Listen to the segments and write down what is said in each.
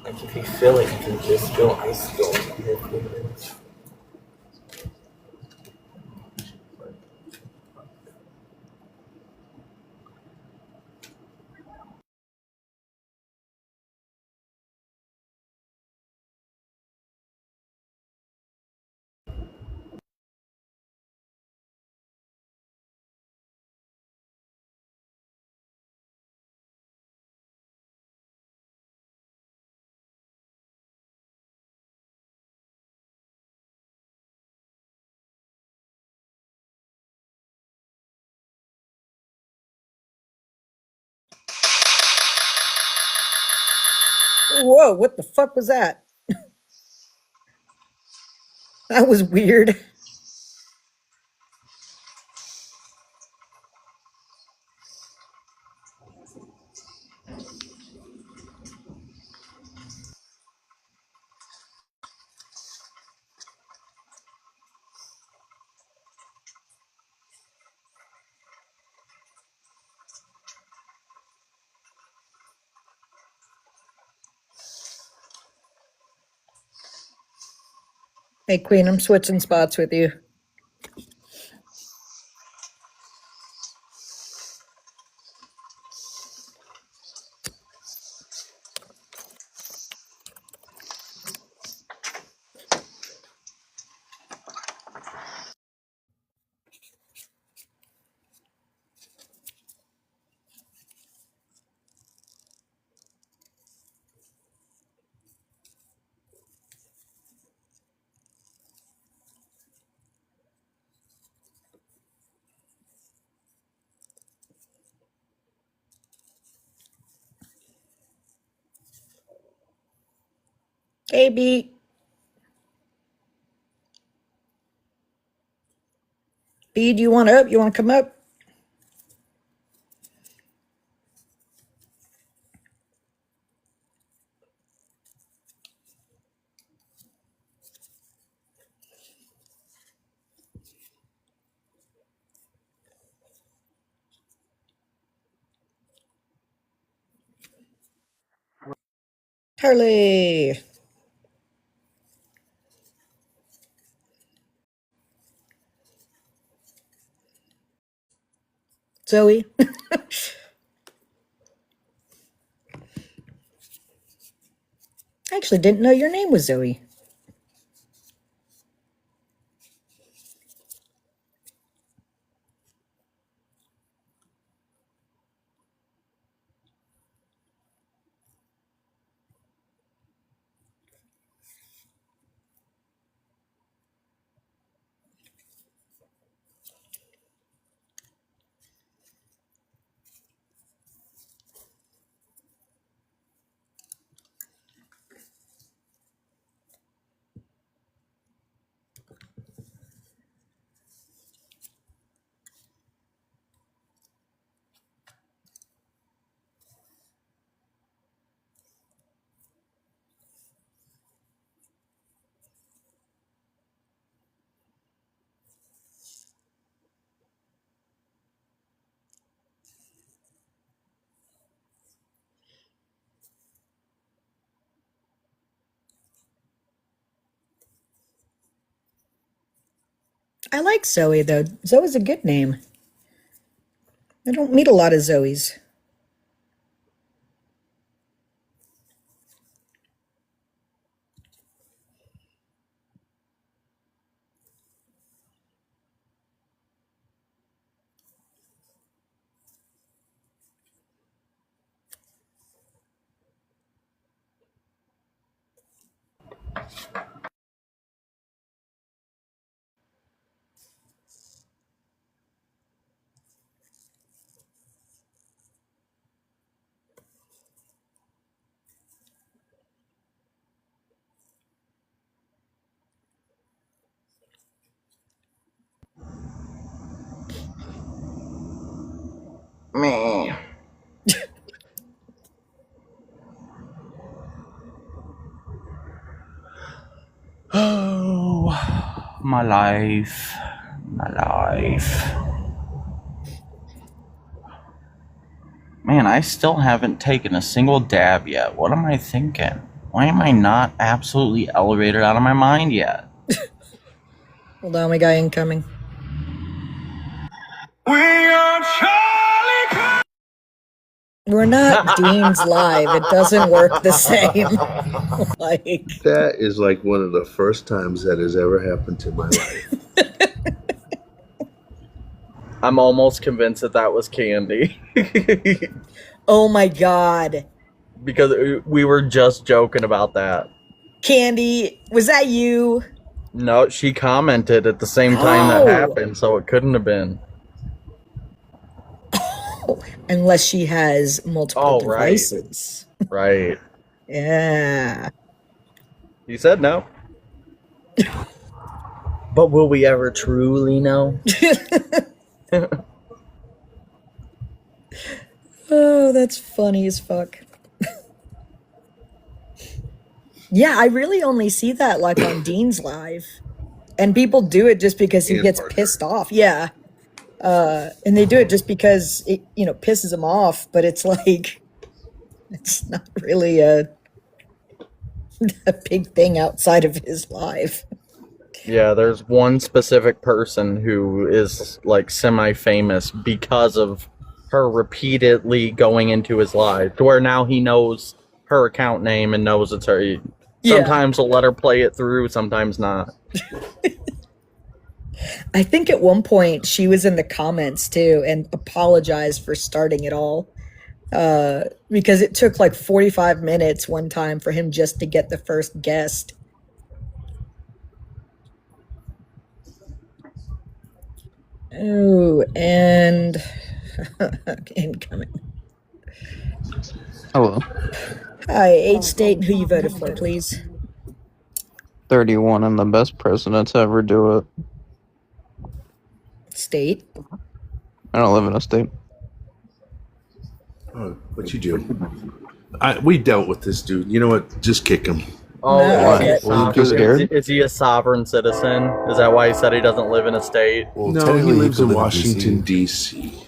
Like if you feel it, you can just feel ice going in your fingers. Whoa, what the fuck was that? That was weird. Hey, Queen, I'm switching spots with you. Hey, B. B, do you want up? You want to come up? Harley. Zoe. I actually didn't know your name was Zoe. I like Zoe, though. Zoe's a good name. I don't meet a lot of Zoes. Me. Oh, my life. My life. Man, I still haven't taken a single dab yet. What am I thinking? Why am I not absolutely elevated out of my mind yet? Hold on, we got incoming. We are Charlie. We're not Dean's live. It doesn't work the same. Like, That is like one of the first times that has ever happened to my life. I'm almost convinced that was Candy. oh my God. Because we were just joking about that. Candy, was that you? No, she commented at the same time that happened, so it couldn't have been. Unless she has multiple devices. Right. Yeah. You said no. But will we ever truly know? Oh, that's funny as fuck. Yeah, I really only see that like on Dean's live. And people do it just because he gets pissed off. Yeah. And they do it just because it, pisses him off, but it's like, it's not really a big thing outside of his life. Yeah, there's one specific person who is like semi-famous because of her repeatedly going into his live, to where now he knows her account name and knows it's her. Sometimes he'll let her play it through, sometimes not. I think at one point she was in the comments too and apologized for starting it all. Because it took like 45 minutes one time for him just to get the first guest. Oh, and incoming. Hello. Hi, age, state, and who you voted for, please. 31 and the best president to ever do it. State? I don't live in a state. Oh, what you do? We dealt with this dude. You know what? Just kick him. Oh, scared? Is he a sovereign citizen? Is that why he said he doesn't live in a state? Well, no, he lives in Washington, D.C.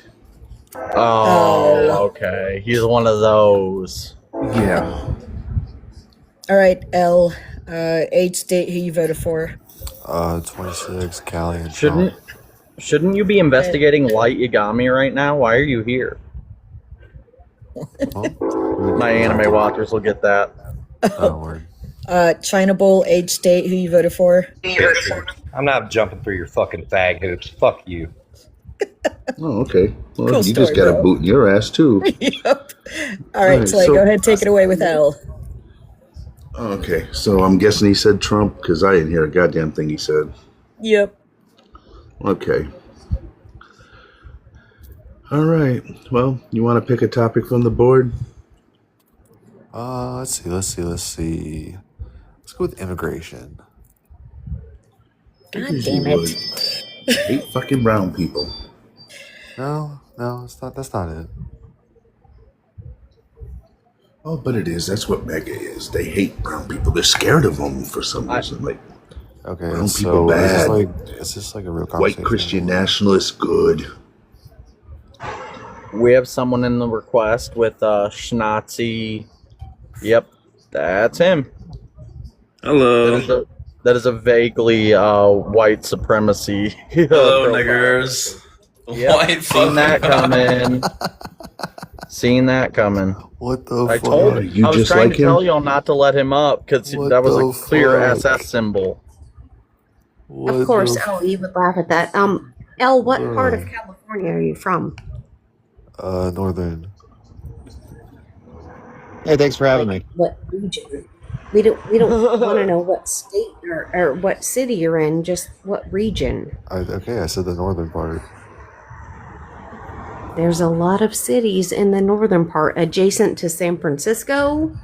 Oh, okay. He's one of those. Yeah. All right, L. Age, state, who you voted for. 26, Callie and Shouldn't you be investigating Light Yagami right now? Why are you here? My anime watchers will get that. Oh, word. China Bowl, age, state, who you voted for. I'm not jumping through your fucking fag hoops. Fuck you. Oh, okay. Well, Cool you story, just got a boot in your ass, too. Yep. All right, Slay, go ahead, take it away with L. Okay, so I'm guessing he said Trump because I didn't hear a goddamn thing he said. Yep. Okay. All right. Well, you want to pick a topic from the board? Let's see. Let's go with immigration. God damn it. Hate fucking brown people. No, it's not. That's not it. Oh, but it is. That's what MAGA is. They hate brown people. They're scared of them for some reason. Like, okay, brown so people bad. is this like a real conversation? White Christian nationalists good. We have someone in the request with Schnazi. Yep, that's him. Hello. That is a vaguely white supremacy. Hello, niggers. Yep, White seen that coming. Seen that coming. What the I fuck? told You I was just trying like to him? tell y'all not to let him up because What that was the a clear fuck? SS symbol. Of course, you would laugh at that. Elle, what part of California are you from? Northern. Hey, thanks for having me. What region? We don't want to know what state or what city you're in. Just what region. Okay, I said the northern part. There's a lot of cities in the northern part adjacent to San Francisco.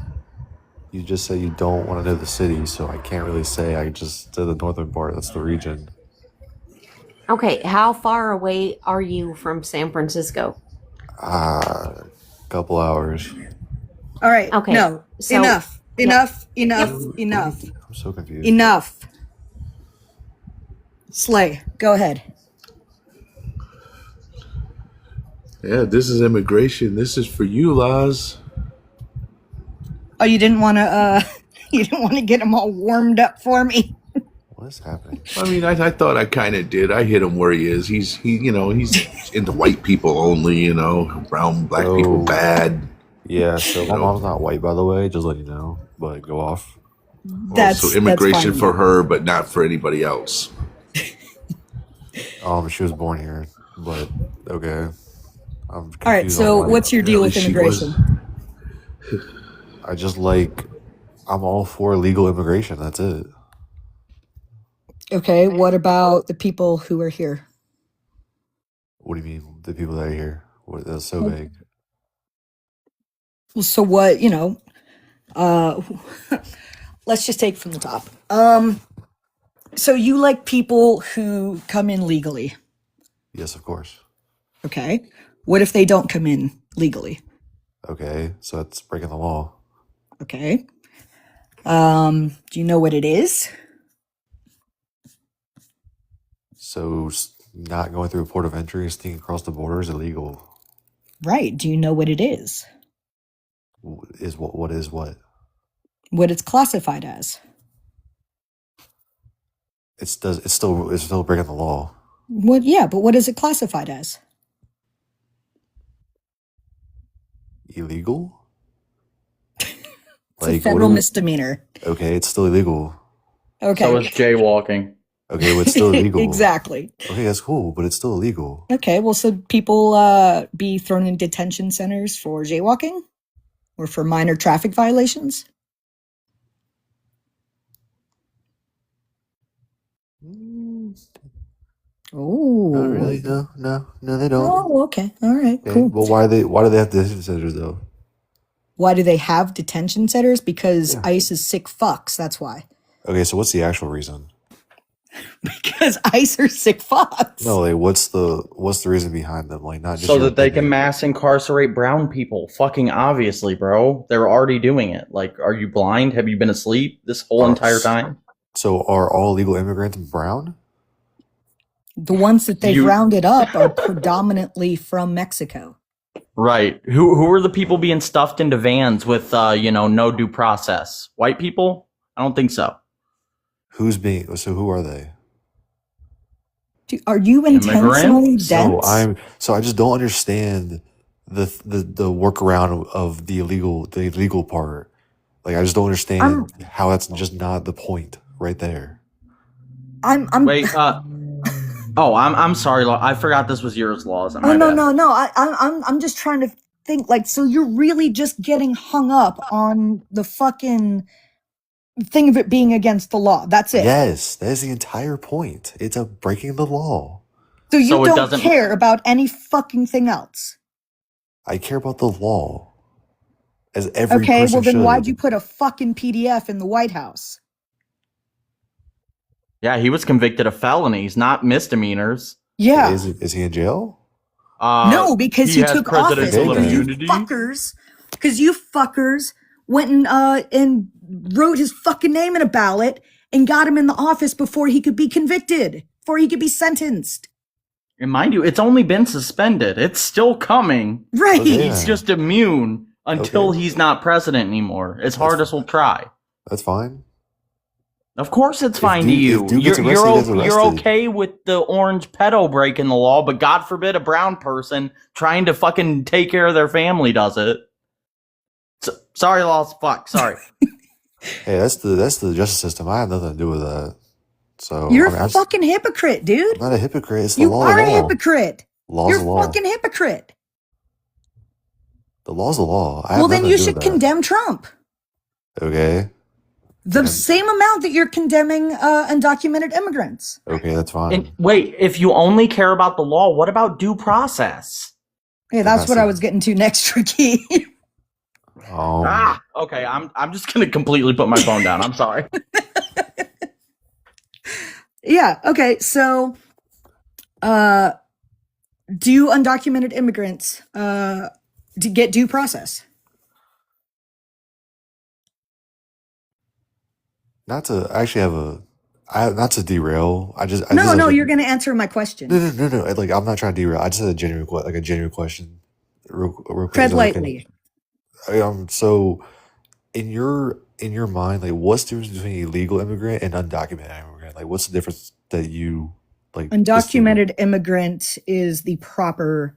You just say you don't want to know the city, so I can't really say. I just said the northern part. That's the region. Okay, how far away are you from San Francisco? Couple hours. All right. Okay, No. so- Enough. Enough. I'm so confused. Enough. Slay, go ahead. Yeah, this is immigration. This is for you, Laz. Oh, you didn't want to You didn't want to get them all warmed up for me. What is happening? I mean, I thought I kind of did. I hit him where he is. He's into white people only. Brown, black people Oh. bad. Yeah, so my mom's not white, by the way, just let you know. But go off. So immigration for her, but not for anybody else. She was born here, but okay. I'm confused. All right, so what's your deal with immigration? I just I'm all for legal immigration. That's it. Okay, what about the people who are here? What do you mean, the people that are here? That's so vague. So what, let's just take from the top. So you like people who come in legally? Yes, of course. Okay. What if they don't come in legally? Okay, so that's breaking the law. Okay. Do you know what it is? So not going through a port of entry and sneaking across the border is illegal. Right. Do you know what it is? Is what is what? What it's classified as? It's still breaking the law. What? Yeah, but what is it classified as? Illegal? It's a federal misdemeanor. Okay, it's still illegal. Okay. So it's jaywalking. Okay, well, it's still illegal. Exactly. Okay, that's cool, but it's still illegal. Okay, well, so people be thrown in detention centers for jaywalking or for minor traffic violations? Oh, Not really. No, they don't. Oh, okay. All right. Okay, Cool. well, why do they have detention centers though? Why do they have detention centers? Because ICE is sick fucks. That's why. Okay, so what's the actual reason? Because ICE are sick fucks. No, what's the reason behind them? Not just so that they can mass incarcerate brown people. Fucking obviously, bro. They're already doing it. Are you blind? Have you been asleep this whole entire time? So are all illegal immigrants brown? The ones that they've rounded up are predominantly from Mexico. Right. Who are the people being stuffed into vans with no due process? White people? I don't think so. So who are they? Are you intentionally dense? So I just don't understand the workaround of the illegal part. I just don't understand how that's just not the point right there. Wait, I'm sorry, I forgot this was yours, Laws. No. I'm just trying to think. So you're really just getting hung up on the fucking thing of it being against the law. That's it. Yes, that is the entire point. It's a breaking the law. So you don't care about any fucking thing else. I care about the law. As every Okay, person well then should. why'd you put a fucking PDF in the White House? Yeah, he was convicted of felonies, not misdemeanors. Yeah. Is he in jail? No, because he took office. Immunity. Because you fuckers went and wrote his fucking name in a ballot and got him in the office before he could be convicted, before he could be sentenced. And mind you, it's only been suspended. It's still coming. Right. Okay. He's just immune until he's not president anymore. As hard as we'll try. That's fine. Of course it's fine to you. You're okay with the orange pedo breaking the law, but God forbid a brown person trying to fucking take care of their family does it. Sorry, Laws. Fuck. Sorry. Hey, that's the justice system. I have nothing to do with that. So You're a fucking hypocrite, dude. I'm not a hypocrite. It's the You law. are a hypocrite. Law's the law. You're a fucking hypocrite. The law's the law. Well, then you should condemn Trump. Okay. The same amount that you're condemning undocumented immigrants. Okay, that's fine. And wait, if you only care about the law, what about due process? Yeah, that's what I was getting to next, Tricky. Okay, I'm just gonna completely put my phone down. I'm sorry. Yeah, okay, so do undocumented immigrants to get due process? Not to not to derail. No, you're gonna answer my question. No. I'm not trying to derail. I just had a genuine question. Real quick. Tread lightly. So in in your mind, like, what's the difference between illegal immigrant and undocumented immigrant? Like, what's the difference that you like? Undocumented immigrant is the proper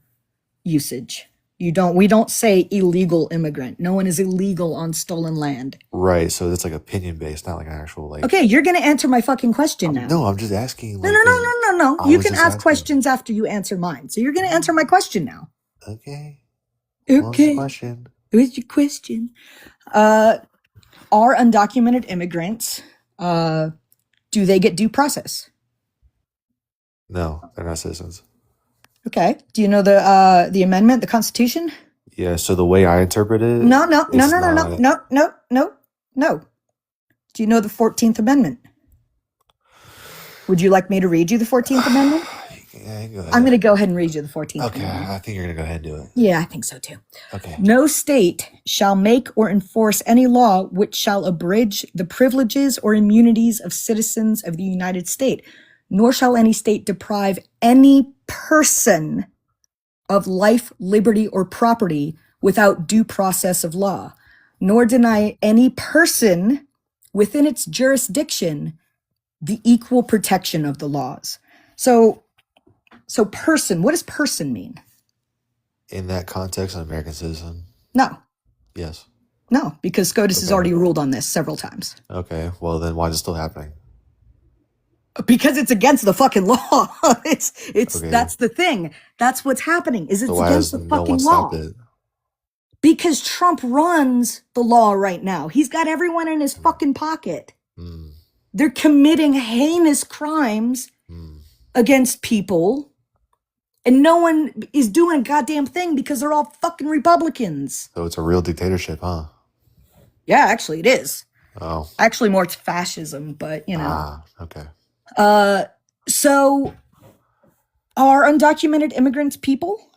usage. We don't say illegal immigrant. No one is illegal on stolen land. Right. So it's like opinion based, not like an actual like. Okay, you're gonna answer my fucking question now. No, I'm just asking. Like, No. You can ask questions after you answer mine. So you're gonna answer my question now. Okay. Okay. What's your question? Are undocumented immigrants, do they get due process? No, they're not citizens. Okay. Do you know the amendment, the Constitution? Yeah. So the way I interpret it. No. Do you know the 14th Amendment? Would you like me to read you the 14th Amendment? Yeah, go ahead. I'm going to go ahead and read you the 14th Okay, Amendment. I think you're going to go ahead and do it. Yeah, I think so too. Okay. No state shall make or enforce any law which shall abridge the privileges or immunities of citizens of the United States, nor shall any state deprive any person of life, liberty, or property without due process of law, nor deny any person within its jurisdiction the equal protection of the laws. So person, what does person mean? In that context, an American citizen. No. Yes. No, because SCOTUS has already ruled on this several times. Okay, well then why is it still happening? Because it's against the fucking law. It's Okay. That's the thing. That's what's happening. Is it's So why against has the no fucking one law. stopped it? Because Trump runs the law right now. He's got everyone in his fucking pocket. They're committing heinous crimes against people, and no one is doing a goddamn thing because they're all fucking Republicans. So it's a real dictatorship, huh? Yeah, actually it is. Oh. Actually more it's fascism, but you know. Ah, okay. So are undocumented immigrants people?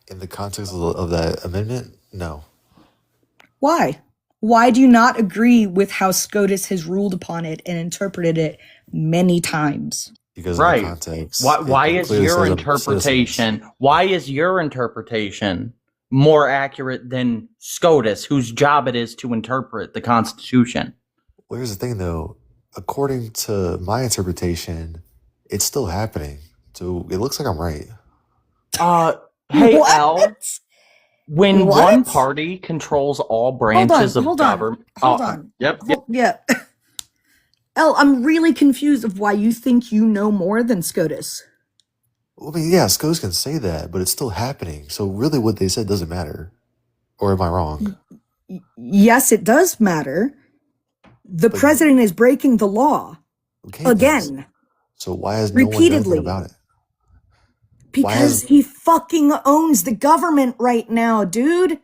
In the context of that amendment, no. Why? Why do you not agree with how SCOTUS has ruled upon it and interpreted it many times? Because right. of the context. Why is your interpretation? Why is your interpretation more accurate than SCOTUS, whose job it is to interpret the Constitution? Well, here's the thing, though. According to my interpretation, it's still happening. So it looks like I'm right. Hey, What? Al. When What? one party controls all branches of government. Hold on. Yep. Yeah. Elle, I'm really confused of why you think you know more than SCOTUS. Well, I mean, yeah, SCOTUS can say that, but it's still happening. So really what they said doesn't matter. Or am I wrong? Yes, it does matter. The president is breaking the law again. So why has no one done anything about it? Because he fucking owns the government right now, dude.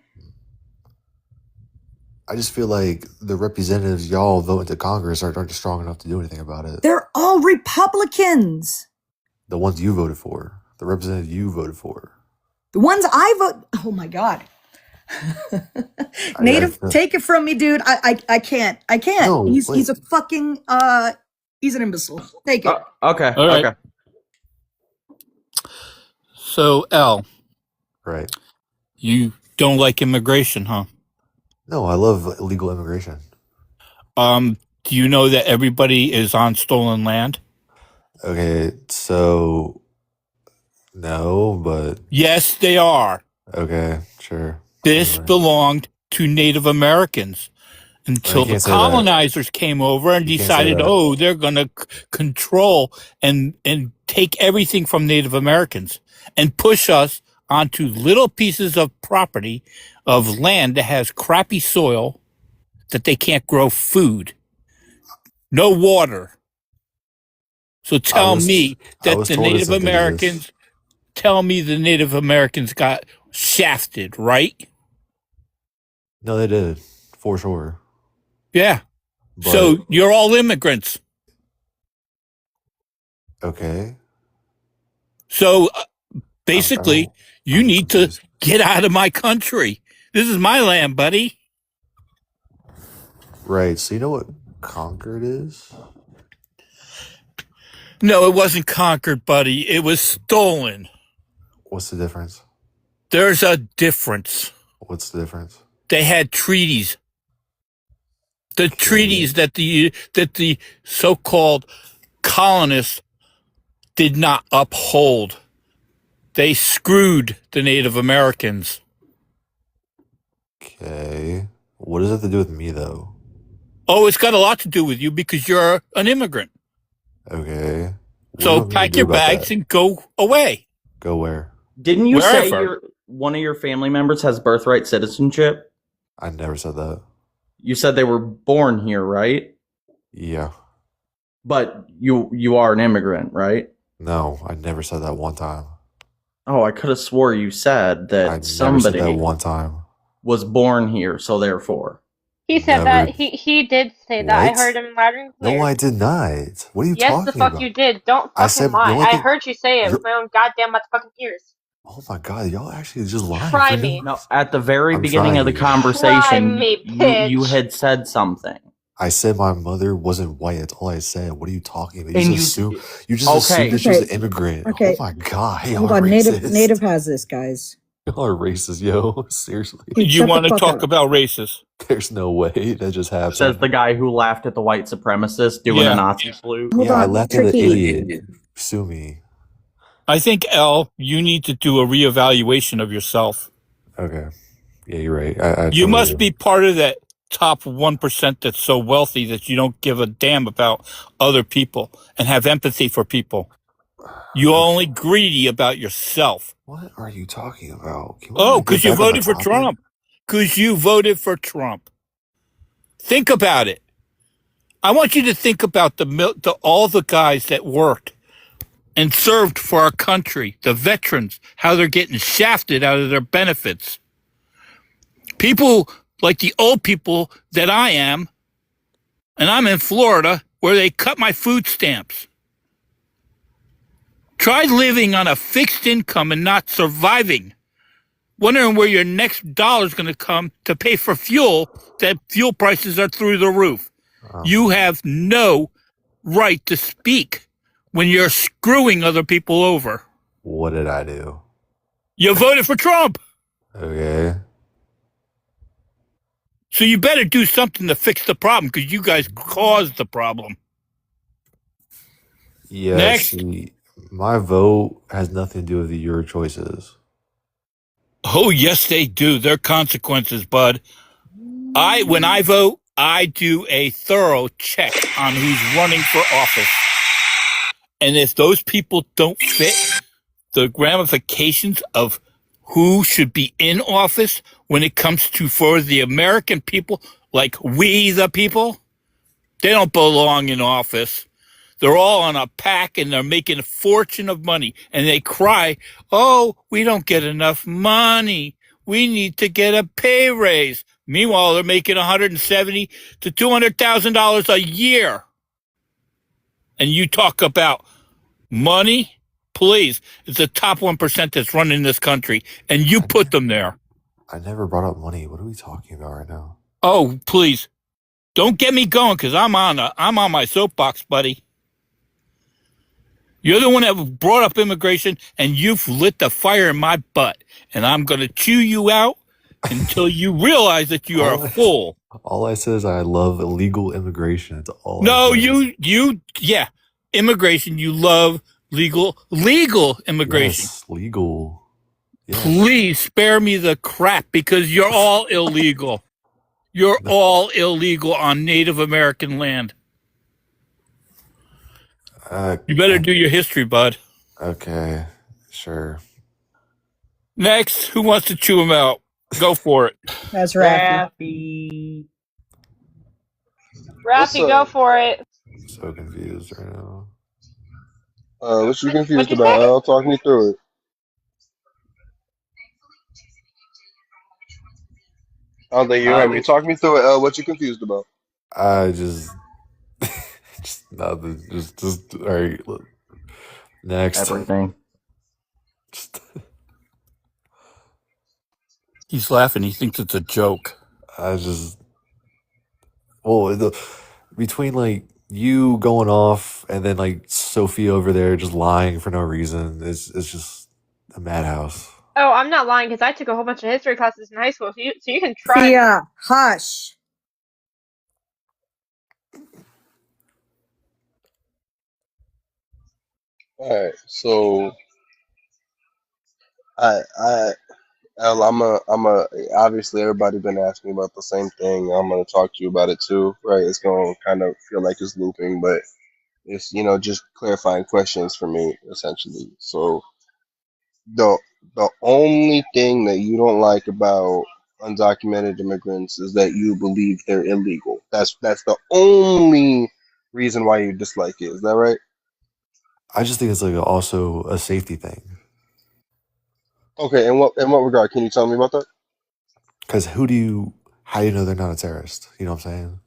I just feel like the representatives y'all vote into Congress aren't strong enough to do anything about it. They're all Republicans. The ones you voted for. The representative you voted for. The ones I vote. Oh my God. Native, take it from me, dude. I can't. No, he's a fucking he's an imbecile. Take it. Okay. All right. Okay. So, Al, Right. you don't like immigration, huh? No, I love illegal immigration. Do you know that everybody is on stolen land? Okay, so no, but Yes, they are. okay, sure. This belonged to Native Americans until the can't say that. colonizers came over and You can't say decided, that. oh, they're going to control and take everything from Native Americans and push us onto little pieces of property of land that has crappy soil that they can't grow food, no water. So tell me that the Native Americans, tell me the Native Americans got shafted, right? No, they did, for sure. Yeah. But, So you're all immigrants. okay. So basically, you need to get out of my country. This is my land, buddy. Right. So you know what Concord is? No, it wasn't conquered, buddy. It was stolen. What's the difference? There's a difference. What's the difference? They had treaties. The treaties that the so-called colonists did not uphold. They screwed the Native Americans. Okay. What does that have to do with me, though? Oh, it's got a lot to do with you because you're an immigrant. Okay. What do you So want me to pack do your about bags that? and go away. Go where? Didn't you say Wherever. one of your family members has birthright citizenship? I never said that. You said they were born here, right? Yeah. But you are an immigrant, right? No, I never said that one time. Oh, I could have swore you said that I never said somebody that one time. was born here, so therefore. He said Never. that. He did say that. I What? heard him loud and clear. No, I did not. What are you Yes, talking the fuck about? you did. Don't I fucking said the lie. only I thing. heard you say it with You're- my own goddamn motherfucking ears. Oh my god, y'all actually just lying. Try for me. no- No, at the very I'm beginning of the trying. Try conversation, me, you bitch. had said something. I said my mother wasn't white. That's all I said. What are you talking about? And You you- just assume. You just Okay. assumed that she was an Okay. immigrant. Okay. Oh my god, y'all Hold are on, racist. Native has this, guys. Y'all are racist, yo. Seriously. Dude, You shut the want to fuck talk up. about racists? There's no way that just happened. Says the guy who laughed at the white supremacist doing Yeah. a Nazi salute. Hold Yeah, I on, laughed at the Tricky. idiot. Sue me. I think, Elle, you need to do a reevaluation of yourself. Okay. Yeah, you're right. I You totally must do. be part of that top 1% that's so wealthy that you don't give a damn about other people and have empathy for people. You're only greedy about yourself. What are you talking about? Can we Oh, get because you back on the voted for topic? Trump. Because you voted for Trump. Think about it. I want you to think about all the guys that worked and served for our country, the veterans, how they're getting shafted out of their benefits. People like the old people that I am, and I'm in Florida, where they cut my food stamps. Try living on a fixed income and not surviving, wondering where your next dollar's going to come to pay for fuel, that fuel prices are through the roof. You have no right to speak when you're screwing other people over. What did I do? You voted for Trump. Okay. So you better do something to fix the problem because you guys caused the problem. Yeah, Next. see, my vote has nothing to do with your choices. Oh, yes, they do. There are consequences, bud. When I vote, I do a thorough check on who's running for office. And if those people don't fit the ramifications of who should be in office when it comes to for the American people, like we the people, they don't belong in office. They're all on a pack and they're making a fortune of money. And they cry, oh, we don't get enough money. We need to get a pay raise. Meanwhile, they're making $170,000 to $200,000 a year. And you talk about money? Please, it's the top 1% that's running this country, and you put them there. I never brought up money. What are we talking about right now? Oh, please, don't get me going, because I'm on my soapbox, buddy. You're the one that brought up immigration, and you've lit the fire in my butt, and I'm going to chew you out until you realize that you are a fool. All I said is I love illegal immigration. That's all. No, I said. yeah, immigration. You love legal immigration. Yes, legal. Yes. Please spare me the crap because you're all illegal. You're all illegal on Native American land. You better do your history, bud. Okay, sure. Next, who wants to chew him out? Go for it. That's Raffy. Raffy, go for it. I'm so confused right now. What you confused What'd you about? say? Al, talk me through it. I don't think you heard me. Talk me through it, Al. What you confused about? I just, just nothing. Just all right. Look. Next. Everything. He's laughing. He thinks it's a joke. I just, well, between like you going off and then like Sophie over there just lying for no reason, it's just a madhouse. Oh, I'm not lying because I took a whole bunch of history classes in high school, so you can try me. Thea, hush. All right, so I'm a. Obviously, everybody been asking about the same thing. I'm gonna talk to you about it too, right? It's gonna kind of feel like it's looping, but it's just clarifying questions for me essentially. So the the only thing that you don't like about undocumented immigrants is that you believe they're illegal. That's the only reason why you dislike it. Is that right? I just think it's like also a safety thing. Okay. In what regard? Can you tell me about that? Because how do you know they're not a terrorist? You know what I'm saying?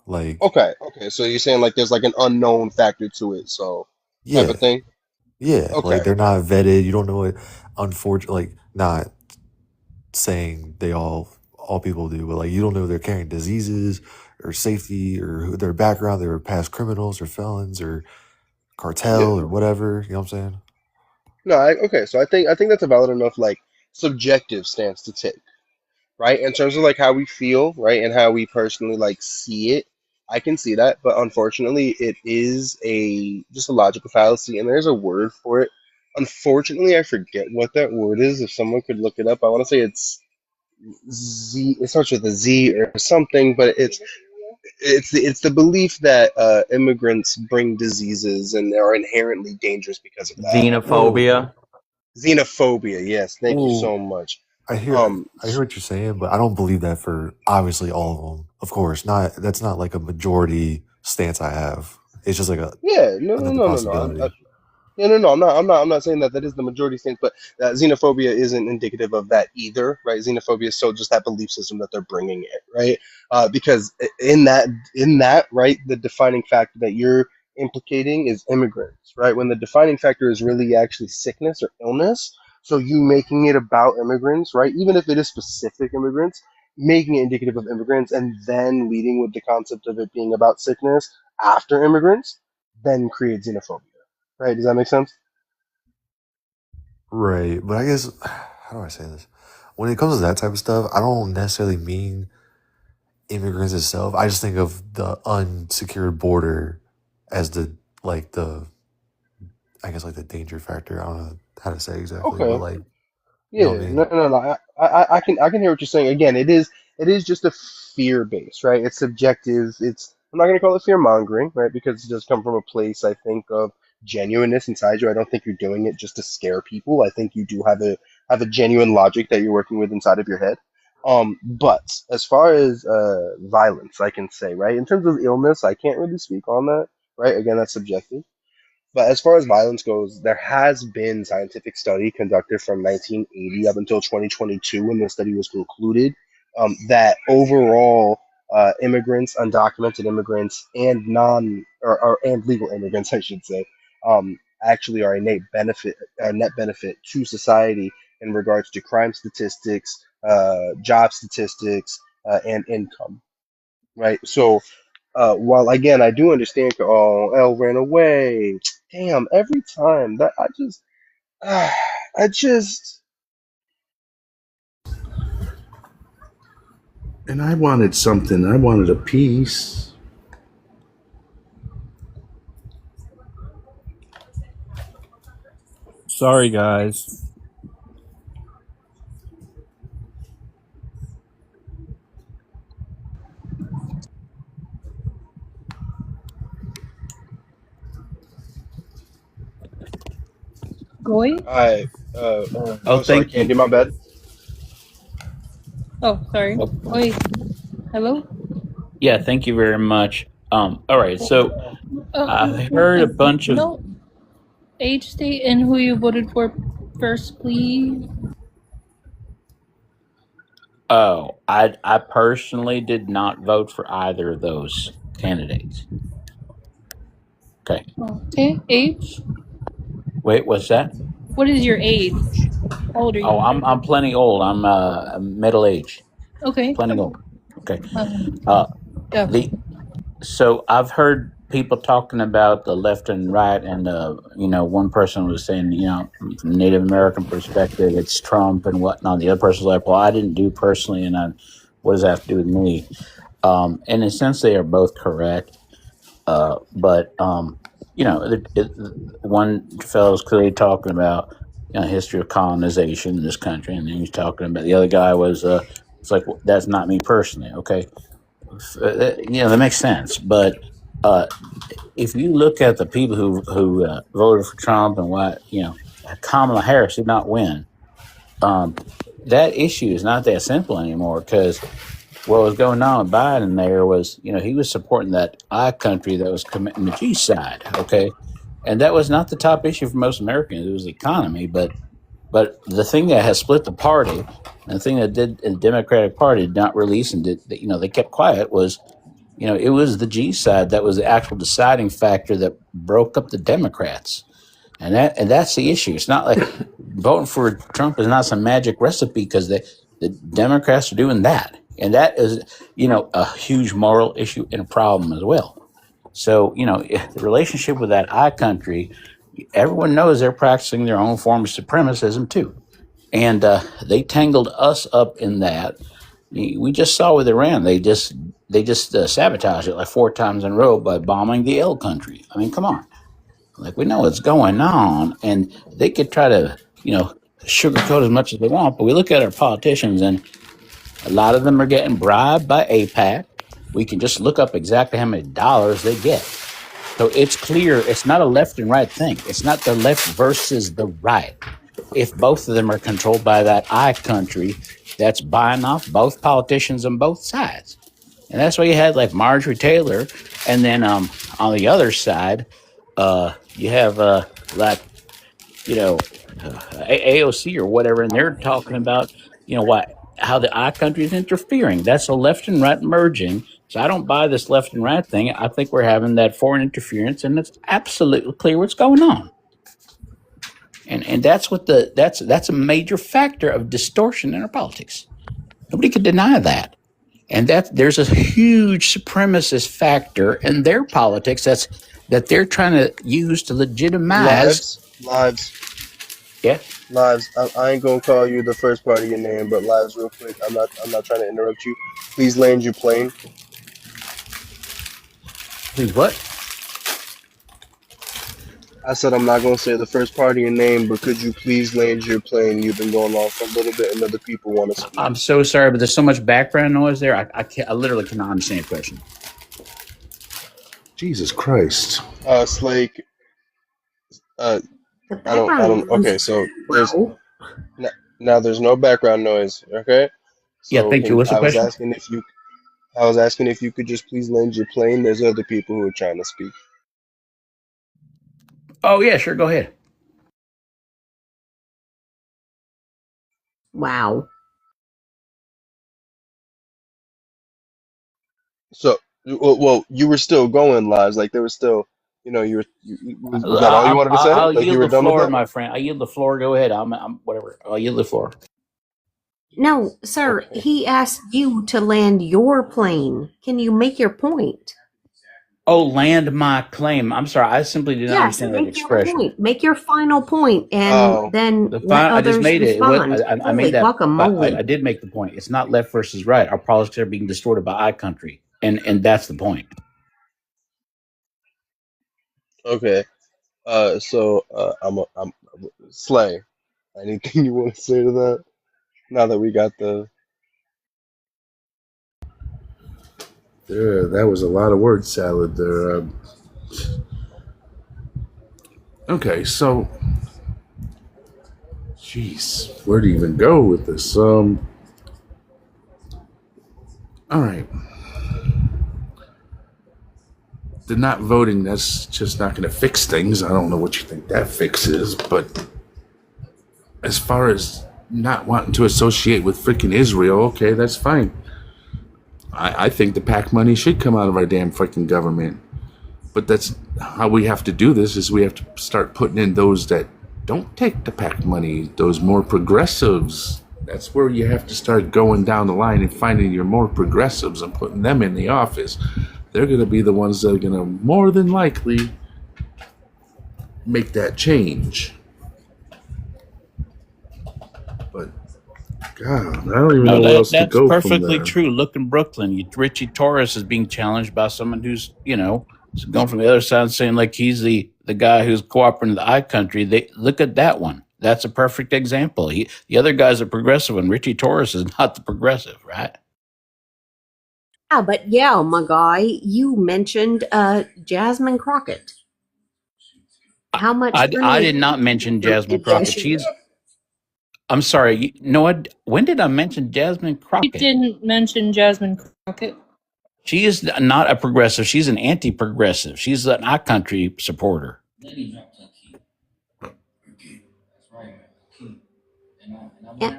Like, Okay. Okay. So you're saying like there's like an unknown factor to it, so type yeah, of thing. yeah, like Okay. they're not vetted. You don't know it. Unfortunately, like not saying they all people do, but like you don't know if they're carrying diseases or safety or who their background. They were past criminals or felons or Yeah. cartel or whatever. You know what I'm saying? No. Okay. So I think that's a valid enough like subjective stance to take. Right? In terms of like how we feel, right, and how we personally like see it, I can see that, but unfortunately, it is a just a logical fallacy, and there's a word for it. Unfortunately, I forget what that word is. If someone could look it up, I want to say it's Z. It starts with a Z or something, but it's the belief that immigrants bring diseases and are inherently dangerous because of that. Whoa, Xenophobia. Xenophobia. Yes, thank you whoa. so much. I hear what you're saying, but I don't believe that for obviously all of them. Of course, not that's not like a majority stance I have. It's just like Yeah, no, no, another no, no, no. possibility. Yeah, no, no, I'm not saying that is the majority stance, but xenophobia isn't indicative of that either, right? Xenophobia is still just that belief system that they're bringing it, right? Because in that, right, the defining factor that you're implicating is immigrants, right? When the defining factor is really actually sickness or illness, so you making it about immigrants, right? Even if it is specific immigrants, making it indicative of immigrants, and then leading with the concept of it being about sickness after immigrants, then creates xenophobia. Right? Does that make sense? Right, but I guess how do I say this? When it comes to that type of stuff, I don't necessarily mean immigrants itself. I just think of the unsecured border as the like the I guess like the danger factor. I don't know how to say exactly, but Okay. like you know what I Yeah. mean? No, no, no. I can hear what you're saying. Again, it is just a fear base, right? It's subjective. I'm not gonna call it fear mongering, right? Because it does come from a place I think of genuineness inside you. I don't think you're doing it just to scare people. I think you do have a genuine logic that you're working with inside of your head. But as far as violence, I can say, right? In terms of illness, I can't really speak on that, right? Again, that's subjective. But as far as violence goes, there has been scientific study conducted from 1980 up until 2022 when the study was concluded that overall immigrants, undocumented immigrants, and non or and legal immigrants, I should say, actually are a net benefit to society in regards to crime statistics, job statistics, and income. Right. So while again, I do understand. Oh, Elle ran away. Damn! Every time that I just. And I wanted something. I wanted a piece. Sorry, guys. Going? I. Oh, Oh, sorry, thank you. Candy. My bad. Oh, sorry. Wait. Hello? Yeah, thank you very much. All right, so I heard a bunch of. No. Age, state, and who you voted for first, please. Oh, I personally did not vote for either of those candidates. Okay. Okay. Age? Wait, what's that? What is your age? How old are Oh, you? I'm plenty old. I'm middle aged. Okay. Plenty old. Okay. Um, Uh, yeah. the so I've heard people talking about the left and right, and one person was saying, from Native American perspective, it's Trump and whatnot. The other person was like, well, I didn't do personally, and what does that have to do with me? In a sense, they are both correct. But one fellow's clearly talking about history of colonization in this country, and then he's talking about the other guy was it's like, well, that's not me personally. Okay, that makes sense. But if you look at the people who voted for Trump and why Kamala Harris did not win, that issue is not that simple anymore, because what was going on with Biden there was, he was supporting that I country that was committing the G side, okay? And that was not the top issue for most Americans. It was the economy. But the thing that has split the party, and the thing that the Democratic Party did not release and they kept quiet was, it was the G side that was the actual deciding factor that broke up the Democrats. And that's the issue. It's not like voting for Trump is not some magic recipe, because the Democrats are doing that. And that is, a huge moral issue and a problem as well. So, the relationship with that I country, everyone knows they're practicing their own form of supremacism too. And they tangled us up in that. We just saw with Iran, they just sabotaged it like 4 times in a row by bombing the L country. I mean, come on. Like, we know what's going on, and they could try to, sugarcoat as much as they want, but we look at our politicians, and a lot of them are getting bribed by AIPAC. We can just look up exactly how many dollars they get. So it's clear it's not a left and right thing. It's not the left versus the right. If both of them are controlled by that I country, that's buying off both politicians on both sides. And that's why you had like Marjorie Taylor. And then on the other side, you have AOC or whatever, and they're talking about, how the I country is interfering. That's a left and right merging. So I don't buy this left and right thing. I think we're having that foreign interference, and it's absolutely clear what's going on. And that's that's a major factor of distortion in our politics. Nobody could deny that. And that there's a huge supremacist factor in their politics that they're trying to use to legitimize Lives. Yeah. Lives. I ain't gonna call you the first part of your name, but Lives, real quick. I'm not trying to interrupt you. Please land your plane. Please what? I said I'm not gonna say the first part of your name, but could you please land your plane? You've been going on for a little bit, and other people want to speak. I'm so sorry, but there's so much background noise there. I literally cannot understand your question. Jesus Christ. Slake. I don't. Okay, so there's now there's no background noise. Okay. So Yeah, thank you. What's the question? I was asking if you could just please land your plane. There's other people who are trying to speak. Oh yeah, sure. Go ahead. Wow. So, well, you were still going, Lives. Like there was still, was that all you wanted to say? I'll Like you yield were the done with floor, that? my friend. I yield the floor. Go ahead. I'm whatever. I'll yield the floor. No, sir, he asked you to land your plane. Can you make your point? Oh, land my claim. I'm sorry. I simply did not Yes, understand that make your expression. point. Make your final point, and then let I others just made it. respond. I made that. Guacamole. I did make the point. It's not left versus right. Our politics are being distorted by I country, and that's the point. Okay. So I'm Slay. Anything you want to say to that? Now that we got the. There, that was a lot of word salad there. Okay, so, jeez, where do you even go with this? All right. The not voting, that's just not going to fix things. I don't know what you think that fixes, but as far as not wanting to associate with freaking Israel, okay, that's fine. I think the PAC money should come out of our damn freaking government. But that's how we have to do this, is we have to start putting in those that don't take the PAC money, those more progressives. That's where you have to start going down the line and finding your more progressives and putting them in the office. they're going to be the ones that are going to more than likely make that change. But God, I don't even know where else to that's go from perfectly there. true. Look in Brooklyn, Richie Torres is being challenged by someone who's going from the other side, saying like he's the guy who's cooperating with the I country. They look at that one. That's a perfect example. The other guy's a progressive, and Richie Torres is not the progressive, right? Yeah, but yeah, my guy, you mentioned Jasmine Crockett. How much I money? did not mention Jasmine Yes, Crockett. you did. I'm sorry. When did I mention Jasmine You Crockett? didn't mention Jasmine Crockett. She is not a progressive. She's an anti-progressive. She's an I country supporter.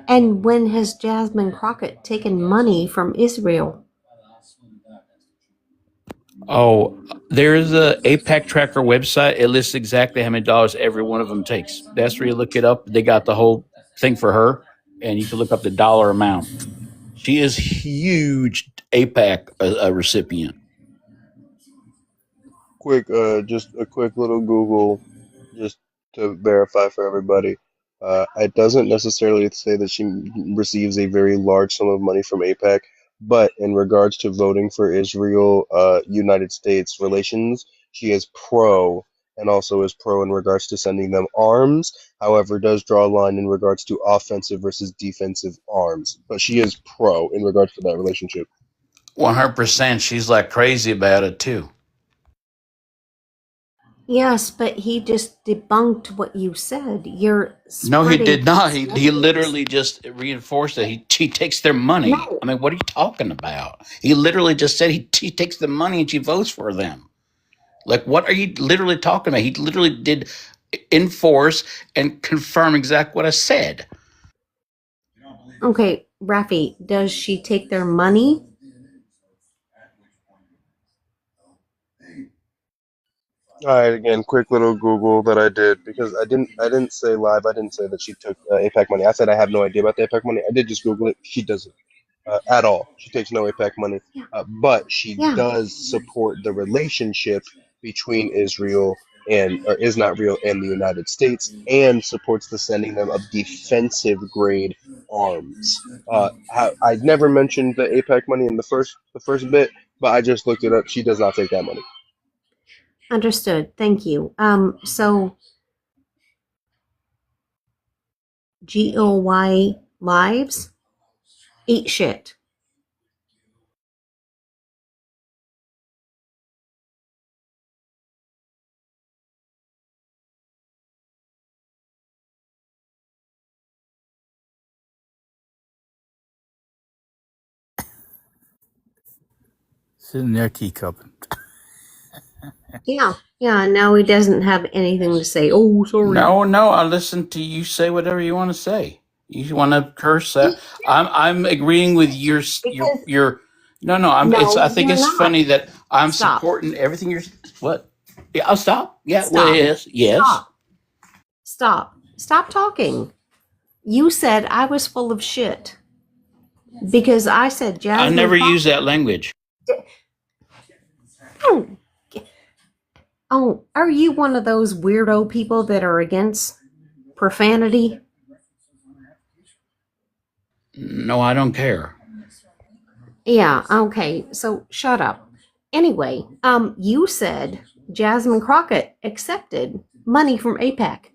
And when has Jasmine Crockett taken money from Israel? Oh, there's a APAC tracker website. It lists exactly how many dollars every one of them takes. That's where you look it up. They got the whole thing for her, and you can look up the dollar amount. She is huge APAC recipient. Just a quick little Google, just to verify for everybody. It doesn't necessarily say that she receives a very large sum of money from AIPAC, but in regards to voting for Israel, United States relations, she is pro, and also is pro in regards to sending them arms. However, does draw a line in regards to offensive versus defensive arms. But she is pro in regards to that relationship. 100%. She's like crazy about it too. Yes, but he just debunked what you said. You're No, he did not. He spreading literally just reinforced that he takes their money. No. I mean, what are you talking about? He literally just said he takes the money and she votes for them. Like, what are you literally talking about? He literally did enforce and confirm exactly what I said. Okay, Rafi, does she take their money? All right, again, quick little Google that I did because I didn't say live. I didn't say that she took APAC money. I said I have no idea about the APAC money. I did just Google it. She doesn't at all. She takes no APAC money, but she Yeah. does support the relationship between Israel and or is not real and the United States, and supports the sending them of defensive grade arms. I never mentioned the APAC money in the first bit, but I just looked it up. She does not take that money. Understood. Thank you. So GOY lives eat shit. Sit in their teacup. Yeah. Yeah. Now he doesn't have anything to say. Oh, sorry. No, I listen to you say whatever you want to say. You want to curse that? I'm agreeing with your. No. I think you're it's not. funny that I'm Stop. supporting everything you're. What? Yeah, I'll stop. Yeah. Stop. Well, yes. Stop talking. You said I was full of shit because I said I Jasmine. never use that language. Oh, are you one of those weirdo people that are against profanity? No, I don't care. Yeah, okay, so shut up. Anyway, you said Jasmine Crockett accepted money from APAC,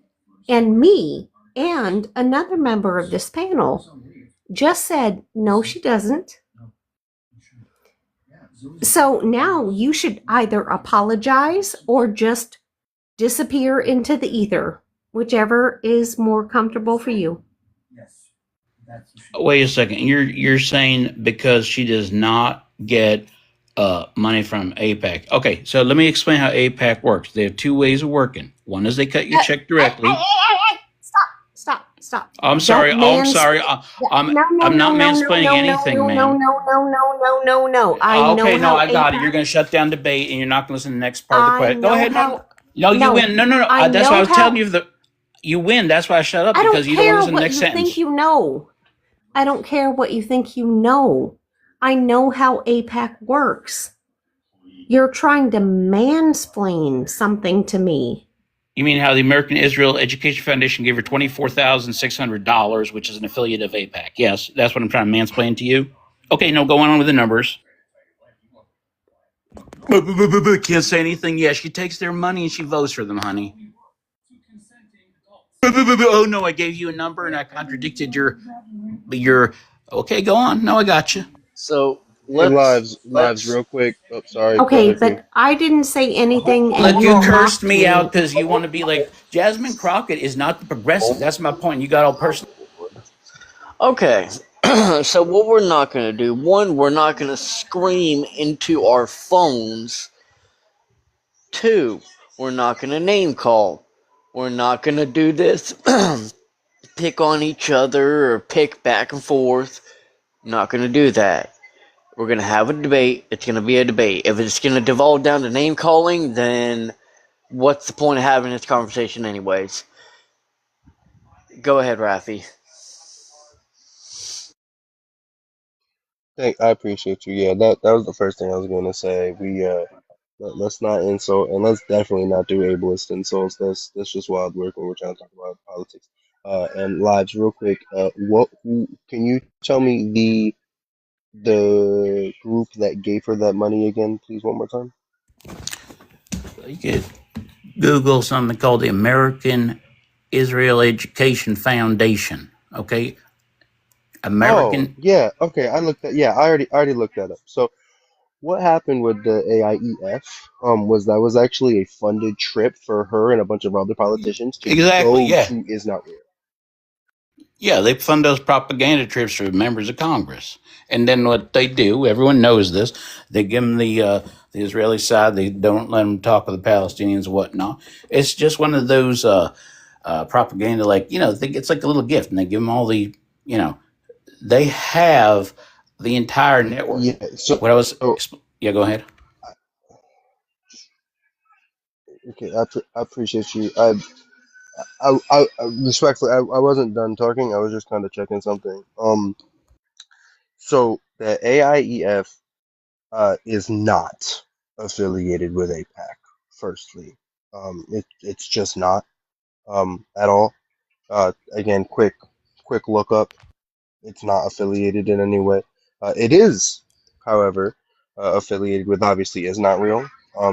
and me and another member of this panel just said, no, she doesn't. So now you should either apologize or just disappear into the ether, whichever is more comfortable for you. Wait a second. You're saying because she does not get money from APAC. Okay, so let me explain how APAC works. They have two ways of working. One is they cut your check directly. Stop. I'm sorry. I'm sorry. I'm not mansplaining anything, man. No. I got it. You're going to shut down debate, and you're not going to listen to the next part of the question. Go ahead. No, you win. No. That's why I was telling you you win. That's why I shut up because you don't want to listen to the next sentence. Think you know. I don't care what you think you know. I know how APAC works. You're trying to mansplain something to me. You mean how the American Israel Education Foundation gave her $24,600, which is an affiliate of AIPAC? Yes, that's what I'm trying to mansplain to you. Okay, no, going on with the numbers. Can't say anything. Yeah, she takes their money and she votes for them, honey. Oh no, I gave you a number and I contradicted your. Okay, go on. No, I got you. So Hey, let's lives, real quick. Oh, sorry. Go Okay, ahead, Queen. but I didn't say anything, and Look, you you cursed mocked me me. out because you want to be like Jasmine Crockett is not the progressive. That's my point. You got all personal. okay. So what we're not gonna do, one, we're not gonna scream into our phones. Two, we're not gonna name call. We're not gonna do this pick on each other or pick back and forth. Not gonna do that. We're gonna have a debate. It's gonna be a debate. If it's gonna devolve down to name calling, then what's the point of having this conversation anyways? Go ahead, Rafi. I appreciate you. Yeah, that was the first thing I was gonna say. Let's not insult, and let's definitely not do ableist insults. That's just wild work when we're trying to talk about politics. And lives, real quick. Can you tell me the group that gave her that money again, please, one more time? You could Google something called the American Israel Education Foundation. Okay, Oh, American. yeah. Okay, I already looked that up. So what happened with the AIEF was actually a funded trip for her and a bunch of other politicians to Exactly. go Yeah. to Is Not Real. Yeah, they fund those propaganda trips for members of Congress. And then what they do, everyone knows this, they give them the Israeli side, they don't let them talk with the Palestinians and whatnot. It's just one of those propaganda, like, it's like a little gift, and they give them all the, they have the entire network. Yeah. What I was, yeah, go ahead. Okay, I appreciate you. Respectfully, I wasn't done talking. I was just kind of checking something. So the AIEF is not affiliated with APAC. Firstly, it's just not at all. Again, quick look up. It's not affiliated in any way. It is, however, affiliated with obviously Is Not Real,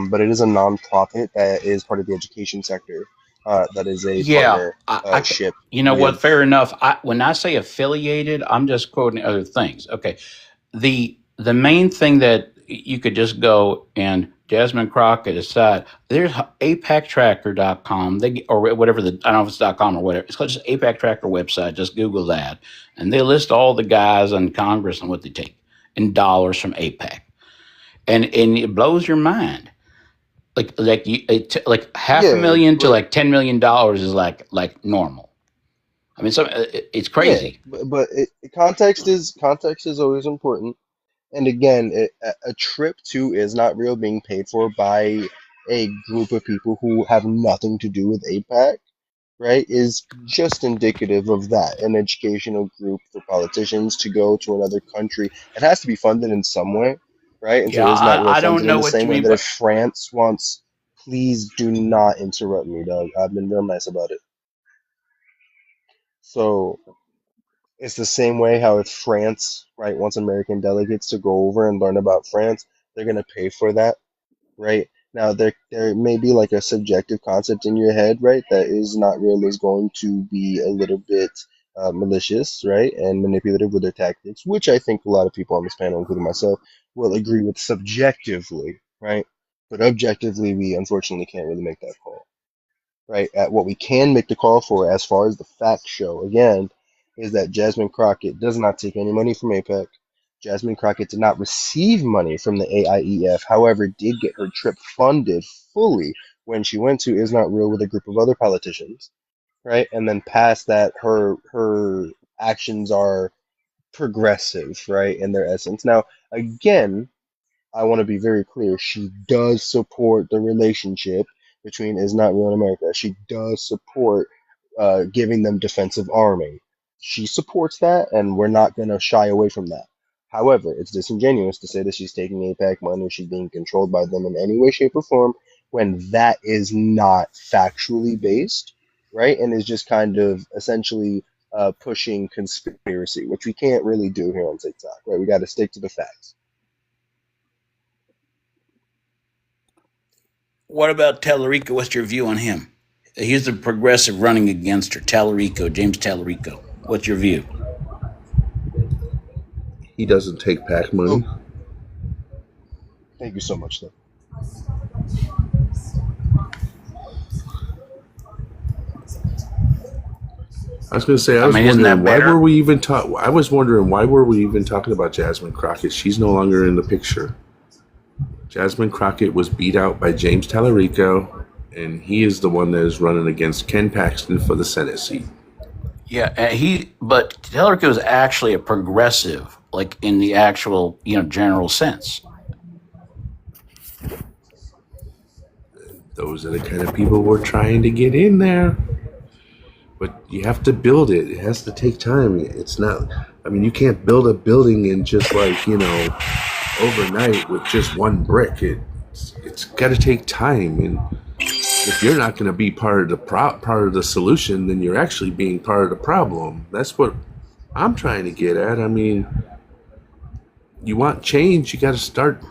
but it is a non-profit that is part of the education sector. That is a Yeah, partnership you know what? with. Fair enough. When I say affiliated, I'm just quoting other things. Okay, the main thing that you could just go and Jasmine Crockett aside, there's apactracker.com, or whatever, I don't know if it's .com or whatever. It's called just APAC Tracker website. Just Google that, and they list all the guys in Congress and what they take in dollars from APAC, and it blows your mind. Like half a Yeah, million to but like $10 million is like normal. I mean, it's crazy. context is always important. And again, a trip to Is Not Real being paid for by a group of people who have nothing to do with APAC, right, is just indicative of that. An educational group for politicians to go to another country. It has to be funded in some way, right? And Yeah, so Is Not Real I funds don't it in know the what same you way mean, that if but France wants, please do not interrupt me, Doug. I've been real nice about it. So it's the same way how if France, right, wants American delegates to go over and learn about France, they're gonna pay for that, right? Now there may be like a subjective concept in your head, right, that Is Not Real is going to be a little bit malicious, right, and manipulative with their tactics, which I think a lot of people on this panel, including myself, will agree with subjectively, right? But objectively, we unfortunately can't really make that call, right? At what we can make the call for, as far as the facts show, again, is that Jasmine Crockett does not take any money from APEC. Jasmine Crockett did not receive money from the AIEF, however, did get her trip funded fully when she went to Is Not Real with a group of other politicians, right? And then past that, her actions are progressive, right, in their essence. Now, again, I want to be very clear. She does support the relationship between Is Not Real in America. She does support giving them defensive arming. She supports that, and we're not going to shy away from that. However, it's disingenuous to say that she's taking APAC money or she's being controlled by them in any way, shape, or form when that is not factually based, right? And is just kind of essentially pushing conspiracy, which we can't really do here on TikTok, right? We got to stick to the facts. What about Tallarico? What's your view on him? He's the progressive running against her, Tallarico, James Tallarico. What's your view? He doesn't take PAC money. Thank you so much, though. I was going to say, I was wondering why were we even talking about Jasmine Crockett? She's no longer in the picture. Jasmine Crockett was beat out by James Tallarico, and he is the one that is running against Ken Paxton for the Senate seat. Yeah, but Tallarico is actually a progressive, like in the actual, general sense. Those are the kind of people we're trying to get in there. But you have to build it. It has to take time. It's not, you can't build a building in just overnight with just one brick. It's got to take time. And if you're not going to be part of the solution, then you're actually being part of the problem. That's what I'm trying to get at. You want change, you got to start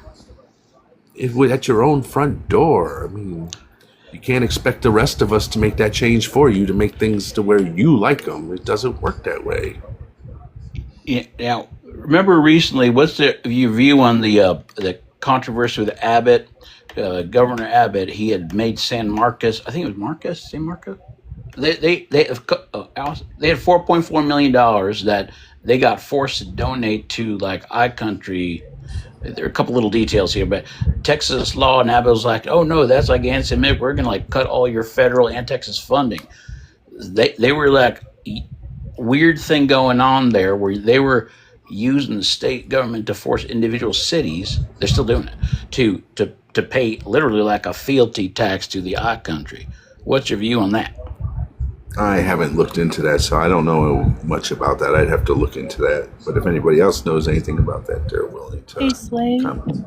at your own front door. You can't expect the rest of us to make that change for you, to make things to where you like them. It doesn't work that way. Yeah, now, remember recently, what's your view on the controversy with Abbott, Governor Abbott? He had made San Marcos, I think it was San Marcos? They had $4.4 million that they got forced to donate to iCountry. There are a couple little details here, but Texas law, and Abbott was like, oh no, that's anti-Semitic. We're going to cut all your federal and Texas funding. They were weird thing going on there where they were using the state government to force individual cities, they're still doing it, to pay literally a fealty tax to the iCountry. What's your view on that? I haven't looked into that, so I don't know much about that. I'd have to look into that. But if anybody else knows anything about that, they're willing to Hey, Slay. comment.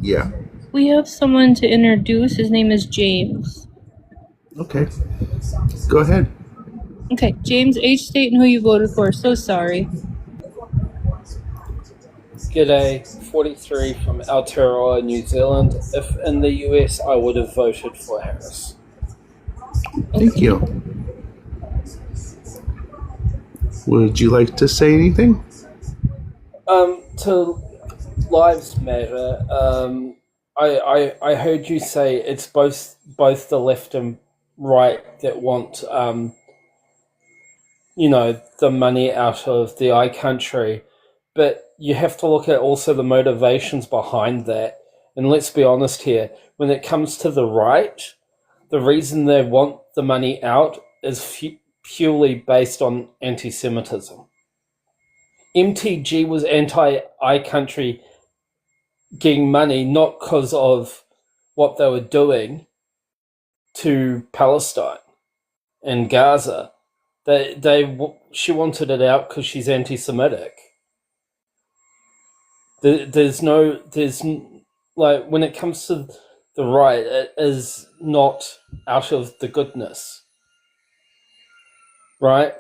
Yeah. We have someone to introduce. His name is James. Okay. Go ahead. Okay, James, age, state, and who you voted for. So sorry. G'day, 43 from Aotearoa, New Zealand. If in the US, I would have voted for Harris. Thank you. Would you like to say anything? To Lives Matter, I heard you say it's both the left and right that want, the money out of the iCountry, but you have to look at also the motivations behind that. And let's be honest here, when it comes to the right, the reason they want the money out is purely based on anti-Semitism. MTG was anti-iCountry getting money not because of what they were doing to Palestine and Gaza. She wanted it out because she's anti-Semitic. When it comes to the right, it is not out of the goodness, right?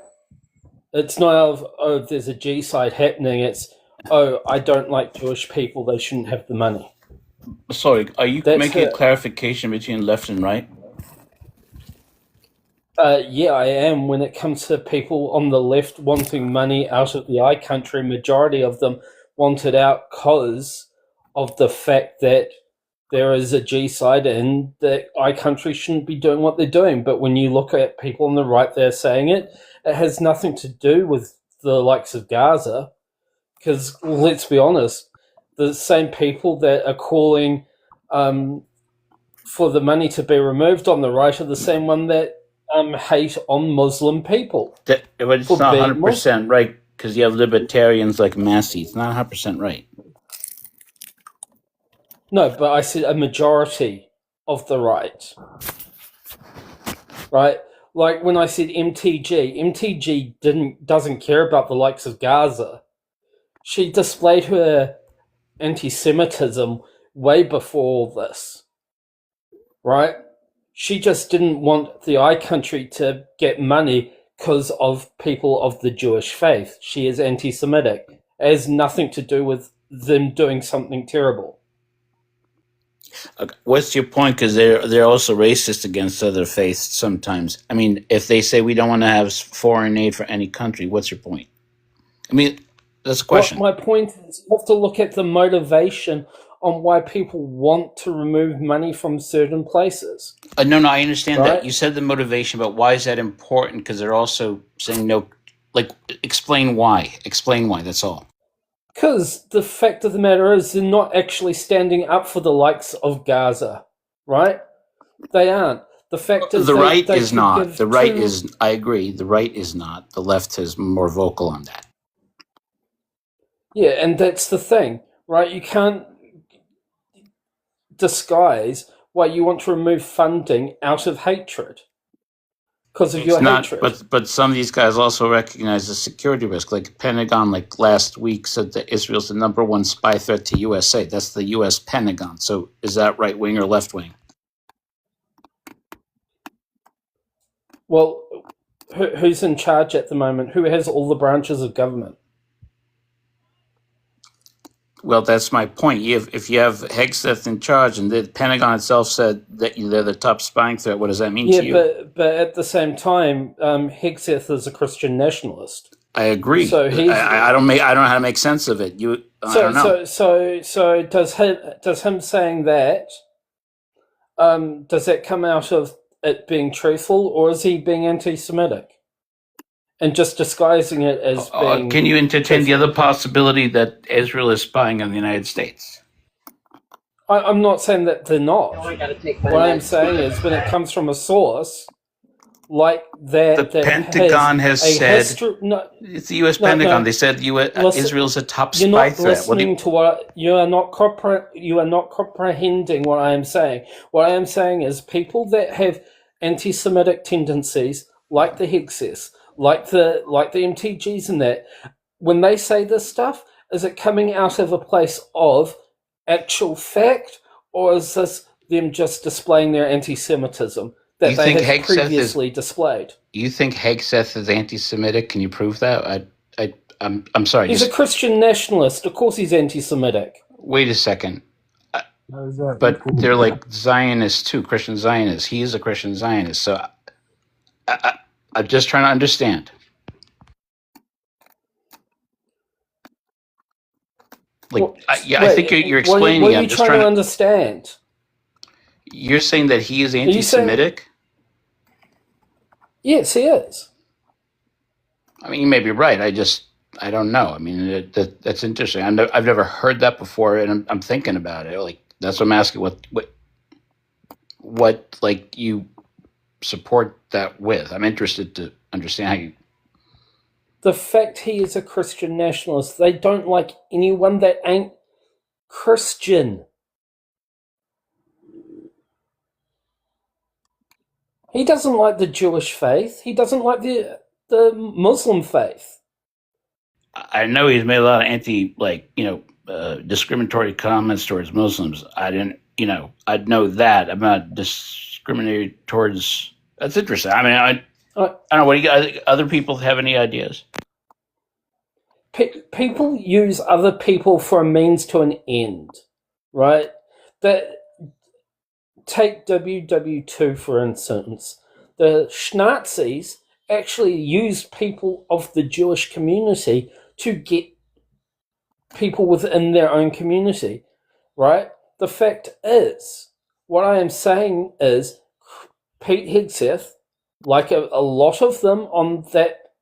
It's not out of, oh, there's a G-side happening. It's, oh, I don't like Jewish people. They shouldn't have the money. Sorry, are you making a clarification between left and right? Yeah, I am. When it comes to people on the left wanting money out of the iCountry, majority of them want it out because of the fact that there is a G-side and that iCountry shouldn't be doing what they're doing. But when you look at people on the right, they're saying it has nothing to do with the likes of Gaza. Because let's be honest, the same people that are calling for the money to be removed on the right are the same one that hate on Muslim people. But it's not 100% right, because you have libertarians like Massey. It's not 100% right. No, but I said a majority of the right. Right? Like when I said MTG doesn't care about the likes of Gaza. she displayed her anti-Semitism way before all this, right? She just didn't want the I country to get money because of people of the Jewish faith. She is anti-Semitic. It has nothing to do with them doing something terrible. What's your point? Because they're also racist against other faiths sometimes. I mean, if they say we don't want to have foreign aid for any country, what's your point? I mean, that's a question. My point is, you have to look at the motivation on why people want to remove money from certain places. No, I understand Right? that. You said the motivation, but why is that important? Because they're also saying no. Like, explain why. Explain why. That's all. Because the fact of the matter is, they're not actually standing up for the likes of Gaza, right? They aren't. The fact is, The right they is could not. give The right two- is. I agree. The right is not. The left is more vocal on that. Yeah, and that's the thing, right? You can't disguise why you want to remove funding out of hatred because of your It's not, hatred. but some of these guys also recognize the security risk. Like Pentagon, like last week, said that Israel's the number one spy threat to USA. That's the U.S. Pentagon. So is that right wing or left wing? Well, who's in charge at the moment? Who has all the branches of government? Well, that's my point. If you have Hegseth in charge, and the Pentagon itself said that they're the top spying threat, what does that mean to you? but at the same time, Hegseth is a Christian nationalist. I agree. So he's I don't know how to make sense of it. I don't know. So does him saying that does that come out of it being truthful, or is he being anti-Semitic and just disguising it as being? Can you entertain the other possibility that Israel is spying on the United States? I'm not saying that they're not. What I'm saying is, when it comes from a source like that, The Pentagon has said it's the U.S. Pentagon. No. They said Israel's a top You're spy not threat. listening to what you are not comprehending what I am saying. What I am saying is, people that have anti-Semitic tendencies, like the Hexes, like the MTGs, and that, when they say this stuff, is it coming out of a place of actual fact, or is this them just displaying their anti-Semitism that You they think have Hegseth previously displayed? You think Hegseth is anti-Semitic? Can you prove that? I'm sorry. He's a Christian nationalist. Of course he's anti-Semitic. Wait a second. But they're like Zionists too, Christian Zionists. He is a Christian Zionist. So I'm just trying to understand. I think you're explaining. What are I'm you just trying to understand? You're saying that he is anti-Semitic? Yes, he is. I mean, you may be right. I don't know. I mean, that's interesting. I've never heard that before, and I'm thinking about it. Like, that's what I'm asking. What like you support that with? I'm interested to understand how you. The fact he is a Christian nationalist, they don't like anyone that ain't Christian. He doesn't like the Jewish faith. He doesn't like the Muslim faith. I know he's made a lot of discriminatory comments towards Muslims. I'd know that. I'm not discriminating towards. That's interesting. I mean, I don't know. What do you guys? Other people have any ideas? People use other people for a means to an end, right? Take WW2 for instance. The Schnazis actually used people of the Jewish community to get people within their own community, right? The fact is, what I am saying is, Pete Hegseth, like a lot of them on that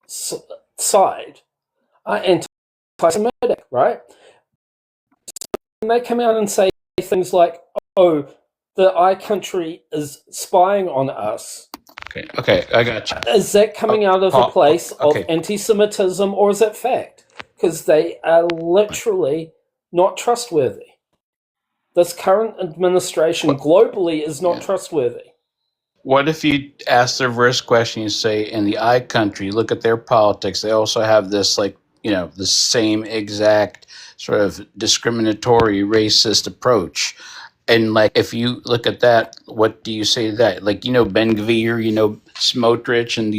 side, are anti-Semitic, right? And they come out and say things like, "Oh, the I country is spying on us." Okay, I got you. Is that coming out of a place of anti-Semitism, or is it fact? Because they are literally not trustworthy. This current administration globally is not trustworthy. What if you ask the reverse question? You say, in the I country, look at their politics. They also have this like the same exact sort of discriminatory racist approach. And like, if you look at that, what do you say to that? Like, Ben Gvir, Smotrich, and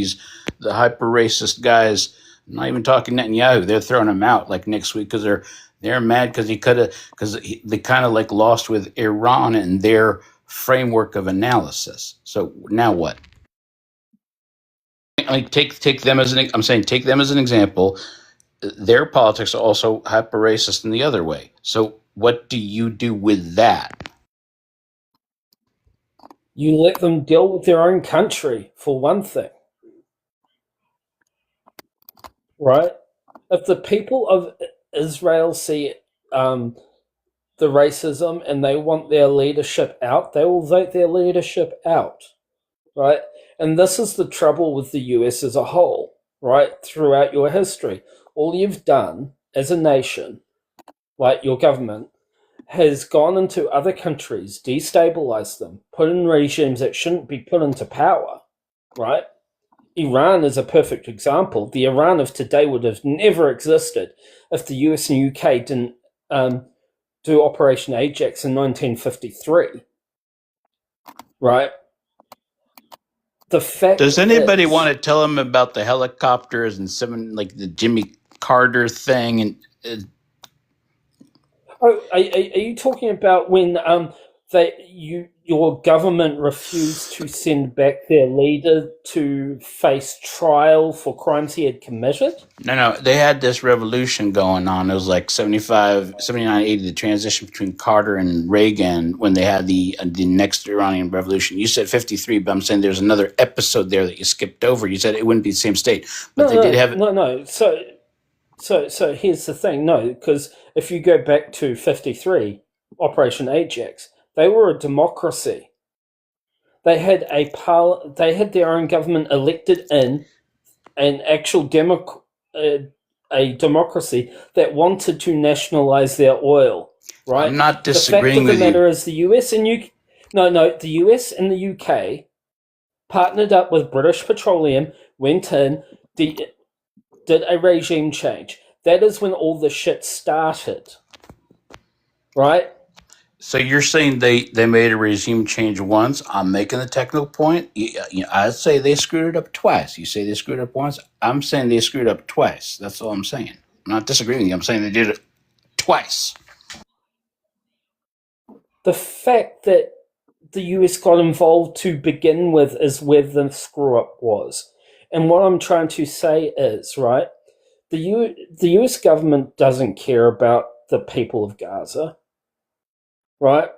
the hyper racist guys. I'm not even talking Netanyahu. They're throwing him out like next week because they're mad because they kind of like lost with Iran and their framework of analysis. So now what? Like, take them as I'm saying, take them as an example. Their politics are also hyper racist in the other way. So what do you do with that? You let them deal with their own country, for one thing. Right? If the people of Israel see the racism and they want their leadership out, they will vote their leadership out. Right? And this is the trouble with the US as a whole, right? Throughout your history. All you've done as a nation, like your government, has gone into other countries, destabilized them, put in regimes that shouldn't be put into power, right? Iran is a perfect example. The Iran of today would have never existed if the US and UK didn't do Operation Ajax in 1953, right? The fact Does anybody is, want to tell them about the helicopters and like the Jimmy Carter thing? And are you talking about when your government refused to send back their leader to face trial for crimes he had committed? No, they had this revolution going on. It was like 75, 79, 80, the transition between Carter and Reagan when they had the next Iranian revolution. You said 53, but I'm saying there's another episode there that you skipped over. You said it wouldn't be the same state, but they did have it. No. So here's the thing. No, because if you go back to 53, Operation Ajax, they were a democracy. They had they had their own government elected in an actual a democracy that wanted to nationalize their oil. Right. I'm not disagreeing the fact of with the matter you. is the US and the US and the UK partnered up with British Petroleum, went in, did a regime change. That is when all the shit started. Right? So you're saying they made a regime change once. I'm making the technical point. I'd say they screwed it up twice. You say they screwed it up once. I'm saying they screwed it up twice. That's all I'm saying. I'm not disagreeing with you. I'm saying they did it twice. The fact that the US got involved to begin with is where the screw up was. And what I'm trying to say is, right, the US government doesn't care about the people of Gaza, right?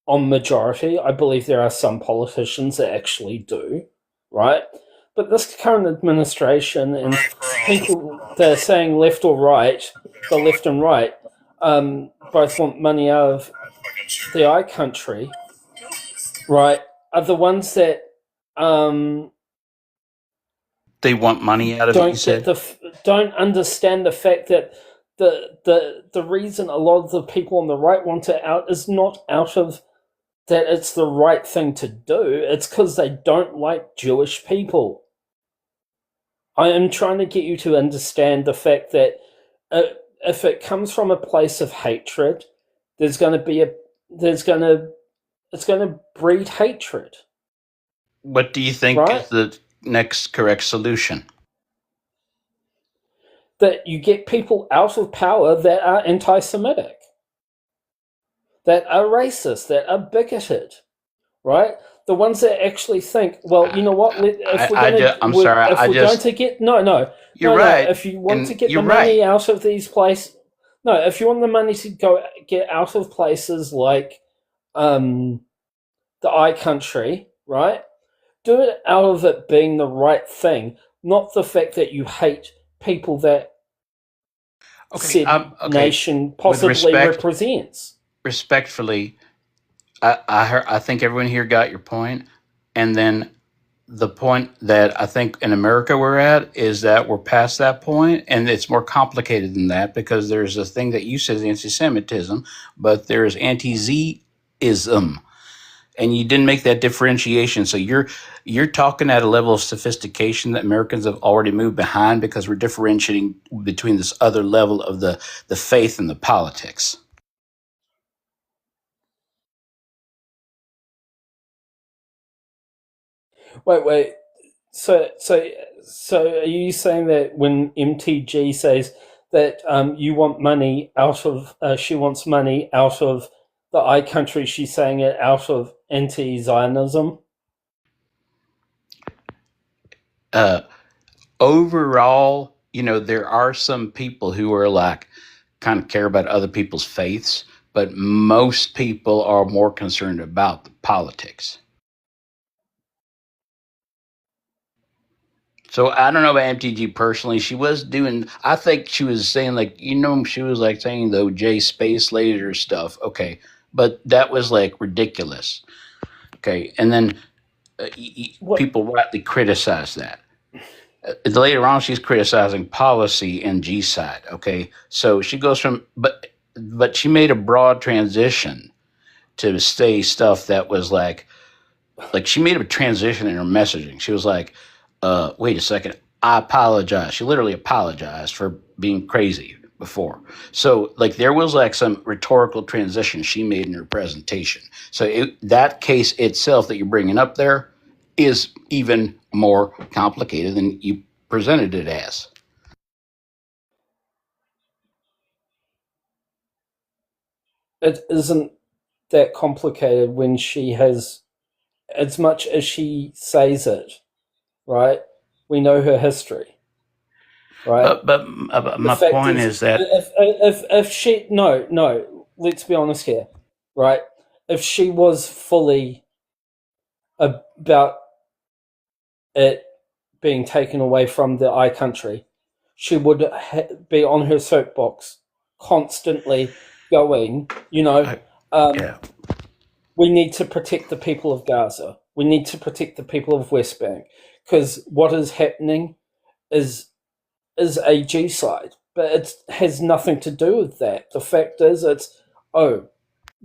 On majority, I believe there are some politicians that actually do, right? But this current administration and people that are saying left or right, the left and right, both want money out of the I country, right, are the ones that they want money out of it. You said don't understand the fact that the reason a lot of the people on the right want it out is not out of that it's the right thing to do. It's because they don't like Jewish people. I am trying to get you to understand the fact that if it comes from a place of hatred, it's going to breed hatred. What do you think is the next correct solution? That you get people out of power that are anti-Semitic, that are racist, that are bigoted, right? The ones that actually think, well, you know what? If we're going to get You're right. If you want to get the money out of these places, if you want the money to get out of places like the I country, right? Do it out of it being the right thing, not the fact that you hate people that said nation possibly represents. Respectfully, I think everyone here got your point, and then the point that I think in America we're at is that we're past that point, and it's more complicated than that because there's a thing that you said is anti-Semitism, but there's anti-Zism. and you didn't make that differentiation. So you're talking at a level of sophistication that Americans have already moved behind because we're differentiating between this other level of the faith and the politics. Wait. So are you saying that when MTG says that you want money out of, she wants money out of the I country, she's saying it out of anti-Zionism? Overall, there are some people who are like kind of care about other people's faiths, but most people are more concerned about the politics. So I don't know about MTG personally. She was doing, I think she was saying like, she was like saying the OJ space laser stuff. Okay. But that was like ridiculous. Okay. And then people rightly criticize that. Later on, she's criticizing policy and G side. Okay. So she goes from, but she made a broad transition to say stuff that was like she made a transition in her messaging. She was like, wait a second, I apologize. She literally apologized for being crazy before. So like there was like some rhetorical transition she made in her presentation. So that case itself that you're bringing up there is even more complicated than you presented it as. It isn't that complicated when she has, as much as she says it, right? We know her history, right? But my point is that if she no, let's be honest here, right? If she was fully about it being taken away from the I country, she would be on her soapbox constantly going, we need to protect the people of Gaza. We need to protect the people of West Bank, because what is happening is a genocide, but it has nothing to do with that. The fact is,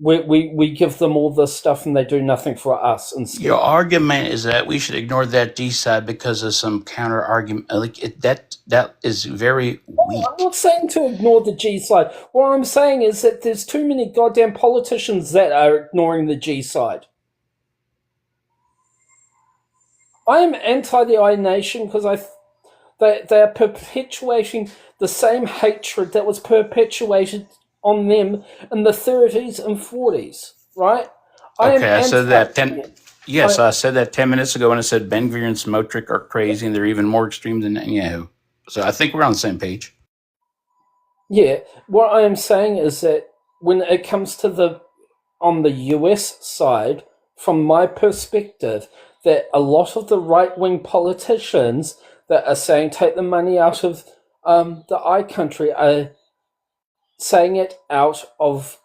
we give them all this stuff and they do nothing for us instead. Your argument is that we should ignore that G side because of some counter argument. That is very weak. I'm not saying to ignore the G side. What I'm saying is that there's too many goddamn politicians that are ignoring the G side. I am anti the I Nation because they are perpetuating the same hatred that was perpetuated on them in the 30s and 40s, right? I said that 10 minutes ago when I said Ben Gvir and Smotrich are crazy and they're even more extreme than Netanyahu. So I think we're on the same page. Yeah, what I am saying is that when it comes to on the US side, from my perspective, that a lot of the right-wing politicians that are saying take the money out of the I country are saying it out of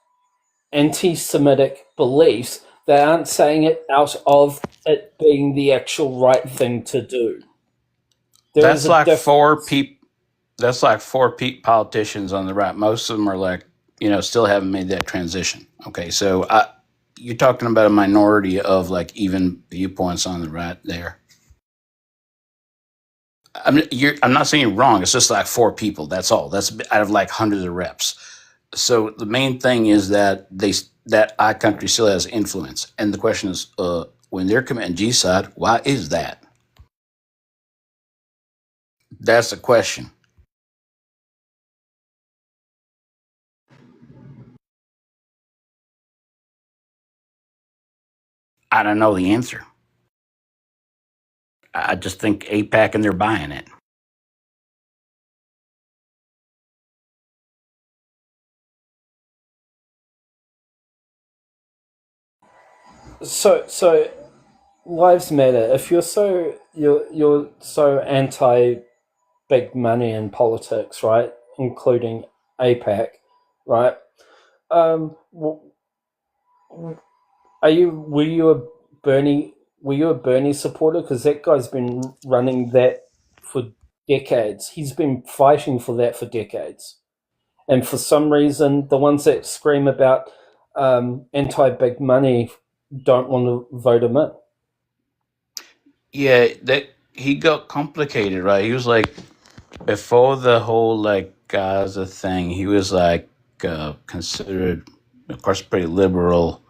anti-Semitic beliefs. They aren't saying it out of it being the actual right thing to do. That's like four politicians on the right. Most of them are like, still haven't made that transition. Okay, so you're talking about a minority of like even viewpoints on the right there. I'm not saying you're wrong. It's just like 4 people. That's all. That's out of like hundreds of reps. So the main thing is that that I country still has influence, and the question is, when they're committing G-side, why is that? That's the question. I don't know the answer. I just think AIPAC and they're buying it. So lives matter. If you're so anti big money in politics, right, including AIPAC, right? Were you a Bernie supporter? Because that guy's been running that for decades. He's been fighting for that for decades, and for some reason, the ones that scream about anti big money don't want to vote him in. Yeah, that he got complicated, right? He was like before the whole like Gaza thing, he was like considered, of course, pretty liberal,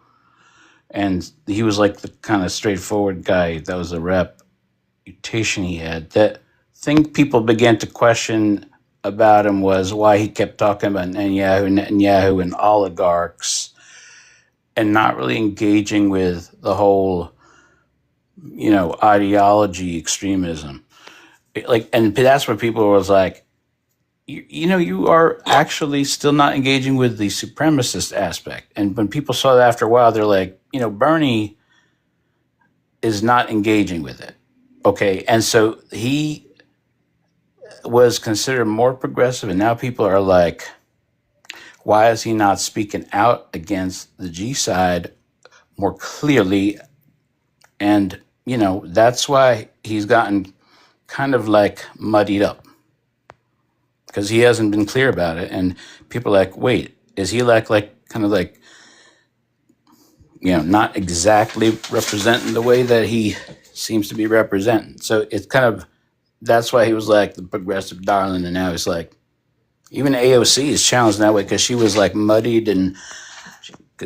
and he was like the kind of straightforward guy. That was a reputation he had. That thing people began to question about him was why he kept talking about Netanyahu, and oligarchs, and not really engaging with the whole, ideology extremism. Like, and that's where people was like, you are actually still not engaging with the supremacist aspect. And when people saw that after a while, they're like, Bernie is not engaging with it. Okay. And so he was considered more progressive. And now people are like, why is he not speaking out against the G side more clearly? And, that's why he's gotten kind of like muddied up, because he hasn't been clear about it. And people are like, wait, is he like kind of like, not exactly representing the way that he seems to be representing? So it's kind of, that's why he was like the progressive darling. And now he's like, even AOC is challenged that way, because she was like muddied, and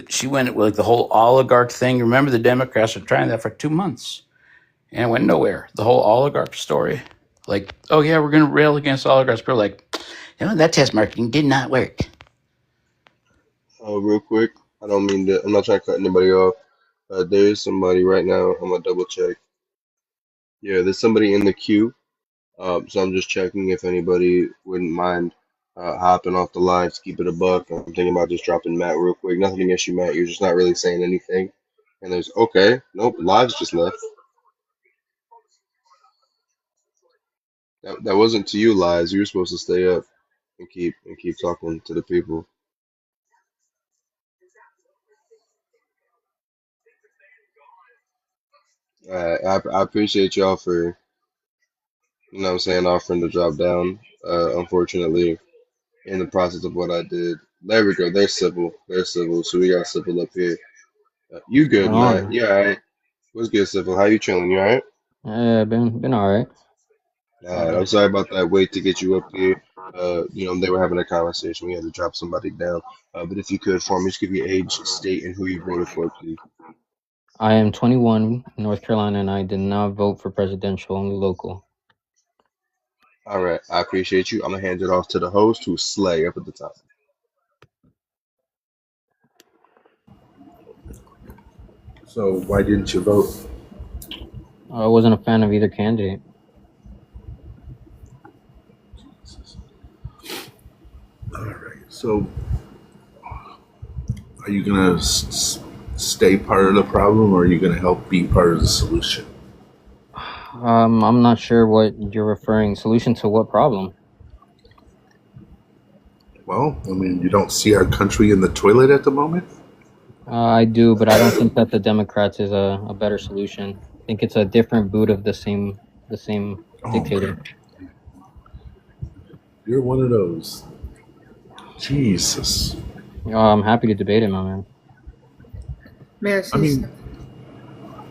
she went with like the whole oligarch thing. Remember, the Democrats were trying that for 2 months and it went nowhere. The whole oligarch story. Like, oh yeah, we're going to rail against oligarchs. People are like, that test marketing did not work. Oh, real quick, I don't mean to. I'm not trying to cut anybody off. There is somebody right now. I'm gonna double check. Yeah, there's somebody in the queue. So I'm just checking if anybody wouldn't mind hopping off the line to keep it a buck. I'm thinking about just dropping Matt real quick. Nothing against you, Matt. You're just not really saying anything. And there's okay. Nope, Lives just left. That wasn't to you, Lives. You were supposed to stay up and keep talking to the people. I appreciate y'all for, you know what I'm saying, offering to drop down. Unfortunately, in the process of what I did. There we go. They're civil. They're civil. So we got civil up here. You good, Matt? Yeah, all right. What's good, civil? How you chilling? You all right? Yeah, been all right. All right. I'm sorry about that wait to get you up here. They were having a conversation. We had to drop somebody down. But if you could, for me, just give your age, state, and who you voted for, please. I am 21 in North Carolina, and I did not vote for presidential, only local. All right. I appreciate you. I'm gonna hand it off to the host, who's Slay up at the top. So why didn't you vote? I wasn't a fan of either candidate. All right. So are you going to stay part of the problem, or are you going to help be part of the solution? I'm not sure what you're referring. Solution to what problem? Well, I mean, you don't see our country in the toilet at the moment? I do, but I don't think that the Democrats is a better solution. I think it's a different boot of the same dictator. Man. You're one of those. Jesus. I'm happy to debate it, my man. I mean,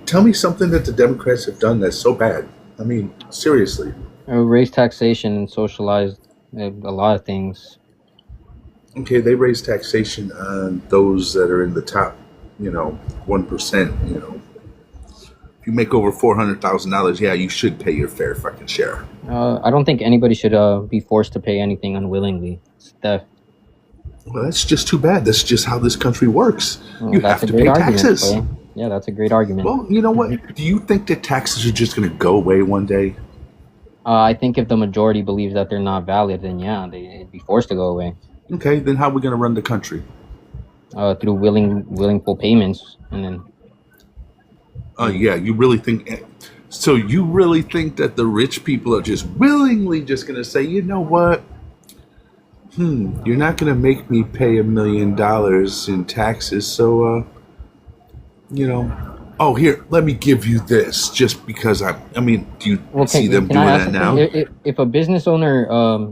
tell me something that the Democrats have done that's so bad. I mean, seriously. Raised taxation and socialized a lot of things. Okay, they raise taxation on those that are in the top, 1%, If you make over $400,000, yeah, you should pay your fair fucking share. I don't think anybody should be forced to pay anything unwillingly. It's theft. Well, that's just too bad. That's just how this country works. Well, you have to pay taxes. Clay. Yeah, that's a great argument. Well, you know what? Do you think that taxes are just going to go away one day? I think if the majority believes that they're not valid, then yeah, they'd be forced to go away. Okay, then how are we going to run the country? Through willingful payments, and then. Yeah, you really think? So you really think that the rich people are just willingly just going to say, you know what? You're not going to make me pay $1 million in taxes, so oh, here, let me give you this, just because do you see them doing that now? If a business owner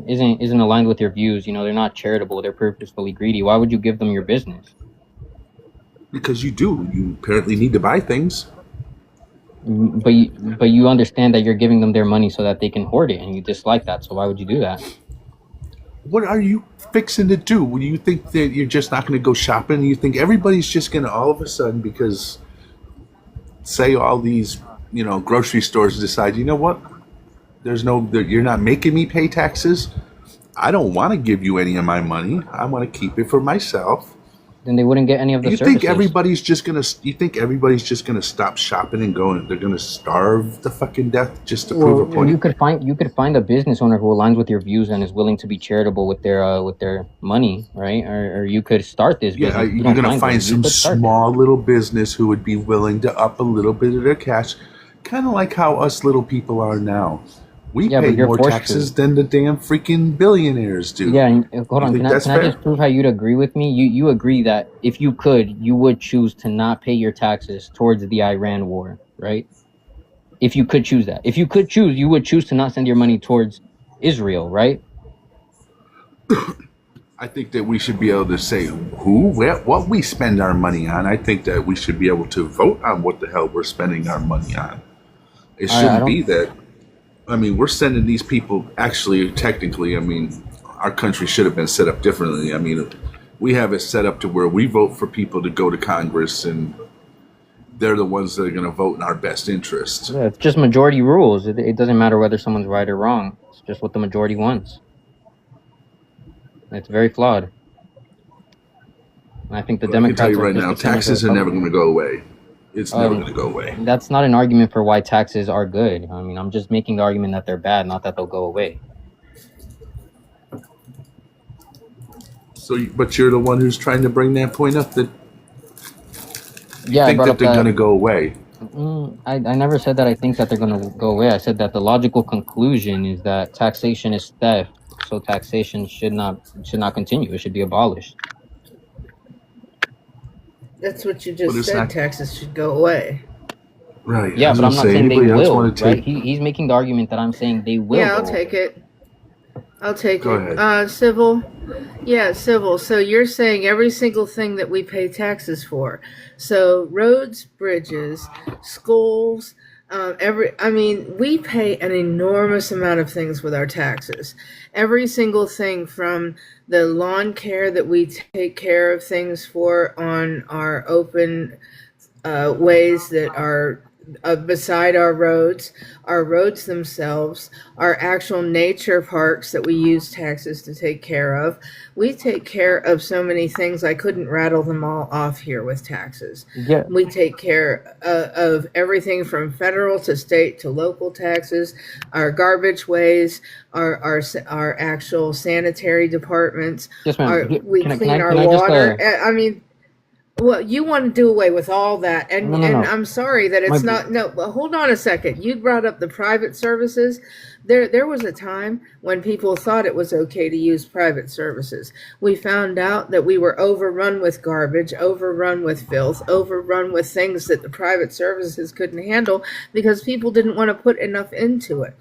isn't aligned with your views, they're not charitable, they're purposefully greedy, why would you give them your business? Because you do. You apparently need to buy things. But you understand that you're giving them their money so that they can hoard it, and you dislike that. So why would you do that? What are you fixing to do? When you think that you're just not going to go shopping, you think everybody's just going to all of a sudden, because say all these, grocery stores decide, you know what? You're not making me pay taxes. I don't want to give you any of my money. I want to keep it for myself. Then they wouldn't get any of the services. You think everybody's just gonna stop shopping and go and they're gonna starve to fucking death just to prove a point? You could find a business owner who aligns with your views and is willing to be charitable with their money, right? Or you could start this business. Yeah, you're gonna find some small little business who would be willing to up a little bit of their cash, kind of like how us little people are now. We pay more taxes than the damn freaking billionaires do. Yeah, and hold on. Can I just prove how you'd agree with me? You agree that if you could, you would choose to not pay your taxes towards the Iran war, right? If you could choose that. If you could choose, you would choose to not send your money towards Israel, right? I think that we should be able to say what we spend our money on. I think that we should be able to vote on what the hell we're spending our money on. It shouldn't be that. I mean, we're sending these people, actually, technically, our country should have been set up differently. We have it set up to where we vote for people to go to Congress, and they're the ones that are going to vote in our best interest. Yeah, it's just majority rules. It doesn't matter whether someone's right or wrong. It's just what the majority wants. It's very flawed. And I think the Democrats I can tell you right now, taxes are never going to go away. It's never going to go away. That's not an argument for why taxes are good. I'm just making the argument that they're bad, not that they'll go away. So, but you're the one who's trying to bring that point up that you think that they're going to go away. I never said that I think that they're going to go away. I said that the logical conclusion is that taxation is theft, so taxation should not continue. It should be abolished. That's what you just said. Taxes should go away. Right. Yeah, but I'm not saying they will. Right? He's making the argument that I'm saying they will. Yeah, I'll take it. Go ahead. Civil. Yeah, civil. So you're saying every single thing that we pay taxes for. So roads, bridges, schools, we pay an enormous amount of things with our taxes. Every single thing from the lawn care that we take care of things for on our open ways that are beside our roads themselves, our actual nature parks that we use taxes to take care of. We take care of so many things, I couldn't rattle them all off here with taxes. Yeah. We take care of everything from federal to state to local taxes, our garbage ways, our actual sanitary departments. Yes, ma'am. We clean our water. Well, you want to do away with all that, and I'm sorry that it's not. No, but hold on a second. You brought up the private services. There was a time when people thought it was okay to use private services. We found out that we were overrun with garbage, overrun with filth, overrun with things that the private services couldn't handle because people didn't want to put enough into it.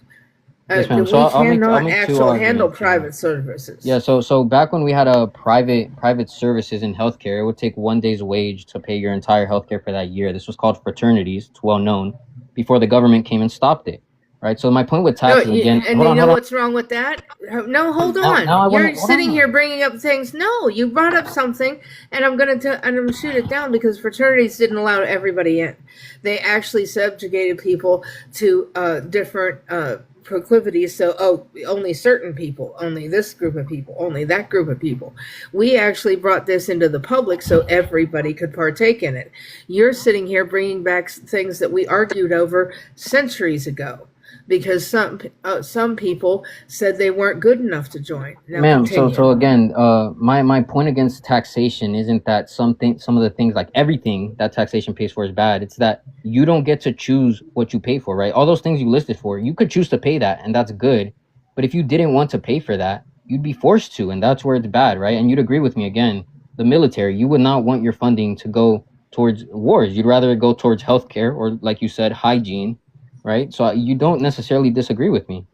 Yes, ma'am. We cannot actually handle private services. Yeah, so back when we had a private services in healthcare, it would take 1 day's wage to pay your entire healthcare for that year. This was called fraternities. It's well known. Before the government came and stopped it, right? So my point with taxes again. And you know what's wrong with that? No, hold on. You're sitting here bringing up things. No, you brought up something, and I'm gonna shoot it down because fraternities didn't allow everybody in. They actually subjugated people to different proclivities. So, only certain people, only this group of people, only that group of people. We actually brought this into the public so everybody could partake in it. You're sitting here bringing back things that we argued over centuries ago because some people said they weren't good enough to join. Now, ma'am, continue. so again, my point against taxation isn't that some of the things, like everything that taxation pays for is bad. It's that you don't get to choose what you pay for, right? All those things you listed for, you could choose to pay that, and that's good. But if you didn't want to pay for that, you'd be forced to, and that's where it's bad, right? And you'd agree with me again. The military, you would not want your funding to go towards wars. You'd rather it go towards healthcare or, like you said, hygiene. Right? So you don't necessarily disagree with me.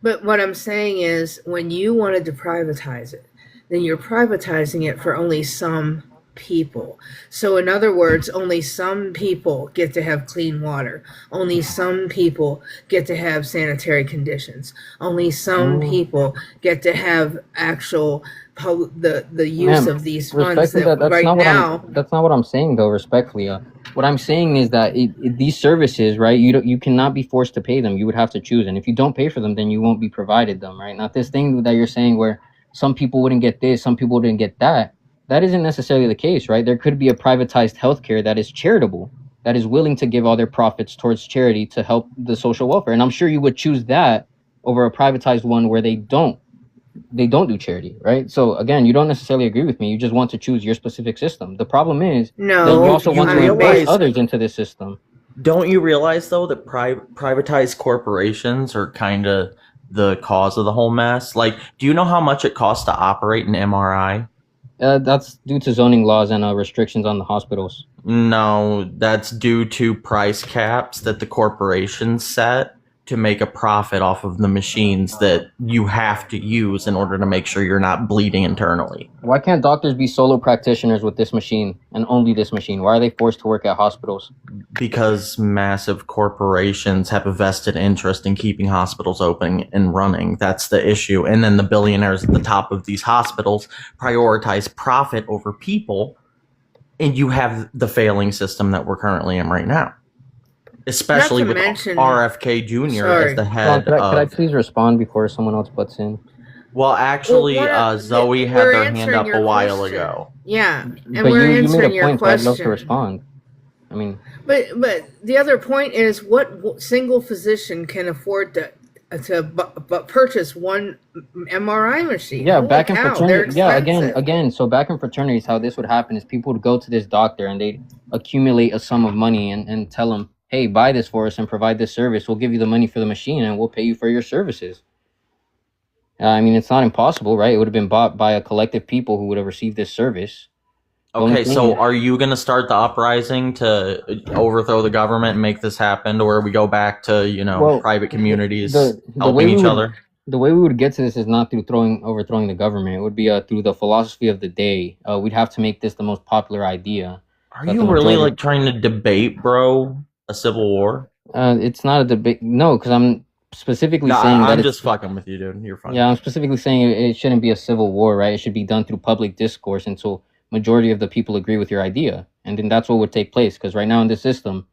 But what I'm saying is when you wanted to privatize it, then you're privatizing it for only some people. So in other words, only some people get to have clean water. Only some people get to have sanitary conditions. Only some people get to have actual the use Ma'am, of these funds respectfully, that that's right not what now. that's not what I'm saying though. Respectfully, what I'm saying is that these services, right? You cannot be forced to pay them. You would have to choose, and if you don't pay for them, then you won't be provided them, right? Not this thing that you're saying where some people wouldn't get this, some people wouldn't get that. That isn't necessarily the case, right? There could be a privatized healthcare that is charitable, that is willing to give all their profits towards charity to help the social welfare, and I'm sure you would choose that over a privatized one where they don't do charity, right? So again, you don't necessarily agree with me. You just want to choose your specific system. The problem is that you also want to embrace others into this system. Don't you realize though that privatized corporations are kind of the cause of the whole mess? Like, do you know how much it costs to operate an MRI? That's due to zoning laws and restrictions on the hospitals. No, that's due to price caps that the corporations set to make a profit off of the machines that you have to use in order to make sure you're not bleeding internally. Why can't doctors be solo practitioners with this machine and only this machine? Why are they forced to work at hospitals? Because massive corporations have a vested interest in keeping hospitals open and running. That's the issue. And then the billionaires at the top of these hospitals prioritize profit over people. And you have the failing system that we're currently in right now. Especially with RFK Jr. as the head could I please respond before someone else butts in? Well, actually, Zoe had their hand up a while ago. Yeah, and But we're you answering made a your point, so I'd love to question. respond. I mean, But the other point is, what single physician can afford to purchase one MRI machine? yeah, Holy back in cow, they're fraternity. Yeah, expensive. again. So back in fraternities, how this would happen is people would go to this doctor and they'd accumulate a sum of money and tell him, "Hey, buy this for us and provide this service. We'll give you the money for the machine and we'll pay you for your services." I mean, it's not impossible, right? It would have been bought by a collective people who would have received this service. Okay, so are you going to start the uprising to overthrow the government and make this happen, or we go back to, private communities helping each other? The way we would get to this is not through overthrowing the government. It would be through the philosophy of the day. We'd have to make this the most popular idea. Are you really trying to debate, bro, a civil war? It's not a debate. No, because I'm specifically saying that I'm just fucking with you, dude. You're fine. Yeah, I'm specifically saying it shouldn't be a civil war, right? It should be done through public discourse until majority of the people agree with your idea, and then that's what would take place. Because right now in this system,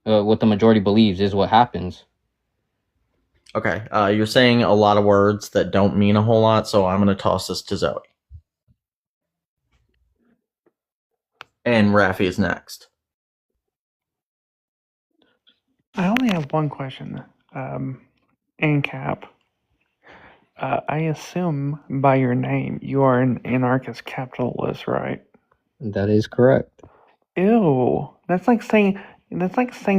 what the majority believes is what happens. Okay, you're saying a lot of words that don't mean a whole lot, so I'm going to toss this to Zoe. And Rafi is next. I only have one question. ANCAP. I assume by your name you are an anarchist capitalist, right? That is correct. Ew. That's like saying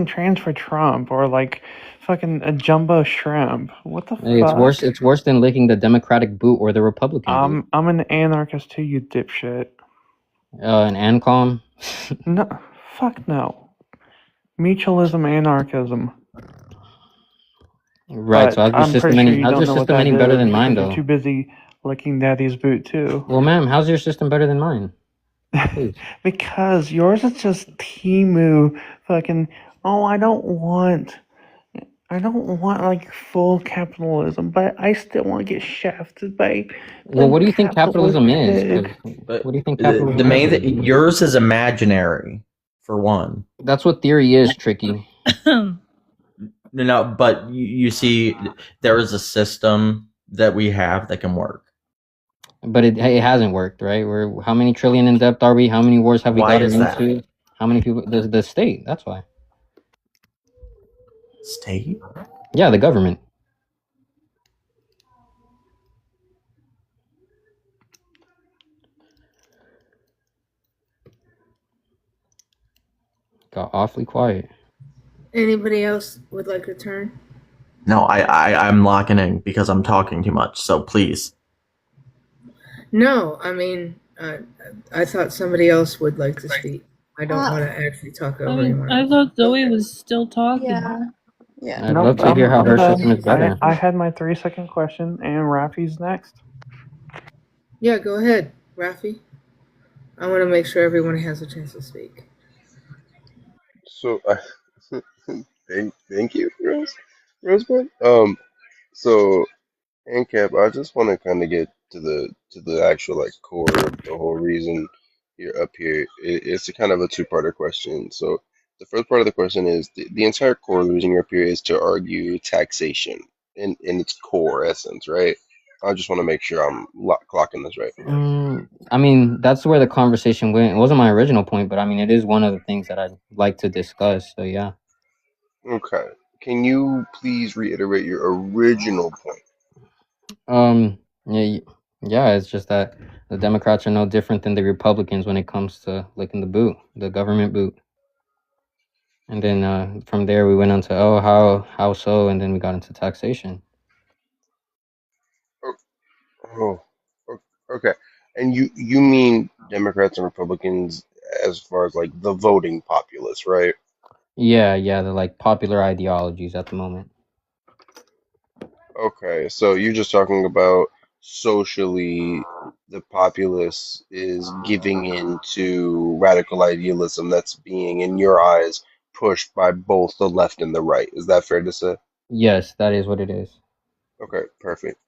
trans for Trump or like fucking a jumbo shrimp. What the Hey, fuck? it's worse than licking the Democratic boot or the Republican boot. I'm an anarchist too, you dipshit. An ANCOM. No, fuck no. Mutualism, anarchism. Right, But so how's your I'm system pretty sure any you how's don't your know what system that any better is than mine because though? you're too busy licking daddy's boot too. Well, ma'am, how's your system better than mine? Because yours is just Timu fucking. Oh, I don't want like full capitalism, but I still want to get shafted by. Well, what do you think capitalism is? pig. 'Cause what do you think The capitalism main is? yours is imaginary, for one. That's what theory is, Tricky. No, but you see, there is a system that we have that can work. But it hasn't worked, right? How many trillion in debt are we? How many wars have we Why gotten is that? into? How many people? The state. That's why. State? Yeah, the government. Got awfully quiet. Anybody else would like a turn? No, I'm locking in because I'm talking too much. So please. No, I mean, I thought somebody else would like to speak. I don't want to actually talk over anyone. I thought Zoe was still talking. Yeah. I'd love to hear how her system is better. I had my 3-second question, and Rafi's next. Yeah, go ahead, Rafi. I want to make sure everyone has a chance to speak. So, thank you, Rosebud. So Cap, I just want to kind of get to the actual like core of the whole reason you're up here. It's a kind of a two-parter question. So the first part of the question is the entire core of the reason you're up here is to argue taxation in its core essence, right? I just want to make sure I'm clocking this right. I mean, that's where the conversation went. It wasn't my original point, but I mean, it is one of the things that I'd like to discuss. So yeah. Okay. Can you please reiterate your original point? Yeah, yeah. It's just that the Democrats are no different than the Republicans when it comes to licking the boot, the government boot. And then from there we went on to how so, and then we got into taxation. Oh, okay. And you mean Democrats and Republicans as far as like the voting populace, right? Yeah, the like popular ideologies at the moment. Okay, so you're just talking about socially the populace is giving in to radical idealism that's being, in your eyes, pushed by both the left and the right. Is that fair to say? Yes, that is what it is. Okay, perfect.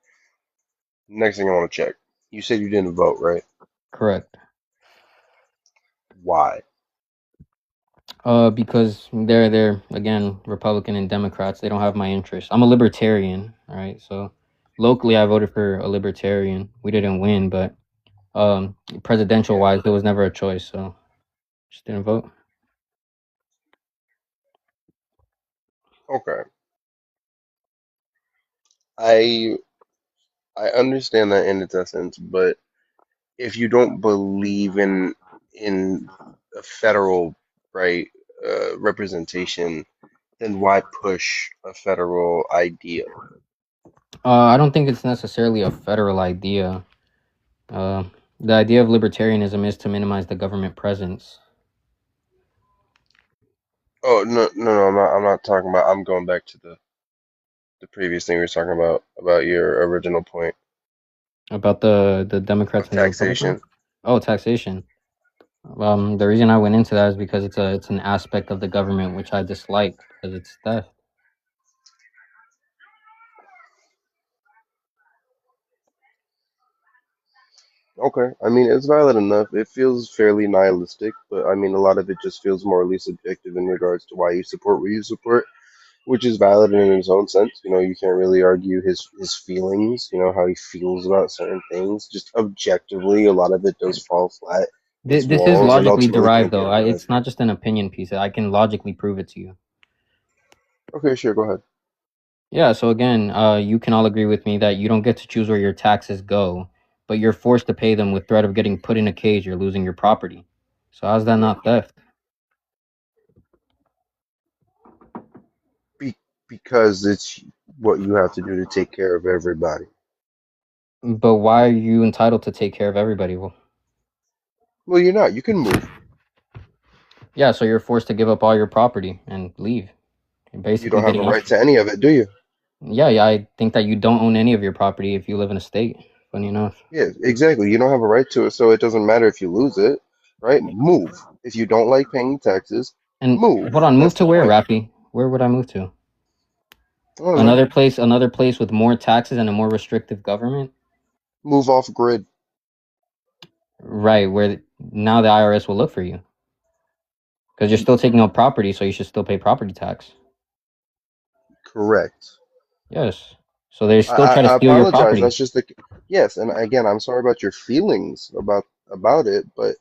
Next thing I want to check. You said you didn't vote, right? Correct. Why? Because they're again Republican and Democrats. They don't have my interest. I'm a libertarian, all right. So locally, I voted for a libertarian. We didn't win, but presidential wise, there was never a choice. So just didn't vote. Okay. I I understand that in its essence, but if you don't believe in a federal right representation, then why push a federal idea? I don't think it's necessarily a federal idea. Uh, the idea of libertarianism is to minimize the government presence. Oh no, I'm not talking about. I'm going back to the previous thing we were talking about your original point About the Democrats of and the Republicans. taxation. Oh, taxation. The reason I went into that is because it's an aspect of the government which I dislike because it's theft. Okay, I mean it's valid enough. It feels fairly nihilistic, but I mean a lot of it just feels morally subjective in regards to why you support what you support, which is valid in its own sense. You know, you can't really argue his feelings. You know how he feels about certain things. Just objectively, a lot of it does fall flat. His This is morals, and logically ultimately derived, can't be though. argued. It's not just an opinion piece. I can logically prove it to you. Okay, sure, go ahead. Yeah. So again, you can all agree with me that you don't get to choose where your taxes go, but you're forced to pay them with threat of getting put in a cage or losing your property. So how's that But not theft? be, because it's what you have to do to take care of everybody. But why are you entitled to take care of everybody? Well, Well, you're not. You can move. yeah. So you're forced to give up all your property and leave. You're You basically don't have a getting right out. to any of it, do you? Yeah. I think that you don't own any of your property if you live in a state. Funny enough. Yeah, exactly. You don't have a right to it, so it doesn't matter if you lose it, right? Move. If you don't like paying taxes, And move. hold on, move That's to the where, point. Rappy? Where would I move to? I don't know. Another place with more taxes and a more restrictive government? Move off grid. Right, where now the IRS will look for you. Because you're still taking up property, so you should still pay property tax. Correct. Yes. So they still try to I steal your apologize. property. That's just the yes, and again, I'm sorry about your feelings about it, but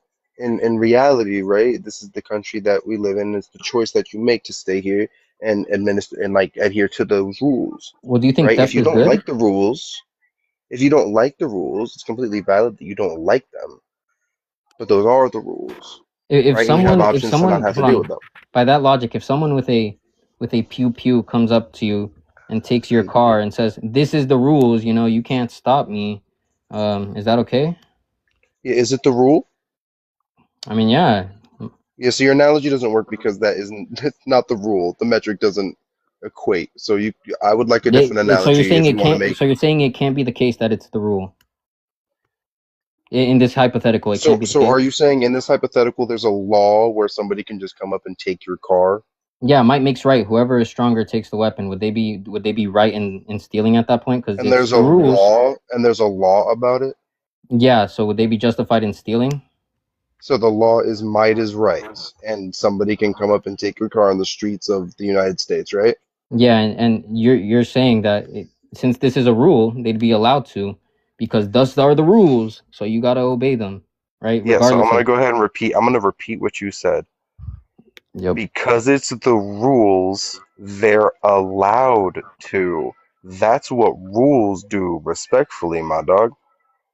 in reality, right? This is the country that we live in. It's the choice that you make to stay here and administer and like adhere to those rules, Well, do you think right? If theft you is don't good? like the rules, if you don't like the rules, it's completely valid that you don't like them, but those are the rules, If right? And you have someone, if options to not someone, have to hold deal with on, them. by that logic, if someone with a pew pew comes up to you and takes your Hmm. car and says, "This is the rules," you can't stop me. Is that okay? Yeah, is it the rule? I mean, yeah. Yeah, so your analogy doesn't work because that isn't that's not the rule. The metric doesn't equate. So I would like a different So you're analogy saying if you it want to can't. make. So you're saying it can't be the case that it's the rule. In this hypothetical, it So, can't be the so case. are you saying in this hypothetical, there's a law where somebody can just come up and take your car? Yeah, might makes right. Whoever is stronger takes the weapon. Would they be right in stealing at that point? Because And it's there's the a rules. law, and there's a law about it. Yeah, so would they be justified in stealing? So the law is might is right, and somebody can come up and take your car on the streets of the United States, right? Yeah, and you're saying that since this is a rule, they'd be allowed to, because thus are the rules. So you gotta obey them, right? Yeah, so I'm Regardless gonna of. go ahead and repeat. I'm gonna repeat what you said. Yep. Because it's the rules, they're allowed to. That's what rules do, respectfully, my dog.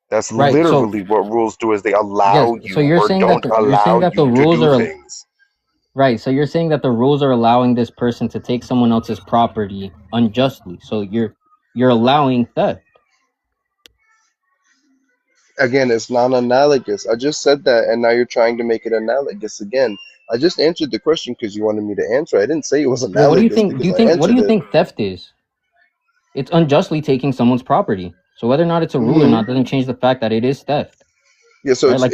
That's Right. So literally what rules do is they yes. allow So you you're or saying that don't you're saying allow that the you to rules do are things. right. So you're saying that the rules are allowing this person to take someone else's property unjustly. So you're allowing theft. Again, it's non-analogous. I just said that, and now you're trying to make it analogous again. I just answered the question because you wanted me to answer. I didn't say it was Well, what do you analogous think? Do because you I think? What do answered you it. think theft is? It's unjustly taking someone's property. So whether or not it's a rule or Hmm. not doesn't change the fact that it is theft, Yeah, so right? it's Like,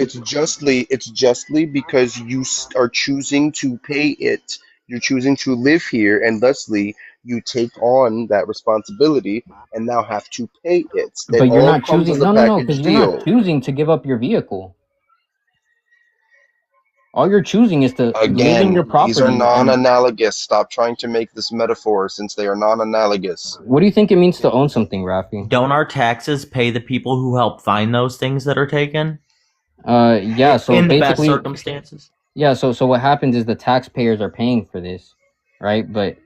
it's justly because you are choosing to pay it. You're choosing to live here, and thusly you take on that responsibility and now have to pay it. It but you're all not comes choosing. as a No, because package you're not deal. choosing to give up your vehicle. All you're choosing is to live in your Again, these are property. And non-analogous. Stop trying to make this metaphor since they are non-analogous. what do you think it means to own something, Rafi? Don't our taxes pay the people who help find those things that are taken? Yeah. So In the best basically, circumstances? yeah. So what happens is the taxpayers are paying for this, right? But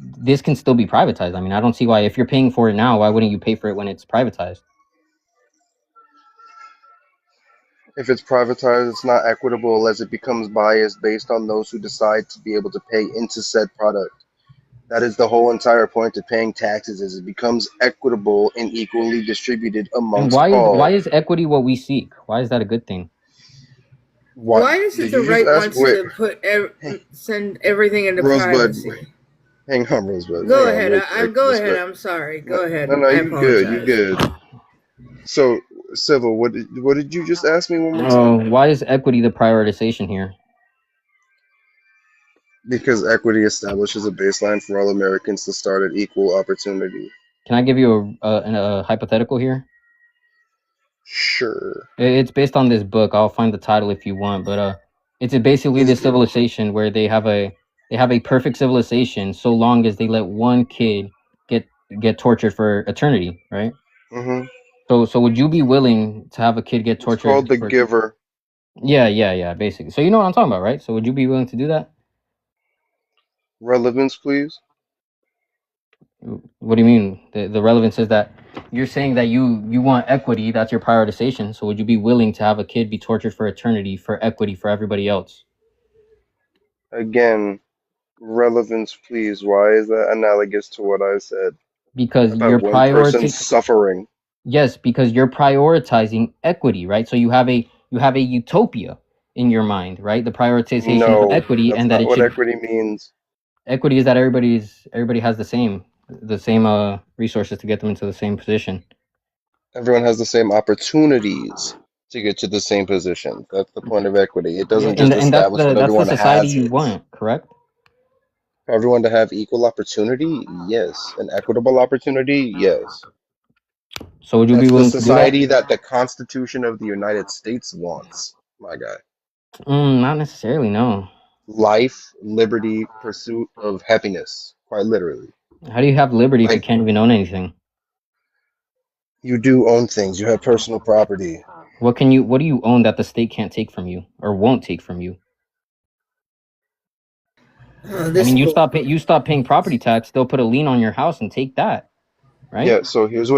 this can still be privatized. I mean, I don't see why, if you're paying for it now, why wouldn't you pay for it when it's privatized? If it's privatized, it's not equitable as it becomes biased based on those who decide to be able to pay into said product. That is the whole entire point of paying taxes, is it becomes equitable and equally distributed And amongst why all. is equity what we seek? Why is that a good thing? What Why is it did the you just right ask? wants Wait, to send everything into Rosebud, privacy? hang on, Rosebud, Go hang on, ahead. real I'm quick. go Just ahead. I'm sorry. Go ahead. no, I you good, you apologize. good. So, Civil, what did you just ask me one more Oh, time? why is equity the prioritization here? Because equity establishes a baseline for all Americans to start at equal opportunity. Can I give you a hypothetical here? Sure. It's based on this book. I'll find the title if you want, but it's basically Please this do. civilization where they have a perfect civilization so long as they let one kid get tortured for eternity, right? Mm-hmm. So would you be willing to have a kid get It's tortured called The for? Giver. Yeah, basically. So you know what I'm talking about, right? So would you be willing to do that? Relevance, please. What do you mean? The relevance is that you're saying that you want equity. That's your prioritization. So would you be willing to have a kid be tortured for eternity for equity for everybody else? Again, relevance, please. Why is that analogous to what I said Because about you're one person priority. suffering? Yes, because you're prioritizing equity, right? So you have a utopia in your mind, right? The prioritization of No, equity, that's and that not it what should equity means. equity is that everybody has the same resources to get them into the same position. Everyone has the same opportunities to get to the same position. That's the point of equity. It Yeah, doesn't and just and that's establish the that that's the everyone society has you it. want, correct? For everyone to have equal opportunity, yes. An equitable opportunity, yes. So would you be That's the willing to do that? society that the Constitution of the United States wants, my guy. Not necessarily, no. Life, liberty, pursuit of happiness, quite literally. How do you have liberty if you Like, can't even own anything? you do own things, you have personal property. What do you own that the state can't take from you or won't take from you? I This mean, you book. stop paying property tax, they'll put a lien on your house and take that, right? Yeah, so here's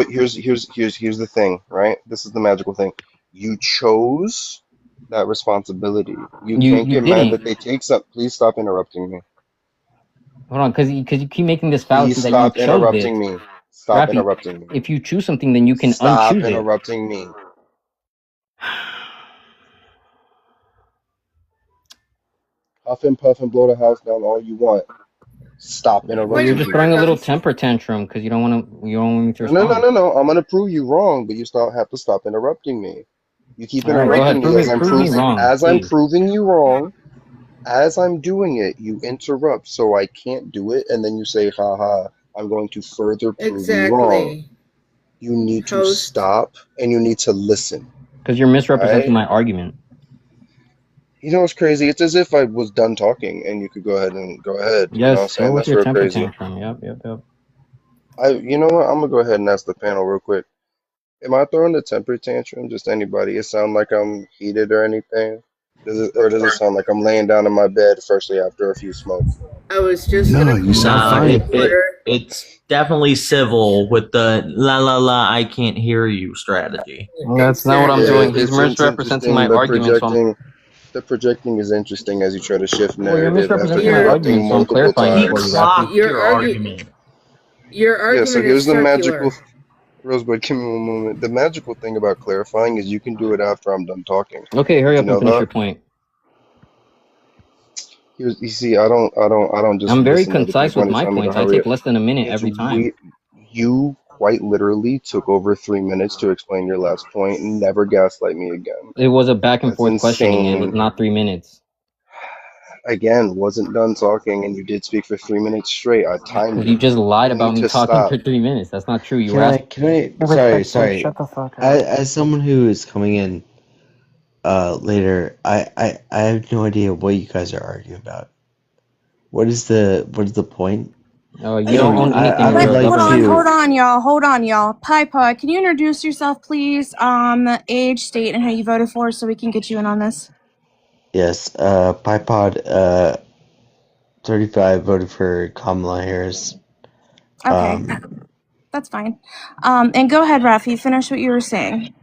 the thing, right? This is the magical thing. You chose that responsibility. You You can't you get mad that didn't. they take some. Please stop interrupting me. Hold on, because you keep making this Please fallacy that you stop chose this. interrupting me. Stop Rafi, interrupting me. if you choose something, then you can Stop unchoose it. interrupting me. Huff and puff and blow the house down all you want. Stop Well, you're interrupting just me. throwing a little temper tantrum because you don't want me to No, no, no, respond. no, no. I'm gonna prove you wrong, but you have to stop interrupting me. You keep All right, go ahead. interrupting me Prove me wrong, as I'm please. proving you wrong. As I'm doing it, you interrupt, so I can't do it, and then you say, haha, I'm going to further prove you wrong. Exactly. You need to Host. stop and you need to listen. Because you're misrepresenting Right? my argument. You know what's crazy? It's as if I was done talking and you could go ahead and go ahead. You know what I'm Yes, go saying? with That's your real temper crazy. tantrum. Yep. You know what? I'm gonna go ahead and ask the panel real quick. Am I throwing a temper tantrum? Just anybody? It sound like I'm heated or anything? Does it sound like I'm laying down in my bed, firstly after a few smokes? I was just No, gonna you call sound Nah, point of fine. order. it's definitely civil with the la la la I can't hear you strategy. That's not what I'm Yeah, doing. He's it's misrepresenting my interesting. argument, so I'm. The projecting is interesting as you try to shift Well, you're narrative after misrepresenting my interrupting argument, so I'm multiple clarifying it He for you, times. Rafi. clocked Your your argument. Yeah, so argument here's is the magical circular. Rosebud, give me one moment. The magical thing about clarifying is you can do it after I'm done talking. Okay, hurry Did you up and know finish that? your point. You see, I don't just I'm very listen to other concise people with when they my tell me to points. I hurry take up. less than a minute It's every time. you quite literally took over 3 minutes to explain your last point and never gaslight me again. It was a back and That's forth questioning. It was insane. not 3 minutes. Again, wasn't done talking and you did speak for 3 minutes straight. I timed Because you it. just lied You about need me to talking for stop. 3 minutes. That's not true. You were Can I? asking. Can I? Sorry, Respectfully, sorry. shut the fuck up. As someone who is coming in later, I have no idea what you guys are arguing about. What is the point? Oh, you I don't mean, own anything. I would You're a like government. to. Hold on, y'all. Pipa, can you introduce yourself, please? Age, state, and who you voted for, so we can get you in on this. Yes, Pipod 35 voted for Kamala Harris. Okay, that's fine. And go ahead, Rafi. Finish what you were saying.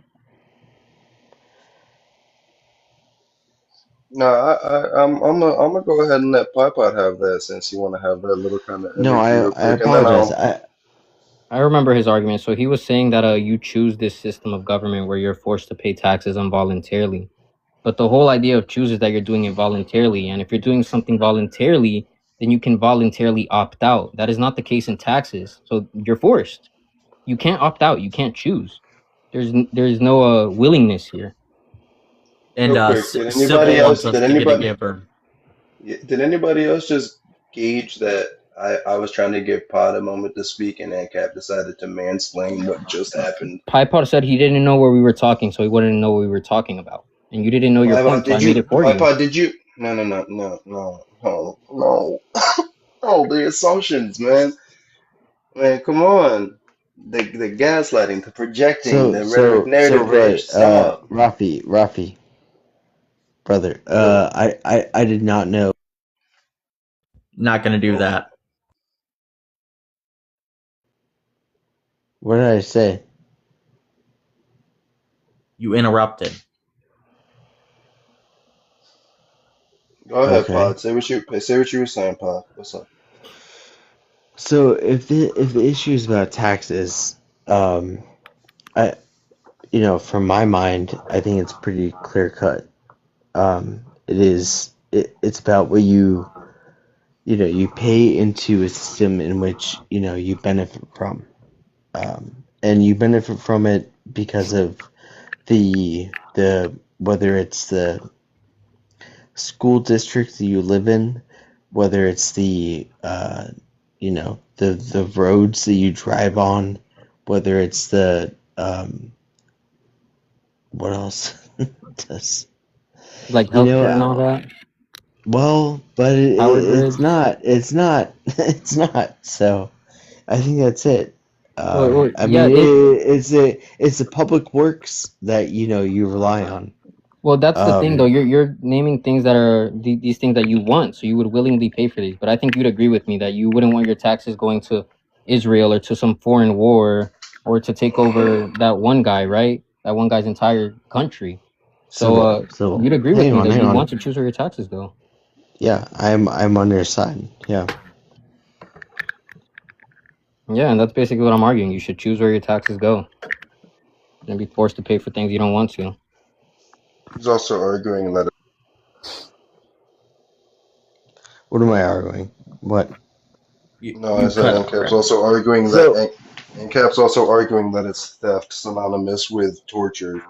No, I'm gonna go ahead and let Pipot have that since you want to have that little kind of No, energy real I quick, and then apologize. I'll. I remember his argument. So he was saying that you choose this system of government where you're forced to pay taxes involuntarily. But the whole idea of choose is that you're doing it voluntarily. And if you're doing something voluntarily, then you can voluntarily opt out. That is not the case in taxes. So you're forced. You can't opt out. You can't choose. There's no willingness here. And Real quick, did anybody civil else? wants us Did to get a anybody? giver. Did anybody else just gauge that I was trying to give Pod a moment to speak, and ANCAP decided to mansplain what just happened? Pipod said he didn't know where we were talking, so he wouldn't know what we were talking about. And you didn't know your point, so I made it for you. Pipod, did you? No. Oh, the assumptions, man. Man, come on. The gaslighting, the projecting, the rhetoric narrative Brother, based. Stop. Rafi, brother, Yo, I did not know. Not gonna do that. What did I say? You interrupted. go ahead, Okay. Pod. Say what you were saying, Pod. What's up? So if the issue is about taxes, I from my mind, I think it's pretty clear cut. It's about what you pay into a system in which you benefit from, and you benefit from it because of the whether it's the school district that you live in, whether it's the the roads that you drive on, whether it's the what else does Like healthcare and all that. well, but Power it's grids. not it's not. So I think that's it. I Yeah, mean, it's the public works that you rely on. well, that's the thing, though. You're naming things that are these things that you want, so you would willingly pay for these. But I think you'd agree with me that you wouldn't want your taxes going to Israel or to some foreign war or to take over that one guy, right? That one guy's entire country. So you'd agree with me that Hang you on. want to choose where your taxes go. Yeah, I'm on your side. Yeah. Yeah, and that's basically what I'm arguing. You should choose where your taxes go and be forced to pay for things you don't want to. He's also arguing that. What am I arguing? What? No, I said ANCAP's also arguing that ANCAP's also arguing that it's theft synonymous with torture.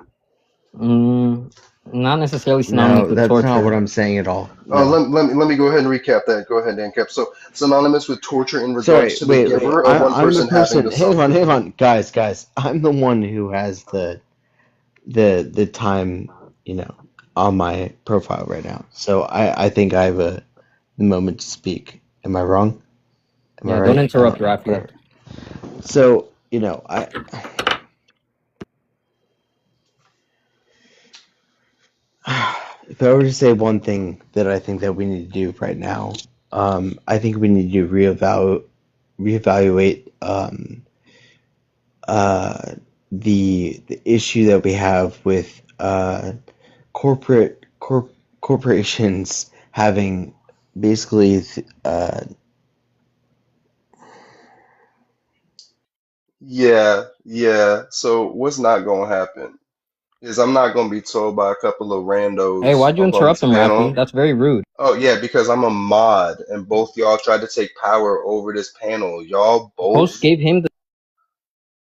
Not necessarily synonymous No, with that's torture. not what I'm saying at all. Let me go ahead and recap that. Go ahead, Dan Cap. So synonymous with torture in regards Sorry, to the wait. giver of one I'm the person having person. to suffer. Hang on, guys. I'm the one who has the time, on my profile right now. So I think I have the moment to speak. Am I wrong? Am I Yeah, right? don't interrupt Whatever. Rafi. So if I were to say one thing that I think that we need to do right now, I think we need to reevaluate the issue that we have with corporations having basically Yeah. So what's not gonna happen is I'm not gonna be told by a couple of Hey, randos why'd you up on interrupt this him, Rafi? panel. That's very rude. Oh yeah, because I'm a mod and both y'all tried to take power over this panel. Y'all Host both gave him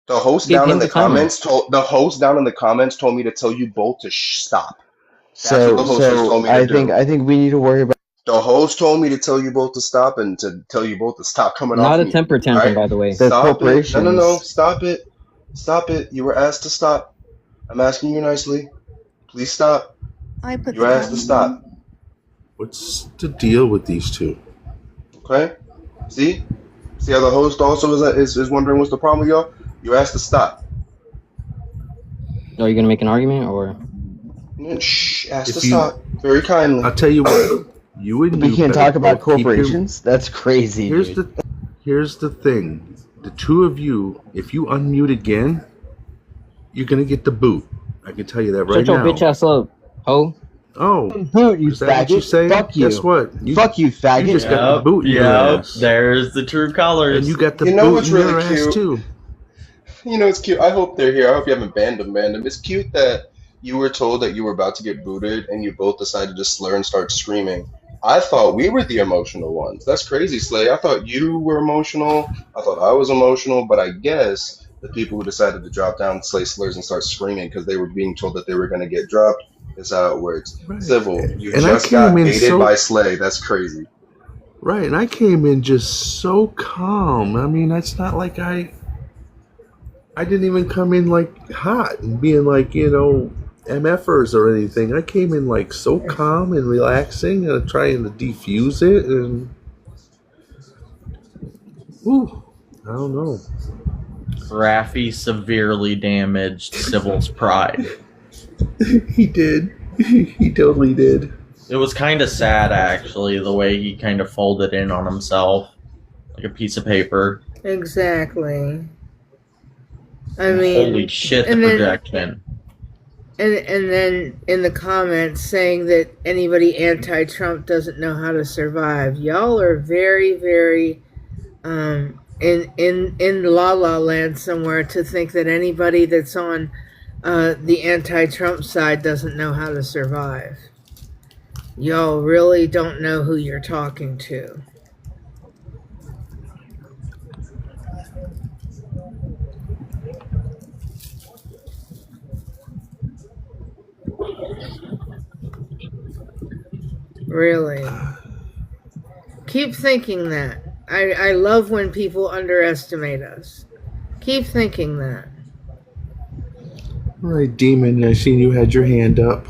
the host gave down in him the the timer. comments told me to tell you both to stop. That's what the so host just so told me to do. I think we need to worry about The host told me to tell you both to stop and to tell you both to stop coming Not off a mute. temper All tantrum, right? by the way. the Stop it. No. corporations. Stop it. Stop it. You were asked to stop. I'm asking you nicely. Please stop. I put You the were asked to timer on. stop. What's the deal with these two? Okay? See? See how the host also is wondering what's the problem with y'all? You asked to stop. Are you gonna make an argument or? Shh. Asked to If you, stop. Very kindly. I'll tell you what. You and We you can't better talk about both keep your. corporations. That's crazy, dude. Here's the thing. The two of you, if you unmute again, you're gonna get the boot. I can tell you that right Shut your now. bitch ass up, ho. Oh, boot, you is that what you faggot. say? Fuck you. Guess what? Fuck you, faggot. You just got the boot in your ass. There's the true colors. And you got the You know boot what's in your really ass cute? too. You know, it's cute. I hope they're here. I hope you haven't banned them. It's cute that you were told that you were about to get booted and you both decided to slur and start screaming. I thought we were the emotional ones. That's crazy, Slay. I thought you were emotional. I thought I was emotional. But I guess the people who decided to drop down, slay slurs, and start screaming because they were being told that they were going to get dropped is how it works. Right. Civil, you And I just came got in baited so- by Slay. That's crazy. Right, and I came in just so calm. I mean, it's not like I didn't even come in like hot and being like, MFers or anything. I came in like so calm and relaxing and trying to defuse it and I don't know. Rafi severely damaged Civil's pride. He did. He totally did. It was kind of sad, actually, the way he kind of folded in on himself like a piece of paper. Exactly. I mean, Holy shit, the and then- projection. And then in the comments saying that anybody anti-Trump doesn't know how to survive. Y'all are very, very in la la land somewhere to think that anybody that's on the anti-Trump side doesn't know how to survive. Y'all really don't know who you're talking to. Really. Keep thinking that. I love when people underestimate us. Keep thinking that. All right, Demon, I seen you had your hand up.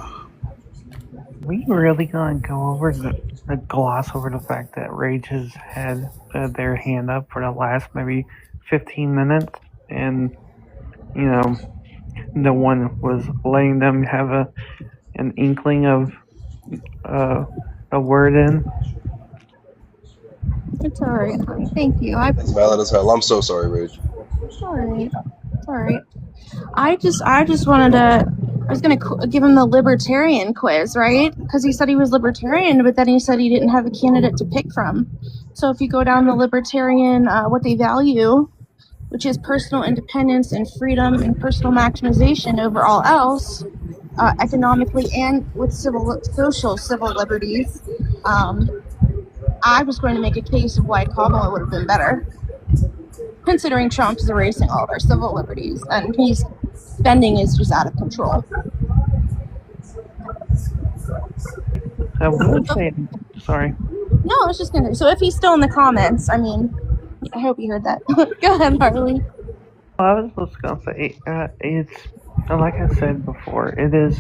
We really gonna go over the gloss over the fact that Rage has had their hand up for the last maybe 15 minutes, and no one was letting them have an inkling of a word in. It's alright. Thank you. It's valid as hell. I'm so sorry, Rage. Sorry. It's alright. I just wanted to. I was gonna give him the libertarian quiz, right? Because he said he was libertarian, but then he said he didn't have a candidate to pick from. So if you go down the libertarian, what they value, which is personal independence and freedom and personal maximization over all else, economically and with social civil liberties, I was going to make a case of why Kamala would have been better, considering Trump is erasing all of our civil liberties and his spending is just out of control. I would say, sorry. No, I was just gonna. So if he's still in the comments, I mean, I hope you heard that. Go ahead, Harley. I was just gonna say, it's like I said before, it is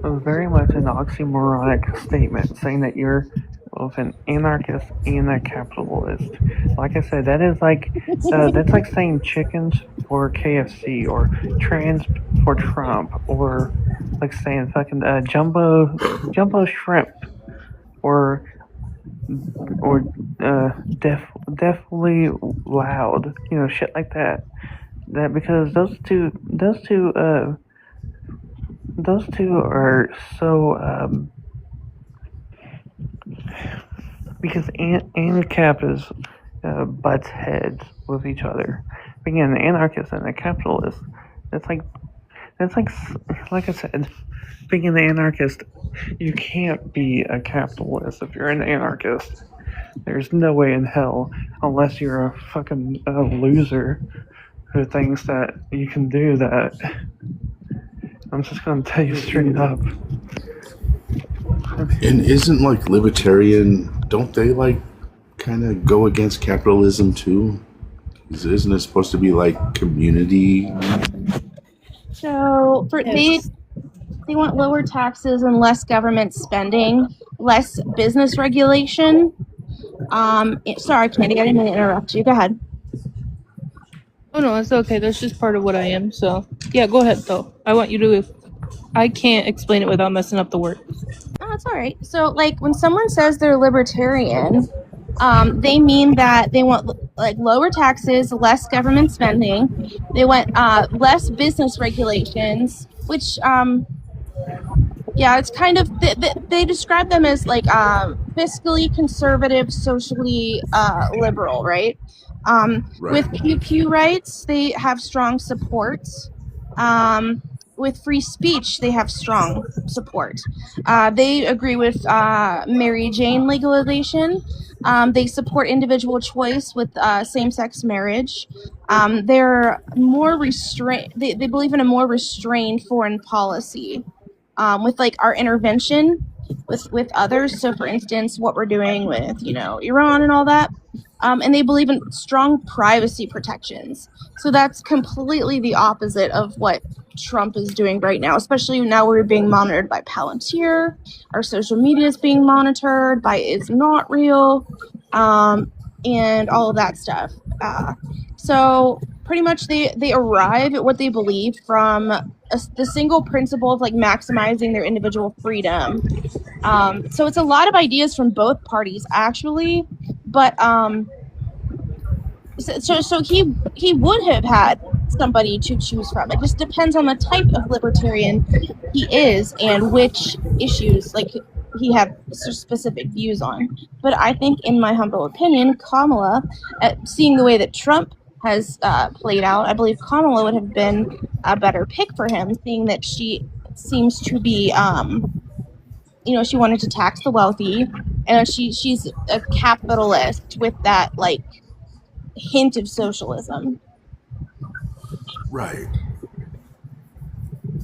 very much an oxymoronic statement saying that you're both an anarchist and a capitalist. Like I said, that is like that's like saying chickens for KFC or trans for Trump or like saying fucking jumbo shrimp or definitely loud, shit like that. That because those two are so because and Cap is butts heads with each other. Being an anarchist and a capitalist, that's like like I said, being an anarchist, you can't be a capitalist if you're an anarchist. There's no way in hell unless you're a fucking loser who thinks that you can do that. I'm just gonna tell you straight up. And isn't like libertarian? Don't they like kind of go against capitalism too? Isn't it supposed to be like community? So they want lower taxes and less government spending, less business regulation. Sorry, Candy, I didn't mean to interrupt you. Go ahead. Oh no, it's okay. That's just part of what I am. So yeah, go ahead though. I want you to. I can't explain it without messing up the word. Oh, that's all right. So, like, when someone says they're libertarian, they mean that they want like lower taxes, less government spending. They want less business regulations, which yeah, it's kind of they describe them as like fiscally conservative, socially liberal, right? With pew pew rights, they have strong support. With free speech, they have strong support. They agree with Mary Jane legalization. They support individual choice with same-sex marriage. They're more restrained. They believe in a more restrained foreign policy. With like our intervention with others. So, for instance, what we're doing with Iran and all that, and they believe in strong privacy protections. So that's completely the opposite of what Trump is doing right now. Especially now we're being monitored by Palantir. Our social media is being monitored by It's Not Real, and all of that stuff. So pretty much they arrive at what they believe from the single principle of like maximizing their individual freedom. So it's a lot of ideas from both parties actually, but so he would have had somebody to choose from. It just depends on the type of libertarian he is and which issues like he had specific views on. But I think, in my humble opinion, Kamala, seeing the way that Trump has played out, I believe Kamala would have been a better pick for him, seeing that she seems to be, she wanted to tax the wealthy, and she's a capitalist with that, like, hint of socialism. Right.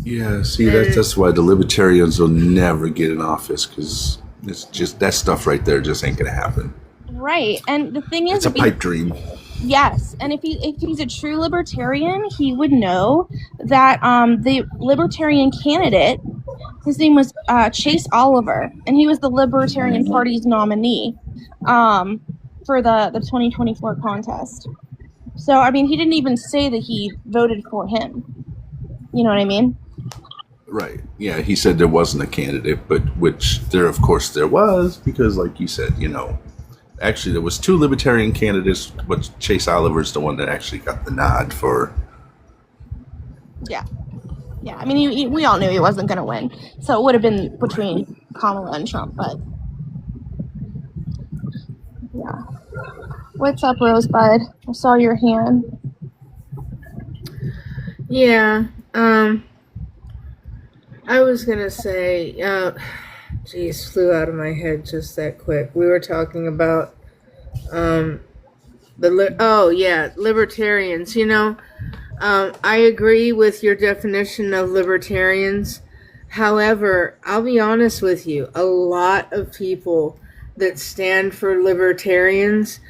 Yeah, see, that's why the libertarians will never get in office, because it's just that stuff right there just ain't gonna happen. Right, and the thing is, It's a pipe dream. Yes, and if he's a true libertarian, he would know that the libertarian candidate, his name was Chase Oliver, and he was the Libertarian Party's nominee for the 2024 contest. So, I mean, he didn't even say that he voted for him. You know what I mean? Right. Yeah, he said there wasn't a candidate, but which there, of course, there was, because, like you said, actually there was two libertarian candidates, but Chase Oliver's the one that actually got the nod for. Yeah. Yeah, I mean, we all knew he wasn't going to win. So it would have been between Kamala and Trump, but yeah. What's up, Rosebud? I saw your hand. Yeah, I was gonna say, geez, flew out of my head just that quick. We were talking about, libertarians. I agree with your definition of libertarians. However, I'll be honest with you, a lot of people that stand for libertarians,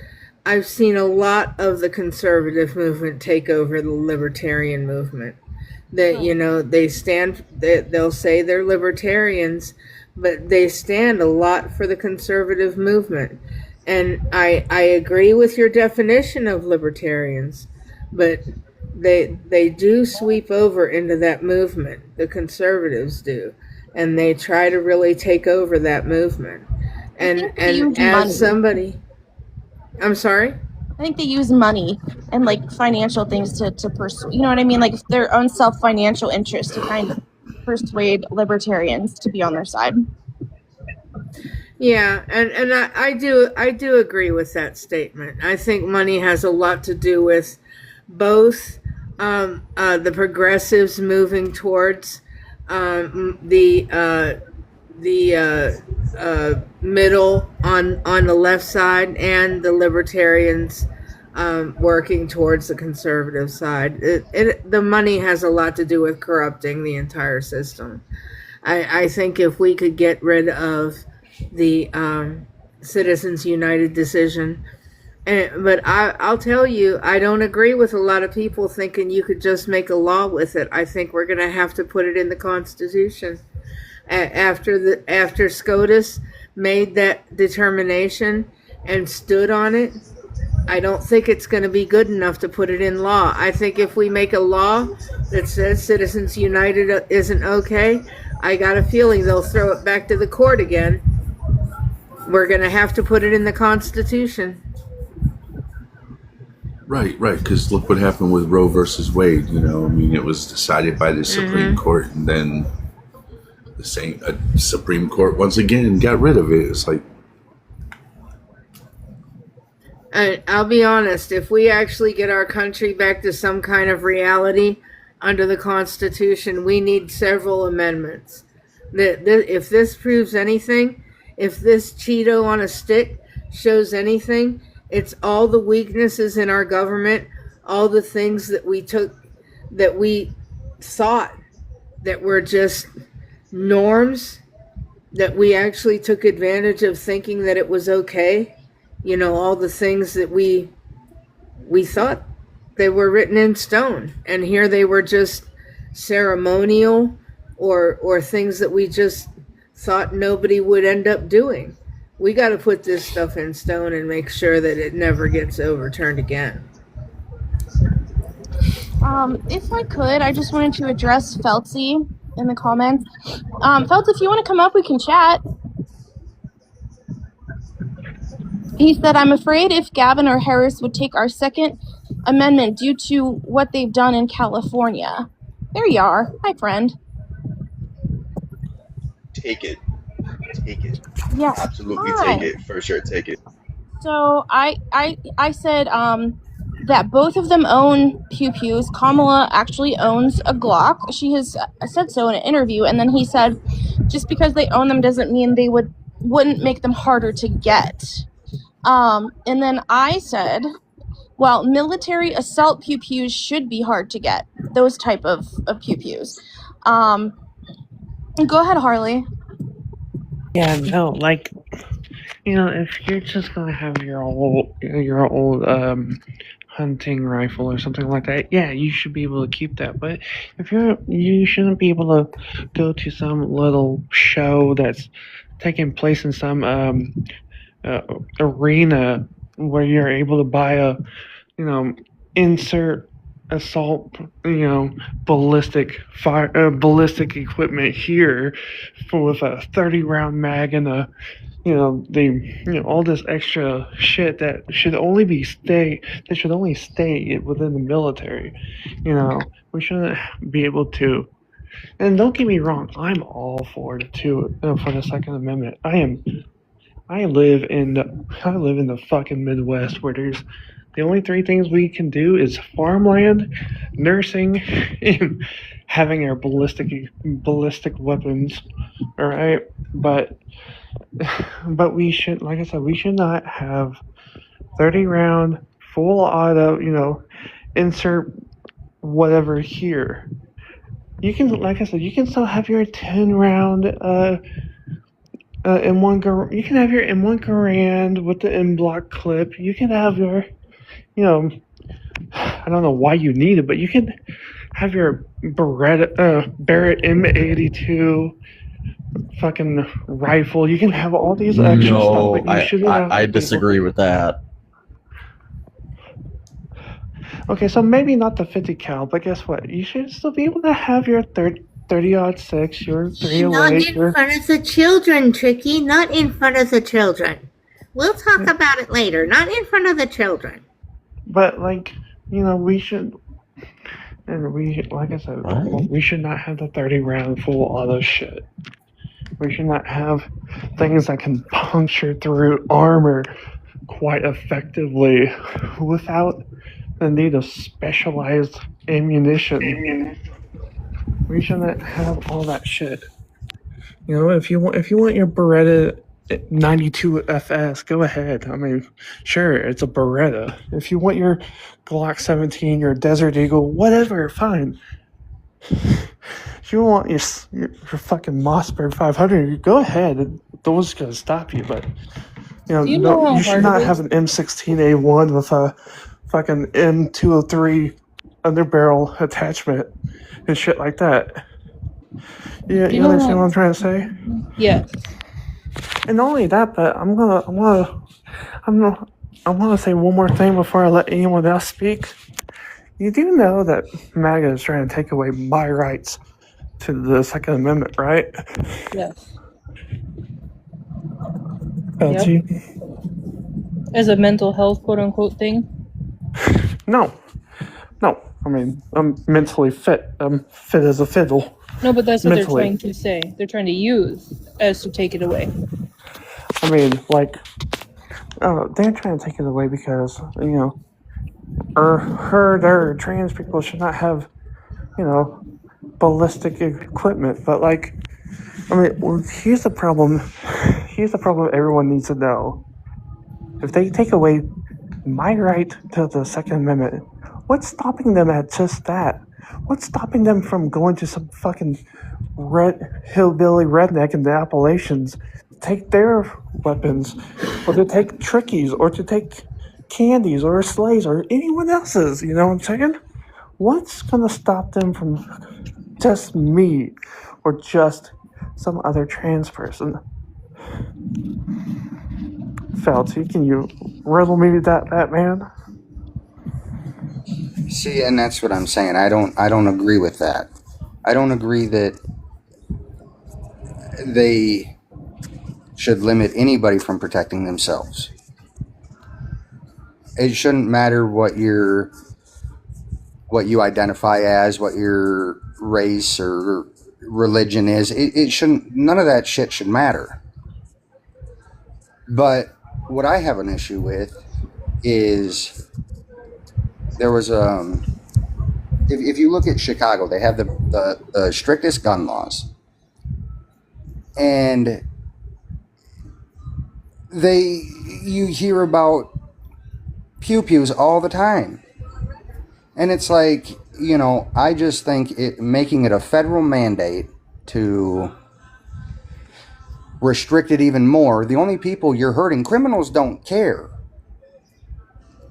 I've seen a lot of the conservative movement take over the libertarian movement. That, you know, they'll say they're libertarians, but they stand a lot for the conservative movement. And I agree with your definition of libertarians, but they do sweep over into that movement. The conservatives do, and they try to really take over that movement. And use as money. somebody, I'm sorry. I think they use money and like financial things to pursue. You know what I mean? Like their own financial interest to kind of persuade libertarians to be on their side. Yeah, and I do agree with that statement. I think money has a lot to do with both the progressives moving towards the middle on the left side, and the libertarians working towards the conservative side. The money has a lot to do with corrupting the entire system. I think if we could get rid of the Citizens United decision. But I'll tell you, I don't agree with a lot of people thinking you could just make a law with it. I think we're going to have to put it in the Constitution. After SCOTUS made that determination and stood on it, I don't think it's going to be good enough to put it in law. I think if we make a law that says Citizens United isn't okay, I got a feeling they'll throw it back to the court again. We're going to have to put it in the Constitution. Right. Because look what happened with Roe versus Wade. You know, I mean, it was decided by the Supreme Court, and then the same Supreme Court once again got rid of it. It's like, I'll be honest, if we actually get our country back to some kind of reality under the Constitution, we need several amendments. If this proves anything, if this Cheeto on a stick shows anything, it's all the weaknesses in our government, all the things that we thought that were just norms, that we actually took advantage of thinking that it was okay. You know, all the things that we thought they were written in stone, and here they were just ceremonial or things that we just thought nobody would end up doing. We got to put this stuff in stone and make sure that it never gets overturned again. If I could, I just wanted to address Feltzy in the comments. Feltz, if you want to come up, we can chat. He said, I'm afraid if Gavin or Harris would take our Second Amendment due to what they've done in California. There you are. Hi, friend. Take it. Yeah. Absolutely Hi. take it. For sure, take it. So I said that both of them own pew-pews. Kamala actually owns a Glock. She has said so in an interview. And then he said, just because they own them doesn't mean they wouldn't make them harder to get. And then I said, well, military assault pew-pews should be hard to get. Those type of pew-pews. Go ahead, Harley. Yeah, no, like, you know, if you're just gonna have your old hunting rifle or something like that, yeah, you should be able to keep that. But if you shouldn't be able to go to some little show that's taking place in some arena where you're able to buy a, you know, insert assault, you know, ballistic equipment here with a 30-round mag and a, you know, all this extra shit that should only stay within the military. You know, we shouldn't be able to. And don't get me wrong, I'm all for the Second Amendment. I live in the fucking Midwest where the only three things we can do is farmland, nursing, and having our ballistic weapons. All right, but we should, like I said, we should not have 30-round full auto, you know, insert whatever here. You can, like I said, you can still have your 10 round M1. You can have your M1 Garand with the M block clip. You can have your, you know, I don't know why you need it, but you can have your Barrett M82 fucking rifle. You can have all these extra stuff, No, but you shouldn't have I to be able. disagree with that. Okay, so maybe not the 50 cal, but guess what? You should still be able to have your 30-06, your Not 308, in your. front of the children, Tricky. Not in front of the children. We'll talk about it later. Not in front of the children. But like, we should. And like I said, we should not have the 30 round full auto shit. We should not have things that can puncture through armor quite effectively without the need of specialized ammunition. We shouldn't have all that shit. If you want your Beretta 92 FS, go ahead. I mean, sure, it's a Beretta. If you want your Glock 17, your Desert Eagle, whatever, fine. If you want your fucking Mossberg 500, go ahead. Those gonna stop you, but Do you know how you should hard not it have is? an M16A1 with a fucking M203 underbarrel attachment and shit like that. Yeah, Do you know understand what how? I'm trying to say? Yes. And not only that, but I want to say one more thing before I let anyone else speak. You do know that MAGA is trying to take away my rights to the Second Amendment, right? Yes. LT? As a mental health quote unquote thing. No. I mean, I'm mentally fit. I'm fit as a fiddle. No, but that's what they're Mentally. trying to say. They're trying to use as to take it away. I mean, like, they're trying to take it away because, trans people should not have, ballistic equipment. But, like, I mean, here's the problem. Here's the problem everyone needs to know. If they take away my right to the Second Amendment, what's stopping them at just that? What's stopping them from going to some fucking hillbilly redneck in the Appalachians to take their weapons, or to take trickies, or to take candies, or sleighs, or anyone else's? You know what I'm saying? What's gonna stop them from just me, or just some other trans person? Felty, can you riddle me that, man? See, and that's what I'm saying. I don't agree with that. I don't agree that they should limit anybody from protecting themselves. It shouldn't matter what you identify as, what your race or religion is. It shouldn't. None of that shit should matter. But what I have an issue with is there was if you look at Chicago, they have the strictest gun laws, and you hear about pew-pews all the time, and it's like, I just think making it a federal mandate to restrict it even more. The only people you're hurting, criminals don't care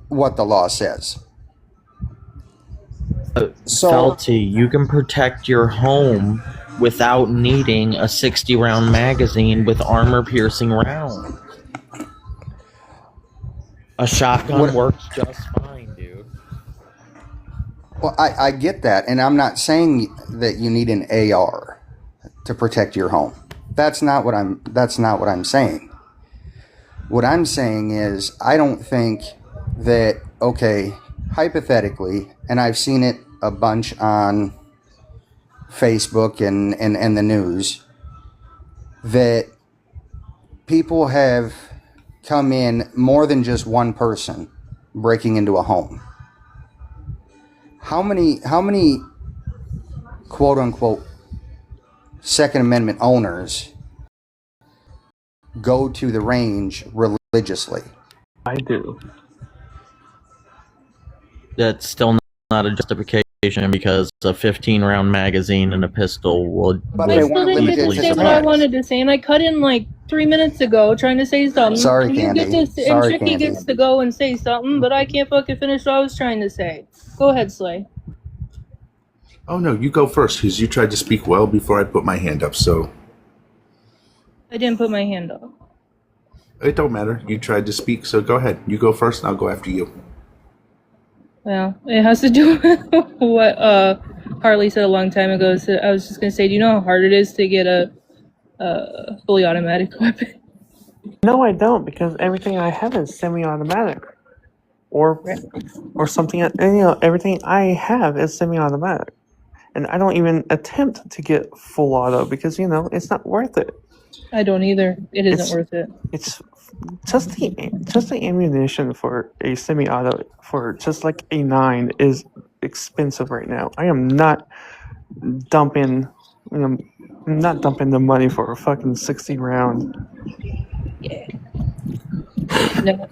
what the law says. Felty, you can protect your home without needing a 60-round magazine with armor-piercing rounds. A shotgun works just fine, dude. Well, I get that, and I'm not saying that you need an AR to protect your home. That's not what I'm saying. What I'm saying is, I don't think that, okay, hypothetically, and I've seen it a bunch on Facebook and the news, that people have come in, more than just one person breaking into a home. How many quote unquote Second Amendment owners go to the range religiously? I do. That's still not a justification because a 15-round magazine and a pistol would I still didn't get to easily say what I suffice. wanted to say, and I cut in like 3 minutes ago trying to say something. Sorry, And you get Candy. to, and Sorry, Tricky Candy. gets to go and say something, but I can't fucking finish what I was trying to say. Go ahead, Slay. Oh no, you go first because you tried to speak well before I put my hand up. So I didn't put my hand up. it don't matter. You tried to speak, so go ahead. You go first, and I'll go after you. Well, it has to do with what Harley said a long time ago. So I was just gonna say, do you know how hard it is to get a fully automatic weapon? No, I don't, because everything I have is semi-automatic, or something. And everything I have is semi-automatic, and I don't even attempt to get full auto because it's not worth it. I don't either. It isn't It's- worth it. It's just the ammunition for a semi-auto for just like a 9 is expensive right now. I am not dumping, I'm not dumping the money for a fucking 60 round. Yeah. No.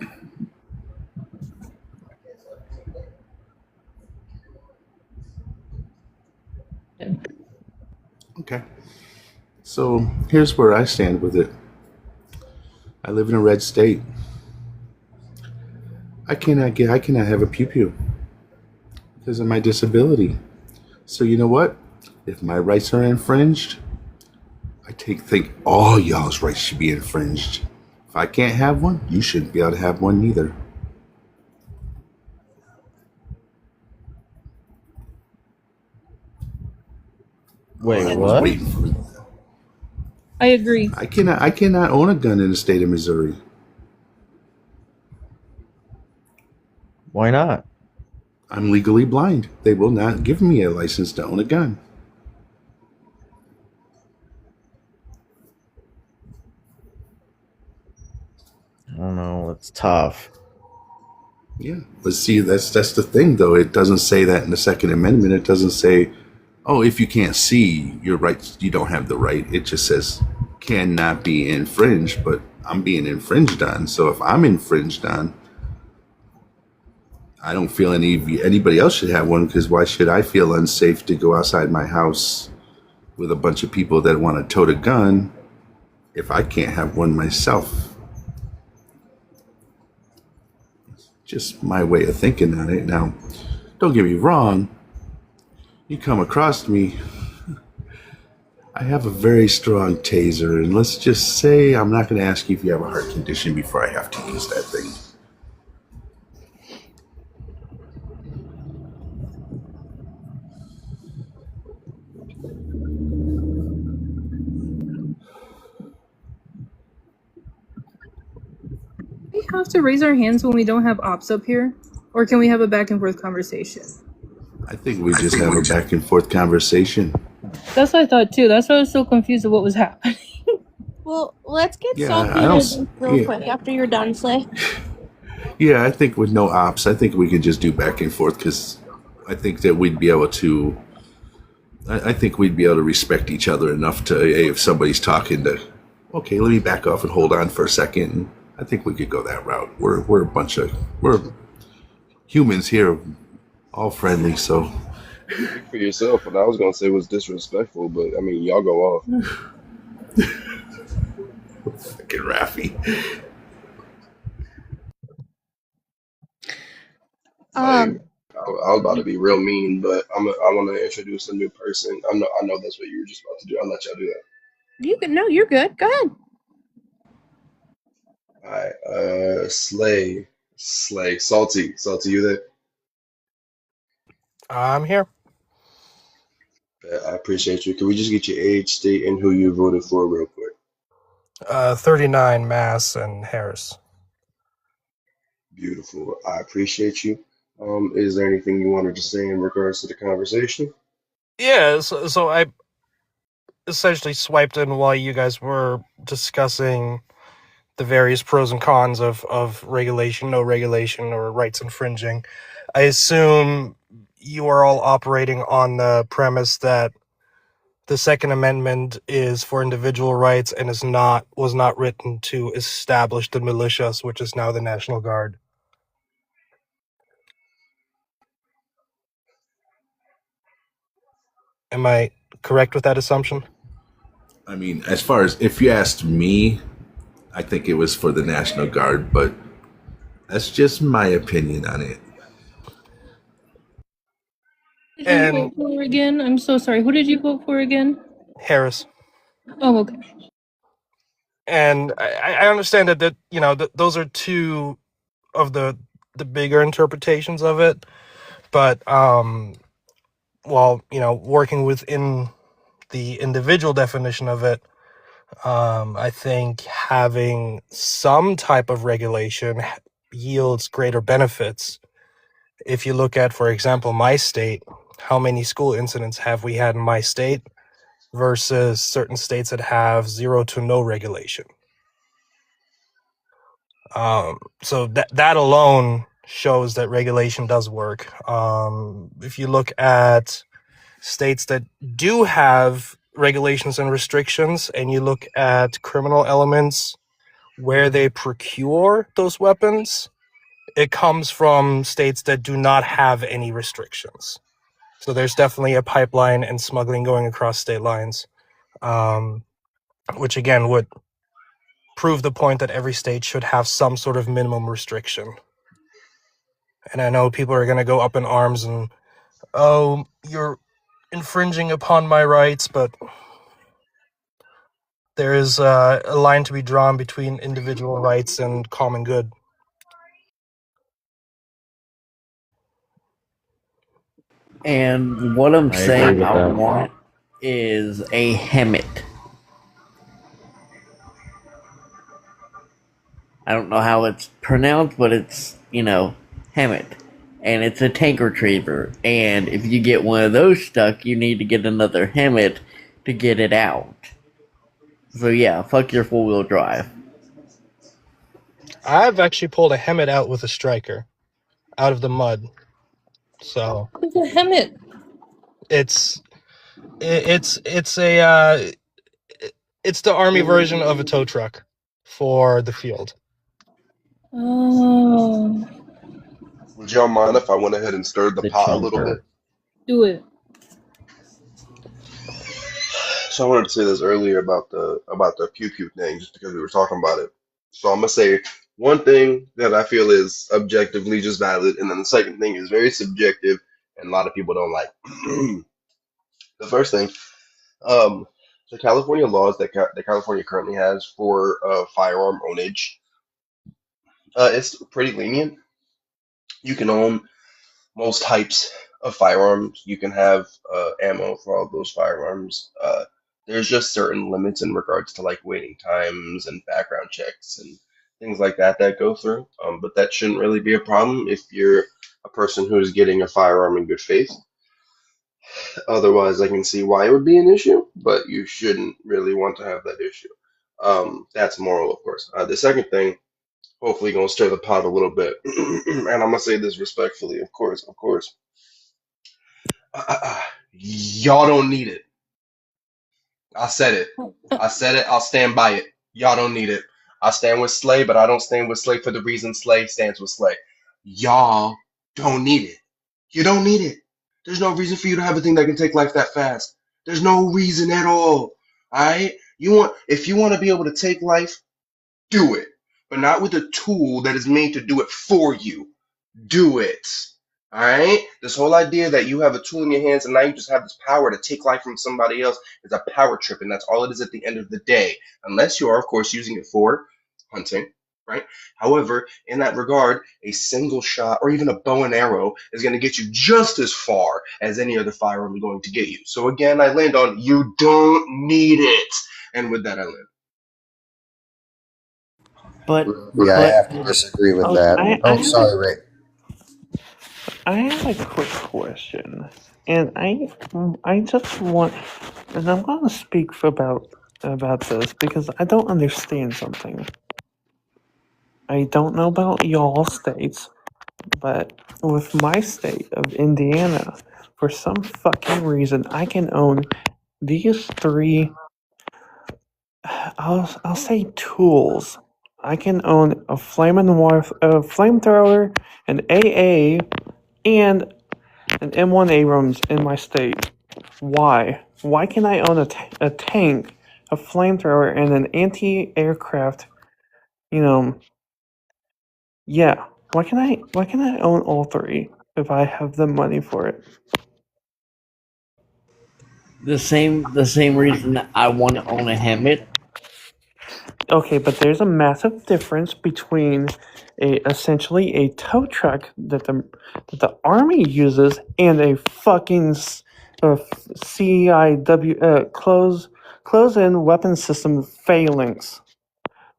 Okay. So here's where I stand with it. I live in a red state. I cannot have a pew-pew because of my disability. So you know what? If my rights are infringed, I think all y'all's rights should be infringed. If I can't have one, you shouldn't be able to have one neither. Wait, I was what? waiting for it. I agree. I cannot own a gun in the state of Missouri. Why not? I'm legally blind. They will not give me a license to own a gun. I don't know. It's tough. Yeah, but see, that's the thing, though. It doesn't say that in the Second Amendment. It doesn't say, oh, if you can't see your rights, you don't have the right. It just says cannot be infringed, but I'm being infringed on. So if I'm infringed on, I don't feel anybody else should have one, because why should I feel unsafe to go outside my house with a bunch of people that want to tote a gun if I can't have one myself? Just my way of thinking on it. Now, don't get me wrong. You come across me, I have a very strong taser, and let's just say I'm not going to ask you if you have a heart condition before I have to use that thing. We have to raise our hands when we don't have ops up here? Or can we have a back and forth conversation? I think we just have a back and forth conversation. That's what I thought too. That's why I was so confused of what was happening. Well, let's get Yeah, salty real yeah. quick after you're done, Slay. Yeah, I think with no ops, I think we can just do back and forth, because I think that we'd be able to. I think we'd be able to respect each other enough to, hey, if somebody's talking, to, okay, let me back off and hold on for a second. I think we could go that route. We're a bunch of humans here, all friendly. So Speak for yourself. What I was gonna say was disrespectful, but I mean, y'all go off. Fucking Raffy. Like, I was about to be real mean, but I want to introduce a new person. I know that's what you were just about to do. I'll let y'all do that. You can no, you're good. Go ahead. All right, Slay, Salty, you there? I'm here. I appreciate you. Can we just get your age, state, and who you voted for real quick? 39, Mass, and Harris. Beautiful. I appreciate you. Is there anything you wanted to say in regards to the conversation? Yeah, so I essentially swiped in while you guys were discussing the various pros and cons of regulation, no regulation, or rights infringing. I assume you are all operating on the premise that the Second Amendment is for individual rights and was not written to establish the militias, which is now the National Guard. Am I correct with that assumption? I mean, as far as if you asked me, I think it was for the National Guard, but that's just my opinion on it. Who did you And vote for again? I'm so sorry. Who did you vote for again? Harris. Oh, okay. And I understand that those are two of the bigger interpretations of it, but while working within the individual definition of it, I think having some type of regulation yields greater benefits. If you look at, for example, my state, how many school incidents have we had in my state versus certain states that have zero to no regulation? So that alone shows that regulation does work. If you look at states that do have regulations and restrictions, and you look at criminal elements where they procure those weapons, it comes from states that do not have any restrictions. So there's definitely a pipeline and smuggling going across state lines, which again would prove the point that every state should have some sort of minimum restriction. And I know people are going to go up in arms and, oh, you're infringing upon my rights, but there is a line to be drawn between individual rights and common good. And what I'm I agree saying with I that. want is a Hemet. I don't know how it's pronounced, but it's, Hemet. And it's a tank retriever. And if you get one of those stuck, you need to get another Hemet to get it out. So yeah, fuck your four-wheel drive. I've actually pulled a Hemet out with a striker out of the mud. So What's a Hemet? it's it's the army version of a tow truck for the field. Oh, Would y'all mind if I went ahead and stirred the The pot a little bit? chunker. do it. So I wanted to say this earlier about the pew pew thing, just because we were talking about it. So I'm gonna say one thing that I feel is objectively just valid, and then the second thing is very subjective, and a lot of people don't like. The first thing, um, the California laws that California currently has for firearm ownage, it's pretty lenient. You can own most types of firearms. You can have ammo for all those firearms. There's just certain limits in regards to like waiting times and background checks and things like that that go through. But that shouldn't really be a problem if you're a person who is getting a firearm in good faith. Otherwise, I can see why it would be an issue, but you shouldn't really want to have that issue. That's moral, of course. The second thing, hopefully, gonna stir the pot a little bit, and I'm gonna say this respectfully, of course, of course. Y'all don't need it. I said it. I said it. I'll stand by it. Y'all don't need it. I stand with Slay, but I don't stand with Slay for the reason Slay stands with Slay. Y'all don't need it. You don't need it. There's no reason for you to have a thing that can take life that fast. There's no reason at all. Alright? If you want to be able to take life, do it. But not with a tool that is made to do it for you. Do it. All right? This whole idea that you have a tool in your hands and now you just have this power to take life from somebody else is a power trip, and that's all it is at the end of the day. Unless you are, of course, using it for hunting, right? However, in that regard, a single shot or even a bow and arrow is going to get you just as far as any other firearm is going to get you. So again, I land on you don't need it. And with that, I land. But Yeah, I but have to disagree with that. Oh, sorry, Ray. I have a quick question, and I just want, and I'm going to speak about this because I don't understand something. I don't know about y'all states, but with my state of Indiana, for some fucking reason, I can own these three. I'll say tools. I can own a flamethrower, an AA, and an M1 Abrams in my state. Why? Why can I own a tank, a flamethrower, and an anti-aircraft? You know, yeah. Why can I own all three if I have the money for it? The same reason I want to own a helmet. Okay, but there's a massive difference between essentially a tow truck that the army uses and a fucking CIW close-in weapon system phalanx.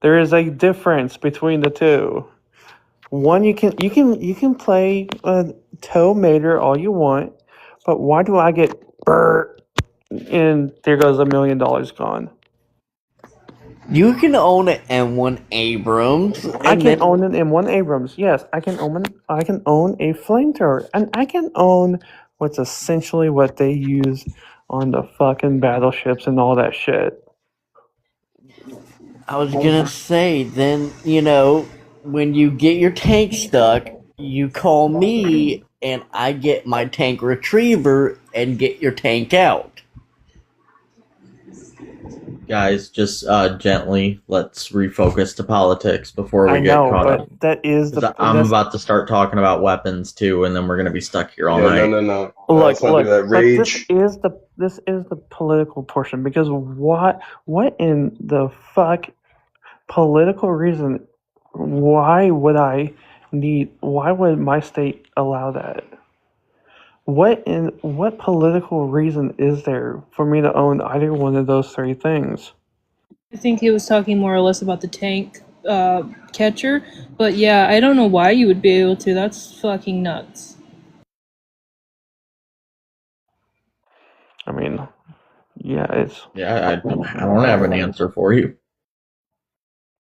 There is a difference between the two. One you can play tow mater all you want, but why do I get burnt and there goes $1 million gone? You can own an M1 Abrams, I and can then own an M1 Abrams. Yes, I can own a flamethrower, and I can own what's essentially what they use on the fucking battleships and all that shit. I was gonna say, then when you get your tank stuck, you call me, and I get my tank retriever and get your tank out. Guys, just gently, let's refocus to politics before I we get know, caught but up. that is 'Cause the I'm that's about to start talking about weapons too, and then we're gonna be stuck here all Yeah, no, night. no, no. No, look let's not do look. that. But Rage. this is the political portion because what in the fuck political reason? Why would I need? Why would my state allow that? What political reason is there for me to own either one of those three things? I think he was talking more or less about the tank catcher, but yeah, I don't know why you would be able to. That's fucking nuts. I mean, yeah, it's Yeah, I don't have an answer for you.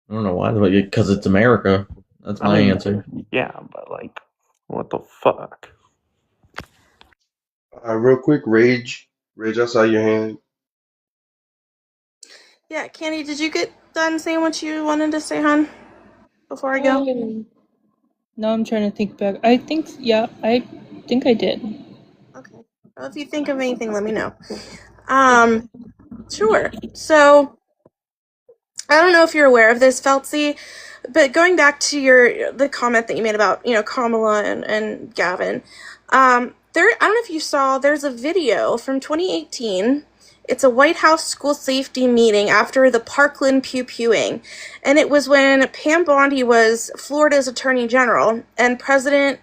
I don't know why, because it's America. That's I my mean, answer. yeah, but like, what the fuck? Real quick, Rage. Rage, I saw your hand. Yeah, Candy, did you get done saying what you wanted to say, hon? Before I go? Now I'm trying to think back. I think I did. Okay. Well, if you think of anything, let me know. Sure. So, I don't know if you're aware of this, Feltzy, but going back to the comment that you made about, Kamala and Gavin, I don't know if you saw, there's a video from 2018. It's a White House school safety meeting after the Parkland pew-pewing, and it was when Pam Bondi was Florida's Attorney General, and President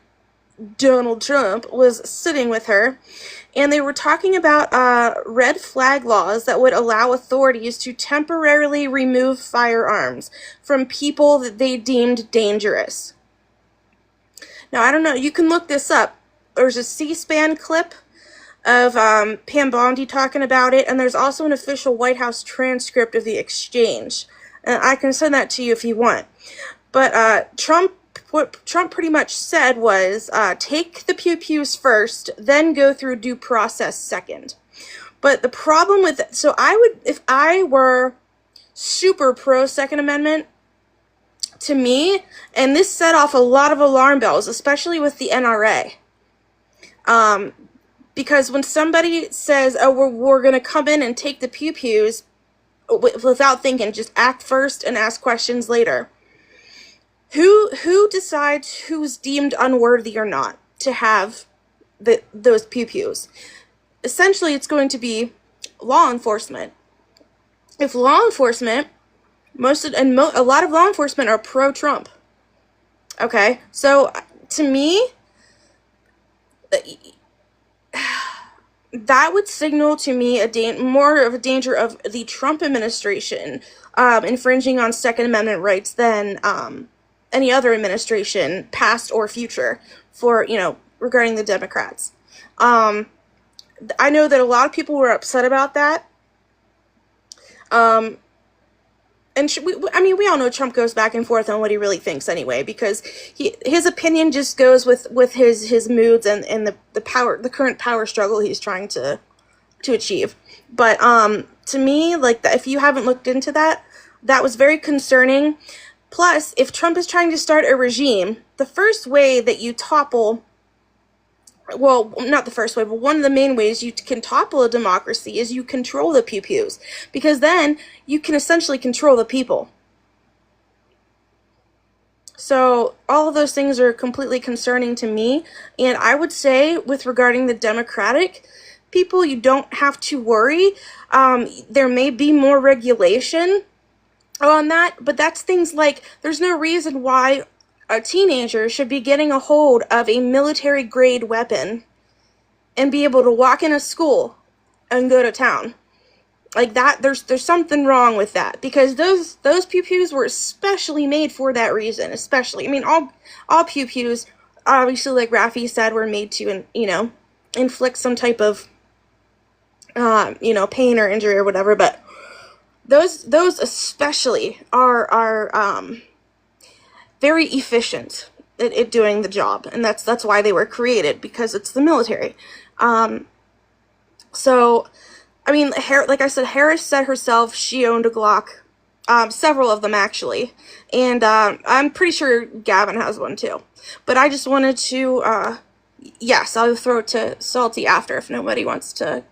Donald Trump was sitting with her, and they were talking about red flag laws that would allow authorities to temporarily remove firearms from people that they deemed dangerous. Now, I don't know, you can look this up. There's a C-SPAN clip of Pam Bondi talking about it, and there's also an official White House transcript of the exchange. And I can send that to you if you want. But what Trump pretty much said was, take the pew-pews first, then go through due process second. But the problem with it, so if I were super pro Second Amendment, to me, and this set off a lot of alarm bells, especially with the NRA. Because when somebody says, oh, we're going to come in and take the pew-pews without thinking, just act first and ask questions later. Who decides who's deemed unworthy or not to have those pew-pews? Essentially, it's going to be law enforcement. If law enforcement, a lot of law enforcement are pro-Trump. Okay, so to me, that would signal to me more of a danger of the Trump administration infringing on Second Amendment rights than any other administration, past or future, for regarding the Democrats. I know that a lot of people were upset about that. And we all know Trump goes back and forth on what he really thinks anyway, because his opinion just goes with his moods and the current power struggle he's trying to achieve. But to me, like, if you haven't looked into that, that was very concerning. Plus, if Trump is trying to start a regime, the first way that you topple well, not the first way, but one of the main ways you can topple a democracy is you control the pew-pews, because then you can essentially control the people. So all of those things are completely concerning to me, and I would say with regarding the Democratic people, you don't have to worry. There may be more regulation on that, but that's things like there's no reason why a teenager should be getting a hold of a military grade weapon and be able to walk in a school and go to town. Like that, there's something wrong with that, because those pew-pews were especially made for that reason. Especially, I mean, all pew-pews, obviously, like Rafi said, were made to, inflict some type of, pain or injury or whatever. But those especially are very efficient at doing the job, and that's why they were created, because it's the military. So, I mean, like I said, Harris said herself she owned a Glock, several of them actually, and I'm pretty sure Gavin has one too. But I just wanted to, yes, I'll throw it to Salty after if nobody wants to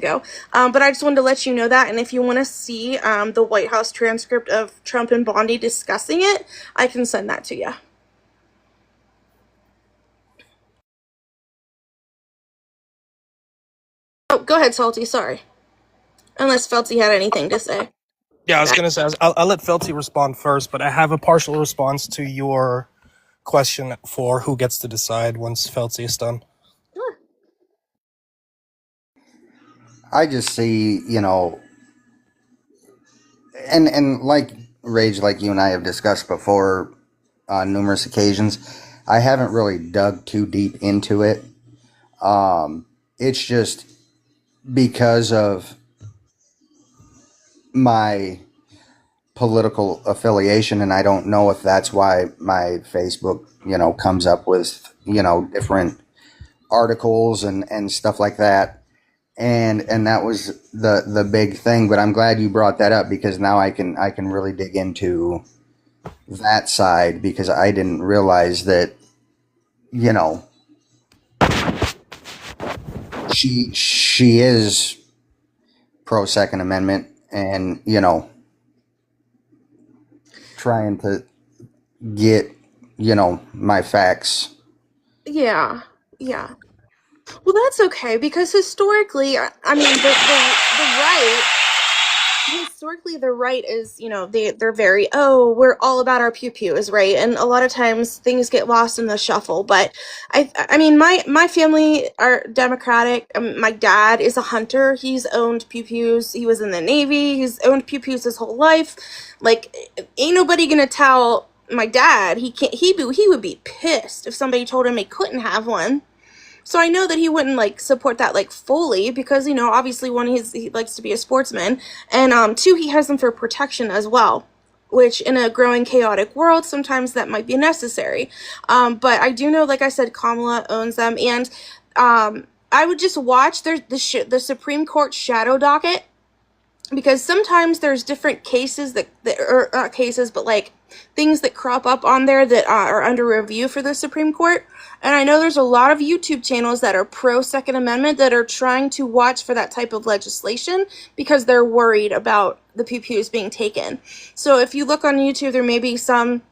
go. But I just wanted to let you know that, and if you want to see the White House transcript of Trump and Bondi discussing it, I can send that to you. Oh, go ahead, Salty, sorry. Unless Felty had anything to say. Yeah, I was gonna say I'll let Felty respond first, but I have a partial response to your question for who gets to decide once Felty is done. I just see, and like Rage, like you and I have discussed before on numerous occasions, I haven't really dug too deep into it. It's just because of my political affiliation, and I don't know if that's why my Facebook, comes up with, different articles and stuff like that. And that was the big thing. But I'm glad you brought that up, because now I can really dig into that side, because I didn't realize that, she is pro Second Amendment, and trying to get my facts. Yeah. Well, that's okay, because historically, I mean, the right, historically, the right is, they're very, we're all about our pew-pews, right? And a lot of times things get lost in the shuffle. But I mean, my family are Democratic. My dad is a hunter. He's owned pew-pews. He was in the Navy. He's owned pew-pews his whole life. Like, ain't nobody gonna tell my dad he would be pissed if somebody told him he couldn't have one. So I know that he wouldn't support that fully, because obviously one, he likes to be a sportsman, and two, he has them for protection as well, which in a growing chaotic world sometimes that might be necessary. But I do know, like I said, Kamala owns them, and I would just watch the Supreme Court shadow docket, because sometimes there's different cases that or not cases, but things that crop up on there that are under review for the Supreme Court. And I know there's a lot of YouTube channels that are pro Second Amendment that are trying to watch for that type of legislation, because they're worried about the pew-pews being taken. So if you look on YouTube, there may be some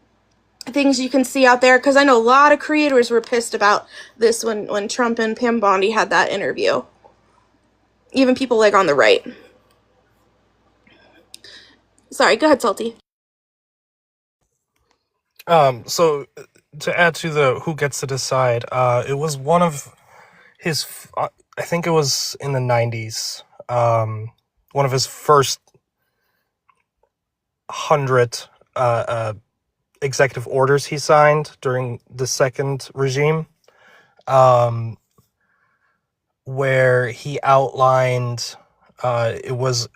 things you can see out there, because I know a lot of creators were pissed about this when Trump and Pam Bondi had that interview. Even people on the right. Sorry, go ahead, Salty. So to add to the who gets to decide, it was one of his, I think it was in the 90s, one of his first 100 executive orders he signed during the second regime, where he outlined, it was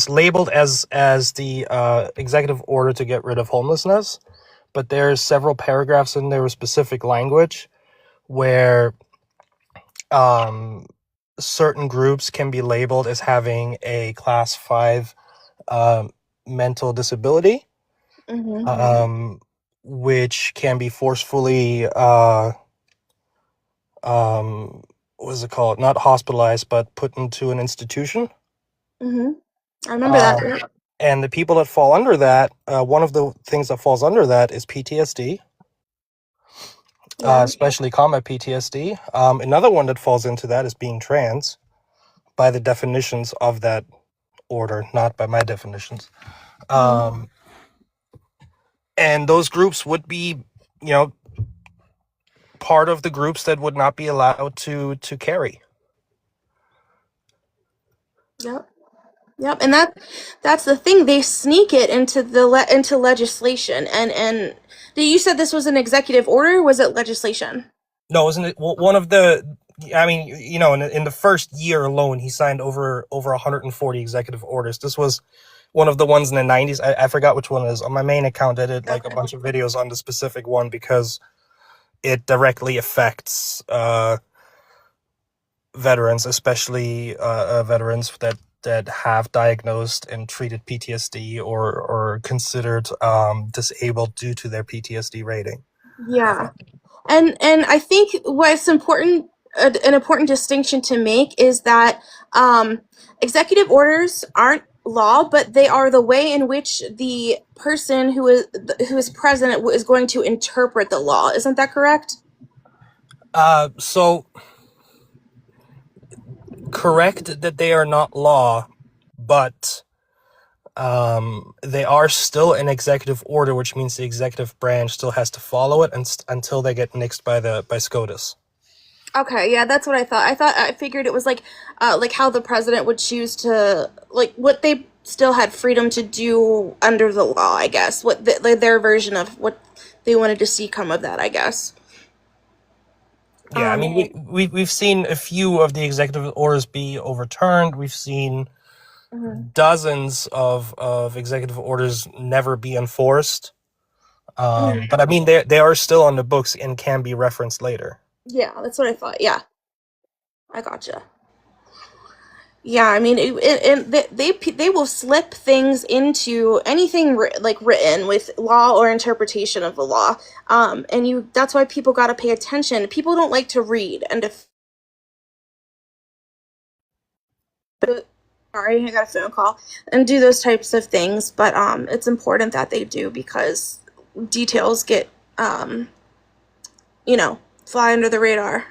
labeled as the executive order to get rid of homelessness, but there's several paragraphs in there with specific language where certain groups can be labeled as having a class 5 mental disability, which can be forcefully what is it called? Not hospitalized, but put into an institution. I remember that. Um, and the people that fall under that, one of the things that falls under that is PTSD, Yeah. especially combat PTSD. Another one that falls into that is being trans, by the definitions of that order, not by my definitions. And those groups would be, part of the groups that would not be allowed to carry. Yep. Yep. And that's the thing. They sneak it into into legislation. And you said this was an executive order, or was it legislation? No, isn't it one of the? I mean, in the first year alone, he signed over 140 executive orders. This was one of the ones in the 90s. I forgot which one it is. On my main account, I did like a bunch of videos on the specific one because it directly affects veterans, especially veterans that have diagnosed and treated PTSD or considered disabled due to their PTSD rating. Yeah. And I think what's important, an important distinction to make is that executive orders aren't law, but they are the way in which the person who is president is going to interpret the law. Isn't that correct? So correct that they are not law, but they are still an executive order, which means the executive branch still has to follow it until they get nixed by SCOTUS. Okay, yeah, that's what I thought. I figured it was like how the president would choose to, like, what they still had freedom to do under the law, I guess. What their version of what they wanted to see come of that, I guess. Yeah, I mean, we've seen a few of the executive orders be overturned. We've seen dozens of executive orders never be enforced. But I mean, they are still on the books and can be referenced later. Yeah, that's what I thought. Yeah, I gotcha. Yeah, I mean, they will slip things into anything written with law or interpretation of the law. And that's why people got to pay attention. People don't like to read, and sorry, I got a phone call, and do those types of things. But it's important that they do, because details get fly under the radar.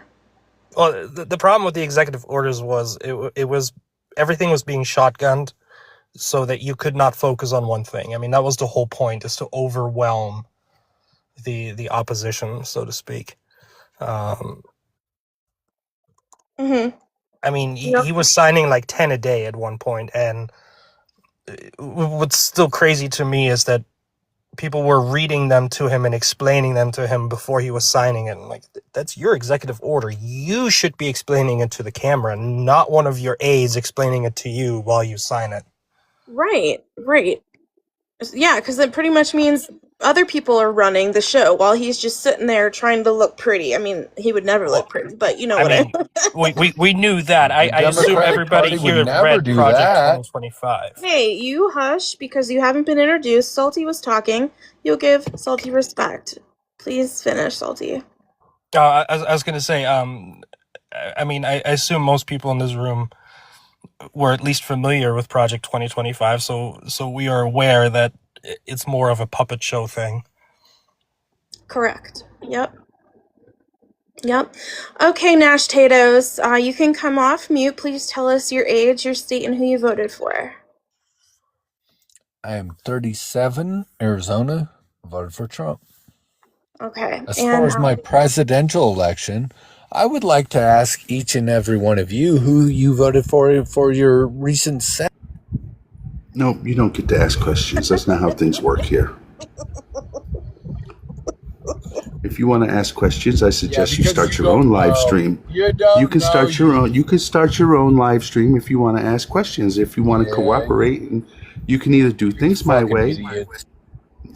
Well, the problem with the executive orders was it was everything was being shotgunned so that you could not focus on one thing. I mean, that was the whole point, is to overwhelm the opposition, so to speak. I mean, he was signing like 10 a day at one point, and what's still crazy to me is that people were reading them to him and explaining them to him before he was signing it. And like, that's your executive order. You should be explaining it to the camera, not one of your aides explaining it to you while you sign it. Right. Yeah, because it pretty much means other people are running the show while he's just sitting there trying to look pretty. I mean, he would never look pretty, but you know what I mean. We knew that. I assume everybody here read Project 2025. Hey, you hush, because you haven't been introduced. Salty was talking. You'll give Salty respect. Please finish, Salty. I was going to say, I mean, I assume most people in this room were at least familiar with Project 2025, so we are aware that it's more of a puppet show thing. Correct. Yep. Okay, Nash Tatoes, you can come off mute. Please tell us your age, your state, and who you voted for. I am 37, Arizona, voted for Trump. Okay. As far as my presidential election, I would like to ask each and every one of you who you voted for your recent Senate. Nope, you don't get to ask questions. That's not how things work here. If you want to ask questions, I suggest you start your own live stream. You can start your own. You can start your own live stream if you want to ask questions. If you want to cooperate, and you can either do things my way. Idiots.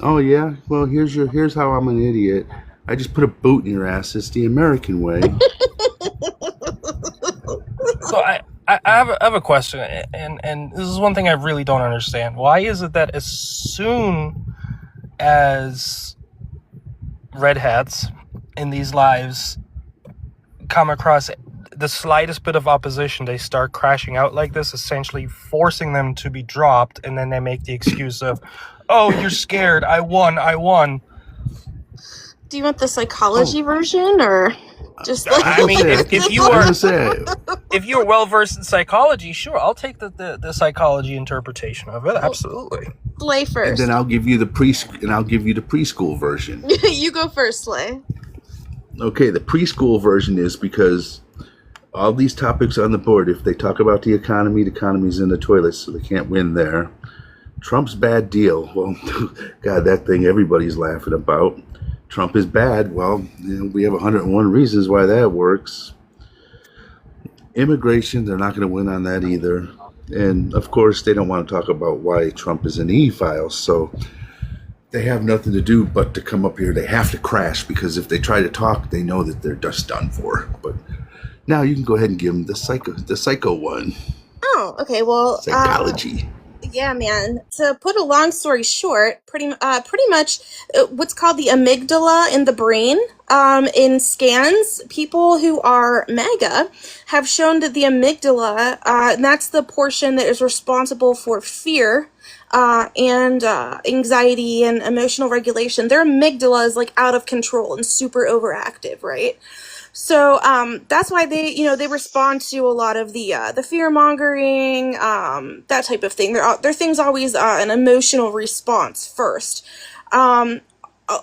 Oh yeah, well here's how I'm an idiot. I just put a boot in your ass. It's the American way. So I have a question, and this is one thing I really don't understand. Why is it that as soon as red hats in these lives come across the slightest bit of opposition, they start crashing out like this, essentially forcing them to be dropped, and then they make the excuse of, "Oh, you're scared. I won." Do you want the psychology version or just like? I mean, if you are well versed in psychology, sure, I'll take the psychology interpretation of it. Absolutely. Slay first. And then I'll give you the preschool version. You go first, Slay. Okay, the preschool version is because all these topics on the board, if they talk about the economy's in the toilet, so they can't win there. Trump's bad deal. Well, God, that thing everybody's laughing about. Trump is bad. Well, we have 101 reasons why that works. Immigration, they're not going to win on that either. And, of course, they don't want to talk about why Trump is an E-file, so they have nothing to do but to come up here. They have to crash, because if they try to talk, they know that they're just done for. But now you can go ahead and give them the psycho one. Oh, okay. Well, psychology. Yeah, man. To put a long story short, pretty much what's called the amygdala in the brain. In scans, people who are MAGA have shown that the amygdala, and that's the portion that is responsible for fear and anxiety and emotional regulation. Their amygdala is like out of control and super overactive, right? So that's why they respond to a lot of the fear mongering, that type of thing. Their thing's always an emotional response first. A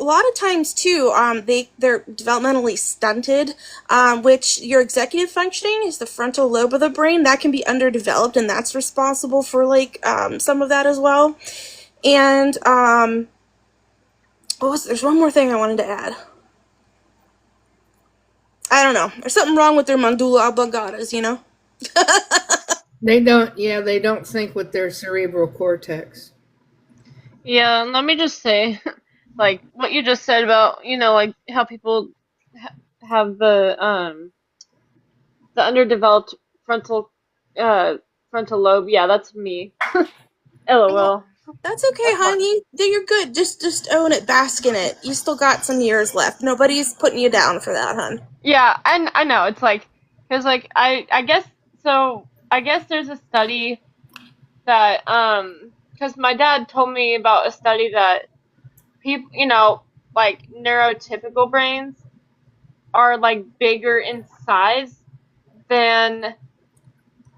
lot of times too, they're developmentally stunted, which your executive functioning is the frontal lobe of the brain that can be underdeveloped, and that's responsible for like some of that as well. And there's one more thing I wanted to add. I don't know. There's something wrong with their mandula oblongatas, you know? They don't think with their cerebral cortex. Yeah, let me just say, like, what you just said about, like, how people have the underdeveloped frontal lobe. Yeah, that's me. LOL. That's okay, honey. You're good. Just own it, bask in it. You still got some years left. Nobody's putting you down for that, hon. Yeah, I know. It's like, because, like, I guess there's a study that, because my dad told me about a study that people, like, neurotypical brains are, like, bigger in size than,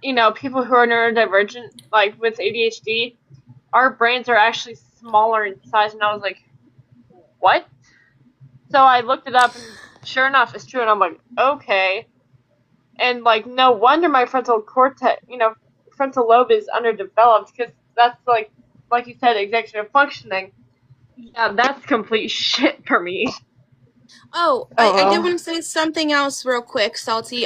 people who are neurodivergent, like, with ADHD. Our brains are actually smaller in size, and I was like, what? So I looked it up, and sure enough, it's true, and I'm like, okay. And, like, no wonder my frontal cortex, frontal lobe is underdeveloped, because that's, like you said, executive functioning. Yeah, that's complete shit for me. I did want to say something else real quick, Salty.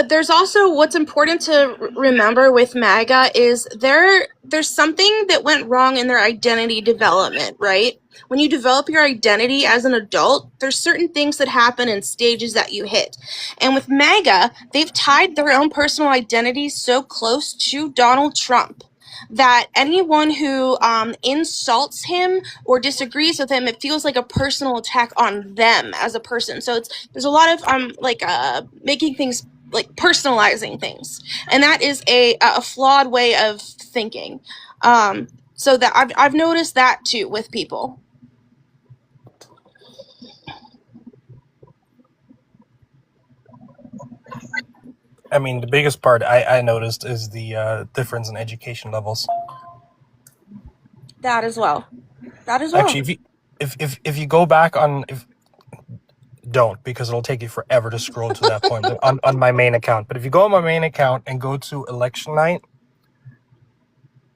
There's also what's important to remember with MAGA is there's something that went wrong in their identity development, right? When you develop your identity as an adult, there's certain things that happen in stages that you hit. And with MAGA, they've tied their own personal identity so close to Donald Trump that anyone who insults him or disagrees with him, it feels like a personal attack on them as a person. So there's a lot of making things, like personalizing things, and that is a flawed way of thinking. So that I've noticed that too with people. I mean, the biggest part I noticed is the difference in education levels. That as well. Actually, if you go back on, don't, because it'll take you forever to scroll to that point on my main account. But if you go on my main account and go to election night,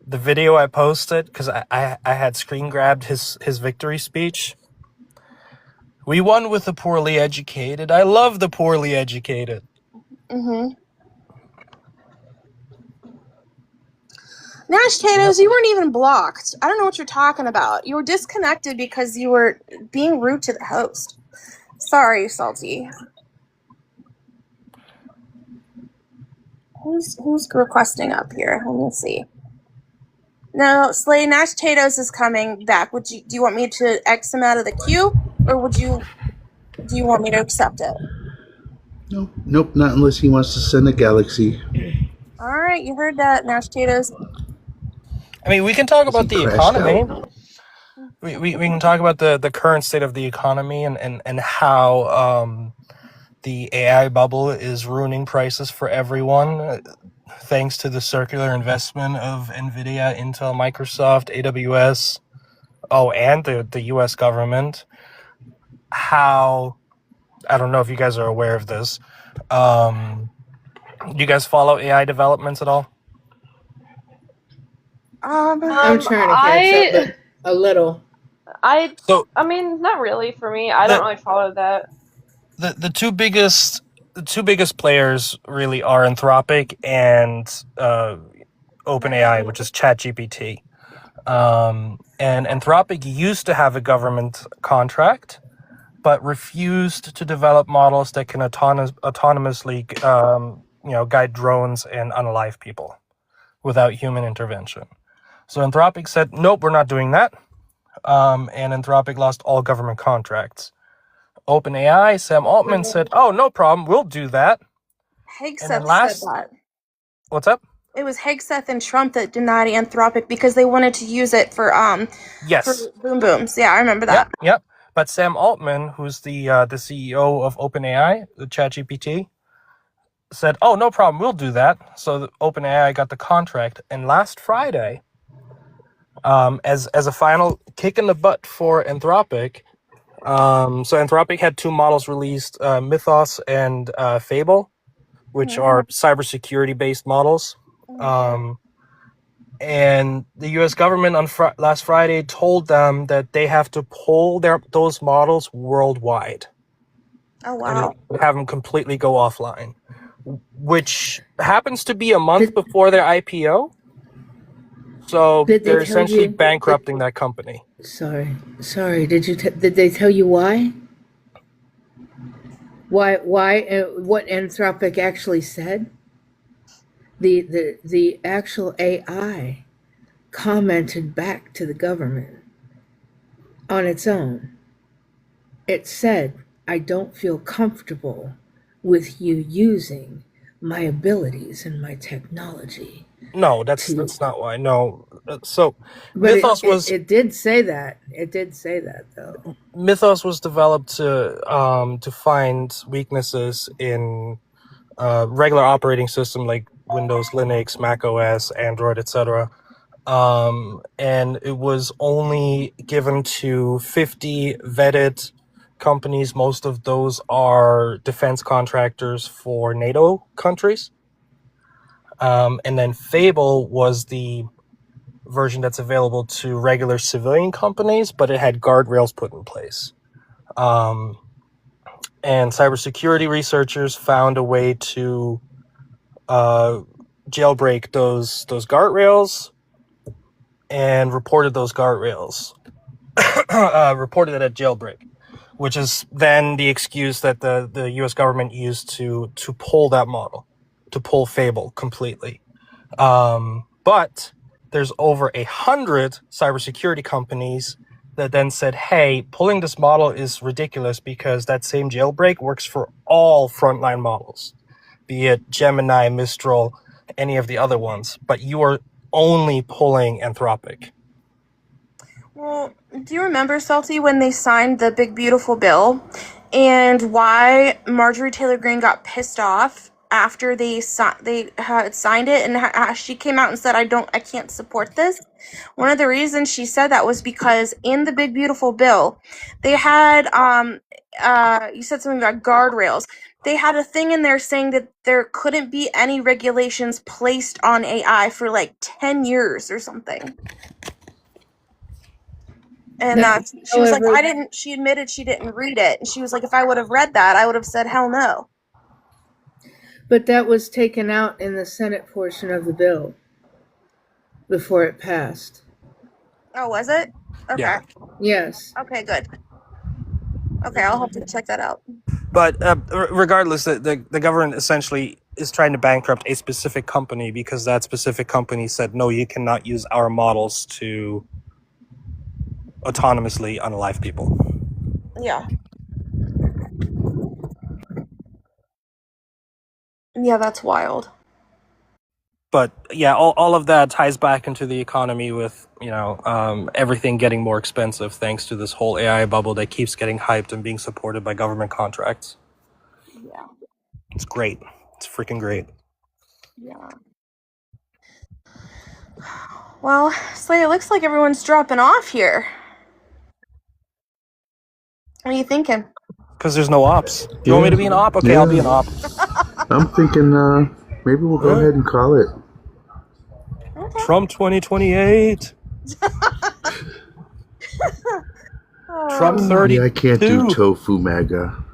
the video I posted, because I had screen grabbed his victory speech. We won with the poorly educated. I love the poorly educated. Mm-hmm. Nash Tatos, you weren't even blocked. I don't know what you're talking about. You were disconnected because you were being rude to the host. Sorry, Salty. Who's requesting up here? Let me see. No, Slay, Nash Tatos is coming back. Do you want me to X him out of the queue, or do you want me to accept it? Nope, nope, not unless he wants to send a galaxy. All right, you heard that, mashed potatoes. I mean, we can talk He about the crashed economy. out. We can talk about the current state of the economy and how the AI bubble is ruining prices for everyone, thanks to the circular investment of Nvidia, Intel, Microsoft, AWS, and the U.S. government. How, I don't know if you guys are aware of this. Do you guys follow AI developments at all? I'm trying to catch up, but a little. So I mean, not really for me. I don't the really follow that. the two biggest players really are Anthropic and OpenAI, which is ChatGPT. And Anthropic used to have a government contract, but refused to develop models that can autonomously, guide drones and unalive people without human intervention. So Anthropic said, "Nope, we're not doing that." And Anthropic lost all government contracts. OpenAI, Sam Altman said, "Oh, no problem, we'll do that." And then Hegseth said last, that. what's up? It was Hegseth and Trump that denied Anthropic because they wanted to use it for Yes. boom booms. Yeah, I remember that. Yep. But Sam Altman, who's the CEO of OpenAI, the ChatGPT, said, "Oh, no problem, we'll do that." So OpenAI got the contract, and last Friday, as a final kick in the butt for Anthropic, so Anthropic had two models released, Mythos and Fable, which are cybersecurity based models. And the U.S. government on last Friday told them that they have to pull those models worldwide. Oh wow! And have them completely go offline, which happens to be a month before their IPO. So they're essentially bankrupting that company. Sorry. Did they tell you why? Why? What Anthropic actually said? The actual AI commented back to the government on its own. It said, "I don't feel comfortable with you using my abilities and my technology." No, that's not why. No, so But Mythos was it did say that. It did say that though. Mythos was developed to find weaknesses in regular operating system like Windows, Linux, Mac OS, Android, etc. And it was only given to 50 vetted companies. Most of those are defense contractors for NATO countries. And then Fable was the version that's available to regular civilian companies, but it had guardrails put in place. And cybersecurity researchers found a way to jailbreak those guardrails and reported those guardrails. Reported it at jailbreak, which is then the excuse that the U.S. government used to pull that model, to pull Fable completely. But there's over 100 cybersecurity companies that then said, "Hey, pulling this model is ridiculous because that same jailbreak works for all frontline models, be it Gemini, Mistral, any of the other ones, but you are only pulling Anthropic." Well, do you remember, Salty, when they signed the Big Beautiful Bill, and why Marjorie Taylor Greene got pissed off after they had signed it, and she came out and said, I can't support this"? One of the reasons she said that was because in the Big Beautiful Bill, they had you said something about guardrails. They had a thing in there saying that there couldn't be any regulations placed on AI for like 10 years or something. And she was like, she admitted she didn't read it. And she was like, if I would have read that, I would have said, hell no. But that was taken out in the Senate portion of the bill before it passed. Oh, was it? Okay. Yeah. Yes. Okay, good. Okay, I'll have to check that out. But regardless, the government essentially is trying to bankrupt a specific company because that specific company said, "No, you cannot use our models to autonomously unalive people." Yeah. Yeah, that's wild. But yeah, all of that ties back into the economy with, everything getting more expensive thanks to this whole AI bubble that keeps getting hyped and being supported by government contracts. Yeah. It's great. It's freaking great. Yeah. Well, Slay, it looks like everyone's dropping off here. What are you thinking? Because there's no ops. You want me to be an op? Okay, I'll be an op. I'm thinking maybe we'll go ahead and call it. Okay. Trump 2028. Trump 30. Yeah, I can't do tofu MAGA.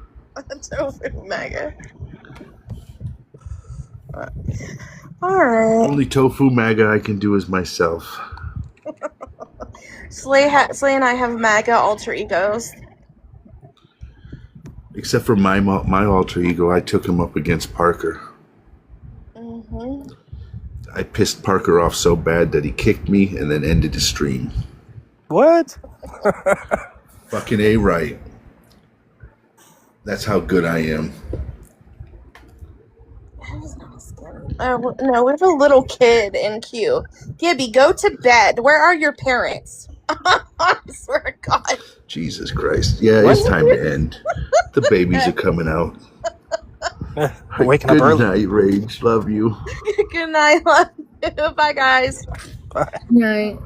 Tofu MAGA. Alright. Only tofu MAGA I can do is myself. Slay and I have MAGA alter egos. Except for my alter ego, I took him up against Parker. Mm-hmm. I pissed Parker off so bad that he kicked me and then ended his stream. What? Fucking A right. That's how good I am. No, we have a little kid in queue. Gibby, go to bed. Where are your parents? I swear to God. Jesus Christ. Yeah, it's time to end. The babies are coming out. Waking up early. Good night, Rage. Love you. Good night. Love you. Bye, guys. Bye. Night.